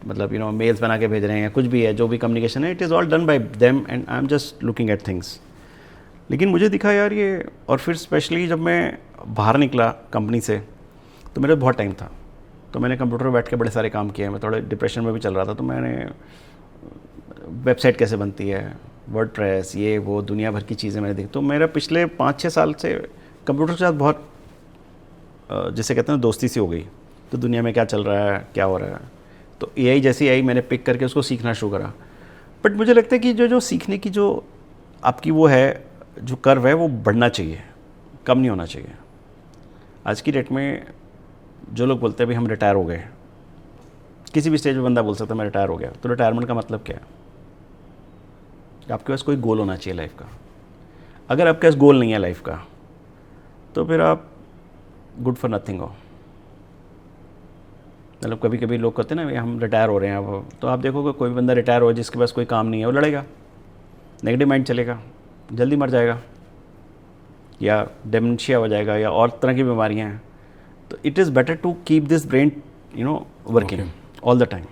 मतलब मेल्स बना के भेज रहे हैं, कुछ भी है, जो भी कम्युनिकेशन है, it is all done by them and I am just looking at things. लेकिन मुझे दिखा यार ये, और फिर स्पेशली जब मैं बाहर निकला कंपनी से, तो मेरे बहुत टाइम था, तो मैंने कंप्यूटर पर बैठ के बड़े सारे काम किए। मैं थोड़े डिप्रेशन में भी चल रहा था, तो मैंने वेबसाइट कैसे बनती है, वर्डप्रेस, ये वो दुनिया भर की चीज़ें मैंने देखी। तो मेरा पिछले 5-6 साल से कंप्यूटर के साथ बहुत जिसे कहते हैं दोस्ती सी हो गई। तो दुनिया में क्या चल रहा है, क्या हो रहा है, तो एआई जैसी आई, मैंने पिक करके उसको सीखना शुरू करा। बट मुझे लगता है कि जो सीखने की जो आपकी वो है, जो कर्व है, वो बढ़ना चाहिए, कम नहीं होना चाहिए। आज की डेट में जो लोग बोलते हैं भाई हम रिटायर हो गए, किसी भी स्टेज पे बंदा बोल सकता है मैं रिटायर हो गया, तो रिटायरमेंट का मतलब क्या है? आपके पास कोई गोल होना चाहिए लाइफ का। अगर आपके पास गोल नहीं है लाइफ का, तो फिर आप गुड फॉर नथिंग हो। मतलब कभी कभी लोग कहते हैं ना हम रिटायर हो रहे हैं अब, तो आप देखोगे कोई बंदा रिटायर हो जिसके पास कोई काम नहीं है, वो लड़ेगा, नेगेटिव माइंड चलेगा, जल्दी मर जाएगा, या डेमेंशिया हो जाएगा, या और तरह की बीमारियां हैं। तो it is better to keep this brain working all the time.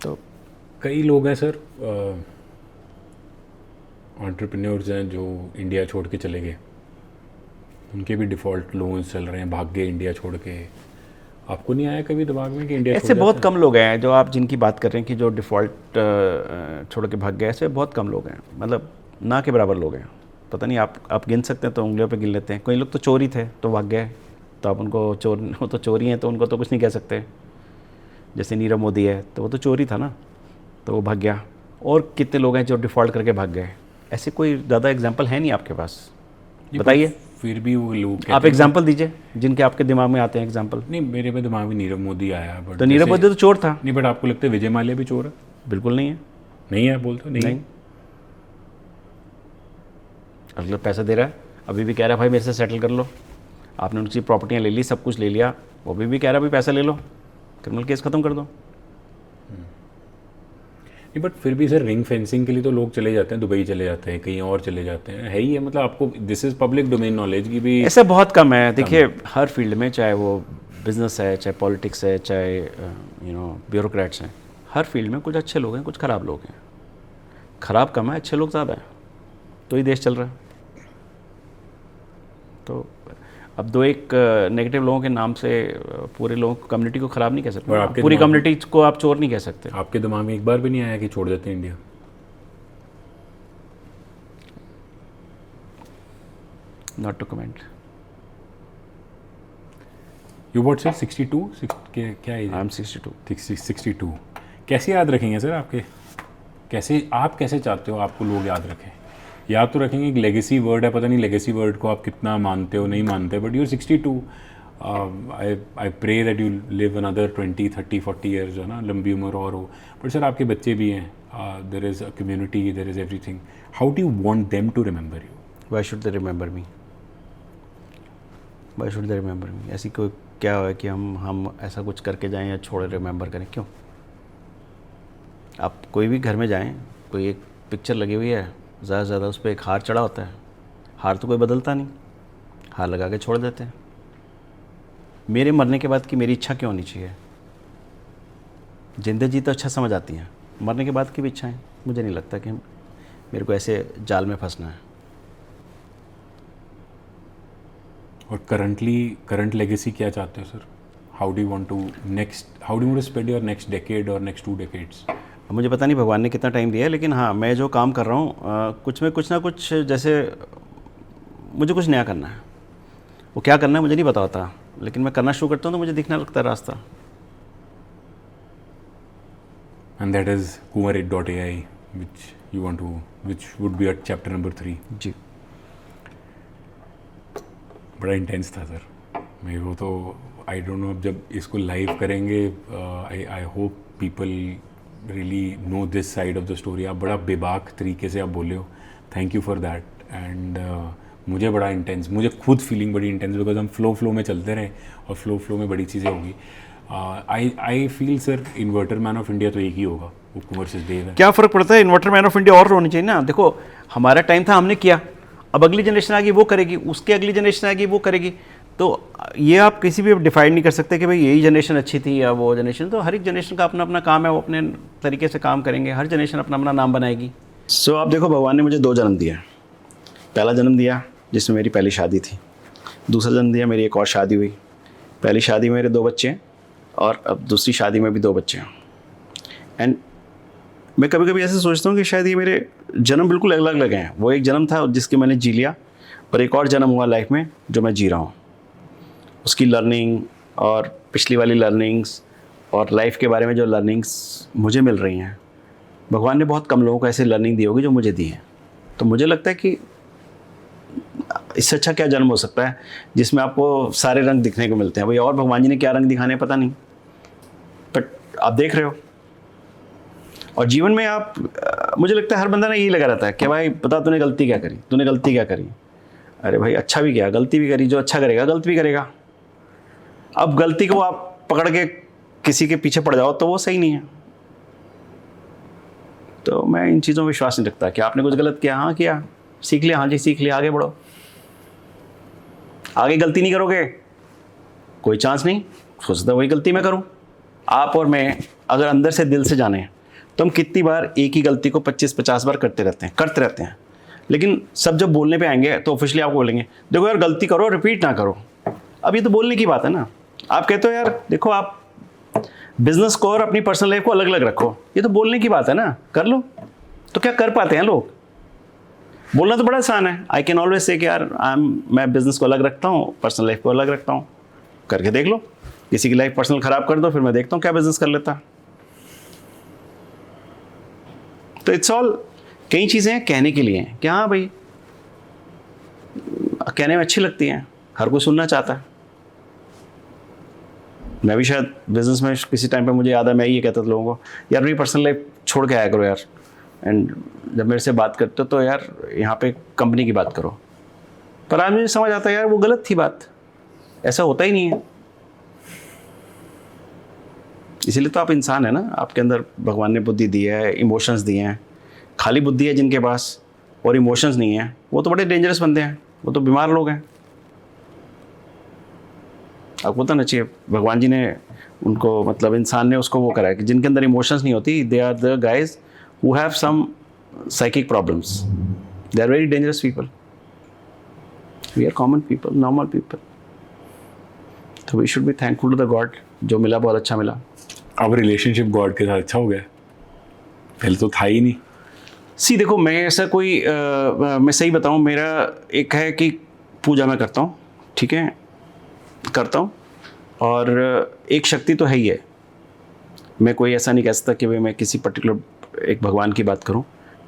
तो कई लोग हैं सर, एंटरप्रेन्योर्स हैं जो इंडिया छोड़ के चले गए, उनके भी डिफ़ॉल्ट लोन्स चल रहे हैं, भाग गए इंडिया छोड़ के। आपको नहीं आया कभी दिमाग में कि इंडिया ऐसे बहुत कम लोग हैं जो आप जिनकी बात कर रहे हैं कि जो डिफ़ॉल्ट छोड़ के भाग गए, ऐसे बहुत कम लोग हैं, मतलब ना के बराबर लोग हैं। पता नहीं, आप गिन सकते हैं तो उंगलियों पे गिन लेते हैं। कोई लोग तो चोरी थे तो भाग गए, तो आप उनको चोर, वो तो चोरी हैं तो उनको तो कुछ नहीं कह सकते। जैसे नीरव मोदी है, तो वो तो चोरी था ना, तो वो भाग गया। और कितने लोग हैं जो डिफ़ॉल्ट करके भाग गए? ऐसे कोई ज़्यादा एग्जाम्पल है नहीं आपके पास, बताइए। फिर भी वो लोग आप एग्जाम्पल दीजिए जिनके आपके दिमाग में आते हैं एग्जाम्पल। नहीं, मेरे में दिमाग में नीरव मोदी आया, बट तो नीरव मोदी तो चोर था। नहीं, बट आपको लगता है विजय माल्या भी चोर है? बिल्कुल नहीं है। नहीं है, बोलते नहीं। अगला पैसा दे रहा है, अभी भी कह रहा है भाई मेरे से सेटल कर लो। आपने उनकी प्रॉपर्टियाँ ले ली, सब कुछ ले लिया, वो भी कह रहा है भाई पैसा ले लो, क्रिमिनल केस ख़त्म कर दो। नहीं, बट फिर भी सर रिंग फेंसिंग के लिए तो लोग चले जाते हैं, दुबई चले जाते हैं, कहीं और चले जाते हैं, है ही है। मतलब आपको this is public domain knowledge की भी ऐसा बहुत कम है। देखिए हर फील्ड में, चाहे वो बिजनेस है, चाहे पॉलिटिक्स है, चाहे ब्यूरोक्रेट्स हैं, हर फील्ड में कुछ अच्छे लोग हैं, कुछ ख़राब लोग हैं। ख़राब कम है, अच्छे लोग ज़्यादा हैं, तो ही देश चल रहा है। तो अब 2-1 नेगेटिव लोगों के नाम से पूरे लोगों को, कम्युनिटी को ख़राब नहीं कह सकते। पूरी कम्युनिटी को आप चोर नहीं कह सकते। आपके दिमाग में एक बार भी नहीं आया कि छोड़ देते हैं India? Not to comment. You what sir 62 क्या एज? I am 62। 62 कैसे याद रखेंगे सर आपके? आप कैसे चाहते हो आपको लोग याद रखें? याद तो रखेंगे, एक लेगेसी वर्ड है, पता नहीं लेगेसी वर्ड को आप कितना मानते हो नहीं मानते, but your 62। I pray that you live another 20, 30, 40 years, जो है ना, लंबी उम्र और हो। बट सर आपके बच्चे भी हैं, there is a community, there is everything. How do you want them to remember you? Why should they remember me? Why should they remember me? ऐसी कोई क्या है कि हम ऐसा कुछ करके जाएं या छोड़े रिमेंबर करें? क्यों? आप कोई भी घर में जाएं, कोई एक पिक्चर लगी हुई है, ज़्यादा से ज़्यादा उस पर एक हार चढ़ा होता है, हार तो कोई बदलता नहीं, हार लगा के छोड़ देते हैं। मेरे मरने के बाद की मेरी इच्छा क्यों होनी चाहिए? जिंदगी जी तो अच्छा समझ आती हैं, मरने के बाद की भी इच्छाएं, मुझे नहीं लगता कि मेरे को ऐसे जाल में फंसना है। और करंट लेगेसी क्या चाहते हो sir? How do you want to spend your next decade और नेक्स्ट 2 डेकेड्स? मुझे पता नहीं भगवान ने कितना टाइम दिया है, लेकिन हाँ, मैं जो काम कर रहा हूँ कुछ में कुछ ना कुछ, जैसे मुझे कुछ नया करना है। वो क्या करना है मुझे नहीं पता होता, लेकिन मैं करना शुरू करता हूँ तो मुझे दिखने लगता है रास्ता। And that is kumarit.ai, which would be at chapter number 3. जी, बड़ा इंटेंस था सर, मेरे को तो आई डोंट नो, अब जब इसको लाइव करेंगे, I hope people really know this side of the story. आप बड़ा बेबाक तरीके से आप बोले हो, thank you for that. And मुझे बड़ा इंटेंस, मुझे खुद फीलिंग बड़ी इंटेंस, बिकॉज हम फ्लो में चलते रहे और फ्लो में बड़ी चीज़ें होगी. I feel sir inverter man of India तो एक ही होगा, वो कुंवर सचदेव है. क्या फ़र्क पड़ता है, इन्वर्टर मैन ऑफ इंडिया और होनी चाहिए ना. देखो हमारा टाइम था, हमने किया, अब अगली जनरेशन आ गई वो करेगी, उसके अगली जनरेशन आ गई वो करेगी. तो ये आप किसी भी डिफाइन नहीं कर सकते कि भाई यही जनरेशन अच्छी थी या वो जनरेशन. तो हर एक जनरेशन का अपना अपना काम है, वो अपने तरीके से काम करेंगे, हर जनरेशन अपना अपना नाम बनाएगी. सो आप देखो, भगवान ने मुझे 2 जन्म दिया. पहला जन्म दिया जिसमें मेरी पहली शादी थी, दूसरा जन्म दिया मेरी एक और शादी हुई. पहली शादी में मेरे 2 बच्चे हैं और अब दूसरी शादी में भी 2 बच्चे हैं. एंड मैं कभी कभी ऐसे सोचता हूँ कि शायद ये मेरे जन्म बिल्कुल अलग अलग हैं. वो एक जन्म था जिसके मैंने जी लिया, और एक और जन्म हुआ लाइफ में जो मैं जी रहा हूँ. उसकी लर्निंग और पिछली वाली लर्निंग्स और लाइफ के बारे में जो लर्निंग्स मुझे मिल रही हैं, भगवान ने बहुत कम लोगों को ऐसे लर्निंग दी होगी जो मुझे दी है. तो मुझे लगता है कि इससे अच्छा क्या जन्म हो सकता है जिसमें आपको सारे रंग दिखने को मिलते हैं. भाई और भगवान जी ने क्या रंग दिखाने पता नहीं, बट आप देख रहे हो. और जीवन में आप, मुझे लगता है हर बंदा ना यही लगा रहता है कि भाई पता तूने गलती क्या करी, तूने गलती क्या करी. अरे भाई अच्छा भी किया, गलती भी करी. जो अच्छा करेगा गलती भी करेगा. अब गलती को आप पकड़ के किसी के पीछे पड़ जाओ तो वो सही नहीं है. तो मैं इन चीज़ों में विश्वास नहीं रखता कि आपने कुछ गलत किया, हाँ किया, सीख लिया, हाँ जी सीख लिया, आगे बढ़ो. आगे गलती नहीं करोगे, कोई चांस नहीं. हो सकता है वही गलती मैं करूं. आप और मैं अगर अंदर से दिल से जाने तो हम कितनी बार एक ही गलती को 25-50 बार करते रहते हैं. लेकिन सब जब बोलने पे आएंगे तो ऑफिशियली आपको बोलेंगे देखो यार गलती करो, रिपीट ना करो. अब ये तो बोलने की बात है ना. आप कहते हो यार देखो आप बिजनेस को और अपनी पर्सनल लाइफ को अलग अलग रखो, ये तो बोलने की बात है ना. कर लो. तो क्या कर पाते हैं लोग? बोलना तो बड़ा आसान है. आई कैन ऑलवेज से कि यार मैं बिजनेस को अलग रखता हूँ, पर्सनल लाइफ को अलग रखता हूँ. करके देख लो. किसी की लाइफ पर्सनल खराब कर दो, फिर मैं देखता हूँ क्या बिजनेस कर लेता. तो इट्स ऑल, कई चीज़ें हैं कहने के लिए कि हाँ भाई कहने में अच्छी लगती हैं, हर कोई सुनना चाहता है. मैं भी शायद बिजनेस में किसी टाइम पे मुझे याद है मैं ये कहता था लोगों को यार मेरी पर्सनल लाइफ छोड़ के आया करो यार. एंड जब मेरे से बात करते तो यार यहाँ पे कंपनी की बात करो. पर आज मुझे समझ आता है यार वो गलत थी बात, ऐसा होता ही नहीं है. इसीलिए तो आप इंसान है ना. आपके अंदर भगवान ने बुद्धि दी है, इमोशंस दिए हैं. खाली बुद्धि है जिनके पास और इमोशंस नहीं है, वो तो बड़े डेंजरस बंदे हैं, वो तो बीमार लोग हैं. आपको पता ना चाहिए भगवान जी ने उनको, मतलब इंसान ने उसको वो करा है कि जिनके अंदर इमोशंस नहीं होती, they are the guys who have some psychic problems. They are very dangerous people. We are common people, normal people. So we should be thankful to the God. जो मिला बहुत अच्छा मिला. अब रिलेशनशिप गॉड के साथ अच्छा हो गया, पहले तो था ही नहीं. सी देखो मैं ऐसा कोई मैं सही बताऊँ, मेरा एक है कि पूजा मैं करता हूँ, ठीक है, करता हूँ. और एक शक्ति तो है ही है. मैं कोई ऐसा नहीं कह सकता कि भाई मैं किसी पर्टिकुलर एक भगवान की बात करूं.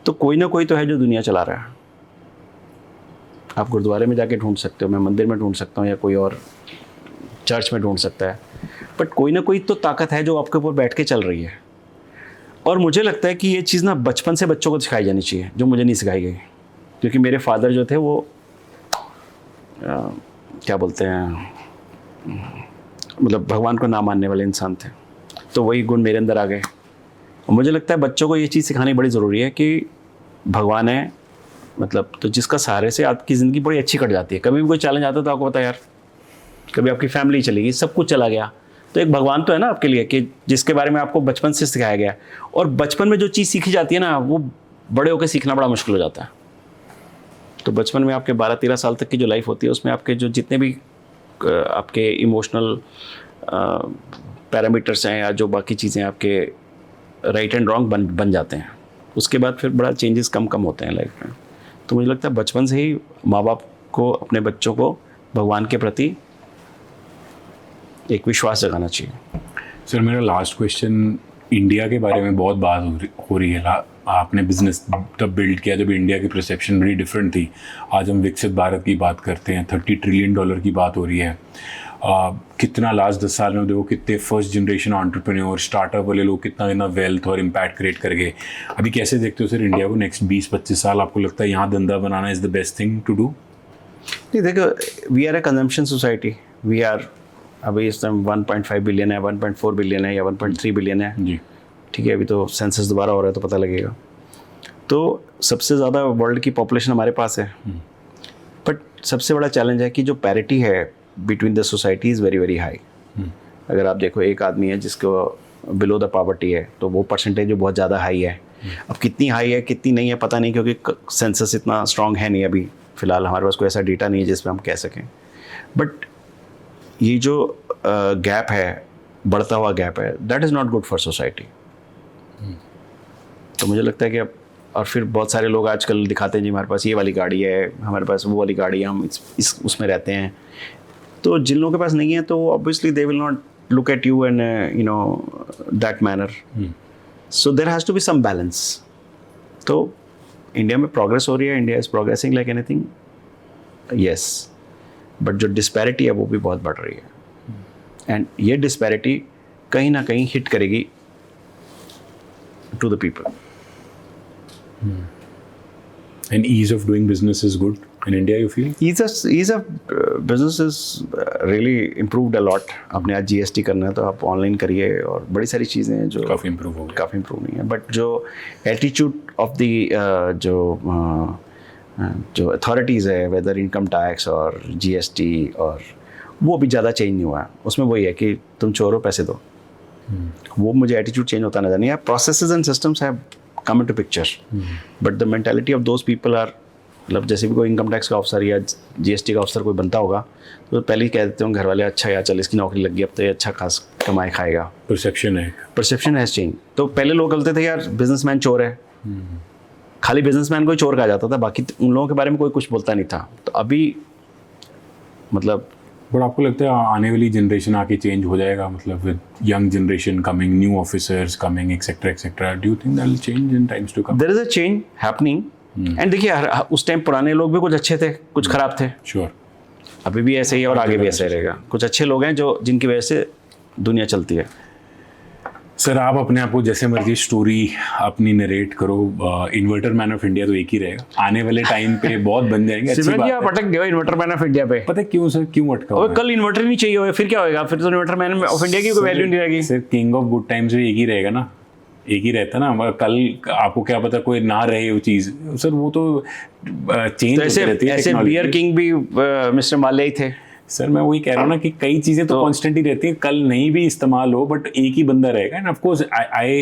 तो कोई ना कोई तो है जो दुनिया चला रहा है. आप गुरुद्वारे में जाके ढूंढ सकते हो, मैं मंदिर में ढूंढ सकता हूं, या कोई और चर्च में ढूंढ सकता है. बट कोई ना कोई तो ताकत है जो आपके ऊपर बैठ के चल रही है. और मुझे लगता है कि ये चीज़ ना बचपन से बच्चों को सिखाई जानी चाहिए, जो मुझे नहीं सिखाई गई. क्योंकि मेरे फादर जो थे वो क्या बोलते हैं, मतलब भगवान को ना मानने वाले इंसान थे. तो वही गुण मेरे अंदर आ गए. और मुझे लगता है बच्चों को ये चीज़ सिखानी बड़ी ज़रूरी है कि भगवान है, मतलब तो जिसका सहारे से आपकी ज़िंदगी बड़ी अच्छी कट जाती है. कभी भी कोई चैलेंज आता है तो आपको पता है यार, कभी आपकी फैमिली चली गई, सब कुछ चला गया, तो एक भगवान तो है ना आपके लिए कि जिसके बारे में आपको बचपन से सिखाया गया. और बचपन में जो चीज़ सीखी जाती है ना, वो बड़े होकर सीखना बड़ा मुश्किल हो जाता है. तो बचपन में आपके 12-13 साल तक की जो लाइफ होती है, उसमें आपके जो जितने भी आपके इमोशनल पैरामीटर्स हैं या जो बाकी चीज़ें आपके राइट एंड रॉन्ग बन जाते हैं. उसके बाद फिर बड़ा चेंजेस कम होते हैं लाइफ में. तो मुझे लगता है बचपन से ही माँ बाप को अपने बच्चों को भगवान के प्रति एक विश्वास जगाना चाहिए. सर मेरा लास्ट क्वेश्चन, इंडिया के बारे में बहुत बात हो रही है. आपने बिजनेस तब बिल्ड किया जब इंडिया की परसेप्शन बड़ी डिफरेंट थी. आज हम विकसित भारत की बात करते हैं, $30 ट्रिलियन की बात हो रही है. कितना लास्ट 10 साल में देखो कितने फर्स्ट जनरेशन एंटरप्रेन्योर स्टार्टअप वाले लोग कितना वेल्थ और इम्पैक्ट क्रिएट कर गए। अभी कैसे देखते हो सर इंडिया को नेक्स्ट 20-25 साल? आपको लगता है यहाँ धंधा बनाना is the best thing to do? नहीं देखो, we are a consumption society. We are अभी इस टाइम 1.5 बिलियन है, 1.4 बिलियन है या 1.3 बिलियन है जी। ठीक है, अभी तो सेंसस दोबारा हो रहा है तो पता लगेगा। तो सबसे ज़्यादा वर्ल्ड की पॉपुलेशन हमारे पास है, बट सबसे बड़ा चैलेंज है कि जो पैरिटी है between the society is very very high. अगर आप देखो एक आदमी है जिसको बिलो द पॉवर्टी है तो वो परसेंटेज जो बहुत ज़्यादा हाई है। अब कितनी हाई है कितनी नहीं है पता नहीं, क्योंकि सेंसस इतना स्ट्रॉन्ग है नहीं अभी फ़िलहाल, हमारे पास कोई ऐसा डेटा नहीं है जिस पर हम कह सकें। बट ये जो गैप है, बढ़ता हुआ गैप है, that is not good for society. तो मुझे लगता है कि अब, और फिर बहुत सारे लोग आजकल दिखाते हैं जी हमारे पास ये वाली गाड़ी है, हमारे पास वो वाली गाड़ी है, हम इस उसमें रहते हैं। तो जिन लोगों के पास नहीं है तो obviously they will not look at you and you know that manner. So there has to be some balance. तो इंडिया में प्रोग्रेस हो रही है, India is progressing like anything, yes, but जो डिस्पैरिटी है वो भी बहुत बढ़ रही है। एंड ये डिस्पैरिटी कहीं ना कहीं हिट करेगी to the people. And ease of doing business is good in India, you feel? Ease of business is really improved a lot। आपने आज GST करना है तो आप ऑनलाइन करिए, और बड़ी सारी चीज़ें हैं जो काफ़ी इम्प्रूव हो गया। काफ़ी इम्प्रूव नहीं है, बट जो एटीट्यूड ऑफ द जो अथॉरिटीज़ है, वेदर इनकम टैक्स और GST, और वो अभी ज़्यादा चेंज नहीं हुआ है। उसमें वही है कि तुम चोर हो पैसे दो। वो मुझे एटीट्यूड चेंज होता नजर नहीं है। Processes and systems have come into picture, but the mentality of those people are, मतलब जैसे भी कोई इनकम टैक्स का अफसर या GST का अफसर कोई बनता होगा तो पहले ही कह देते होंगे घर वाले, अच्छा यार चल इसकी नौकरी लग गई, अब तो ये अच्छा खास कमाई खाएगा। Perception has change. तो पहले लोग बोलते थे यार बिजनेसमैन चोर है, खाली बिजनेसमैन को ही चोर कहा जाता था, बाकी उन लोगों के बारे में कोई कुछ बोलता नहीं था। तो अभी मतलब, बट आपको लगता है आने वाली जनरेशन आके चेंज हो जाएगा, मतलब with young generation coming, new officers coming, etcetera, do you think that will change in times to come? There is a change happening. And देखिए उस टाइम पुराने लोग भी कुछ अच्छे थे, कुछ खराब थे। श्योर। अभी भी ऐसे ही और आगे भी ऐसे रहेगा। कुछ अच्छे लोग हैं जो जिनकी वजह से दुनिया चलती है। सर आप अपने आप को जैसे मर्जी स्टोरी अपनी नरेट करो, इन्वर्टर मैन ऑफ इंडिया तो एक ही रहेगा। आने वाले टाइम पे बहुत बन जाएंगे। अच्छी बात है। आप अटक गए इन्वर्टर मैन ऑफ इंडिया पे। पता है क्यों सर, क्यों अटका हुआ है? कल इन्वर्टर नहीं चाहिए होगा फिर क्या होगा? फिर तो इन्वर्टर मैन ऑफ इंडिया की कोई वैल्यू नहीं रहेगी। Sir king of good times भी एक ही रहेगा ना, एक ही रहता ना। मगर कल आपको क्या पता कोई ना रहे वो चीज़, सर वो तो चेंज होती रहती है। ऐसे बियर किंग भी मिस्टर माल्या ही थे। सर मैं वही कह रहा हूँ ना कि कई चीज़ें तो कॉन्स्टेंट ही रहती हैं, कल नहीं भी इस्तेमाल हो बट एक ही बंदा रहेगा। And of course I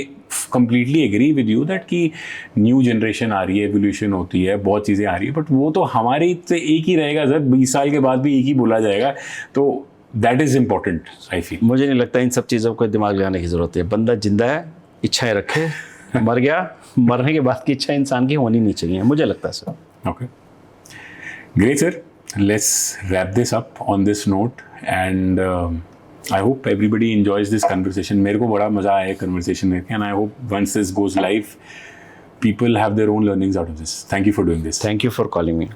completely agree with you that कि न्यू जनरेशन आ रही है, एवोल्यूशन होती है, बहुत चीज़ें आ रही है, बट वो तो हमारी से एक ही रहेगा सर। 20 साल के बाद भी एक ही बोला जाएगा, तो that is important I feel. मुझे नहीं लगता इन सब चीज़ों को दिमाग लगाने की ज़रूरत है। बंदा जिंदा है, इच्छाएं रखे, मर गया, मरने के बाद की इच्छा इंसान की होनी नहीं चाहिए, मुझे लगता है sir. Okay, great sir, let's wrap this up on this note and I hope everybody enjoys this conversation. मेरे को बड़ा मज़ा आया conversation में, and I hope once this goes live people have their own learnings out of this. Thank you for doing this. Thank you for calling me.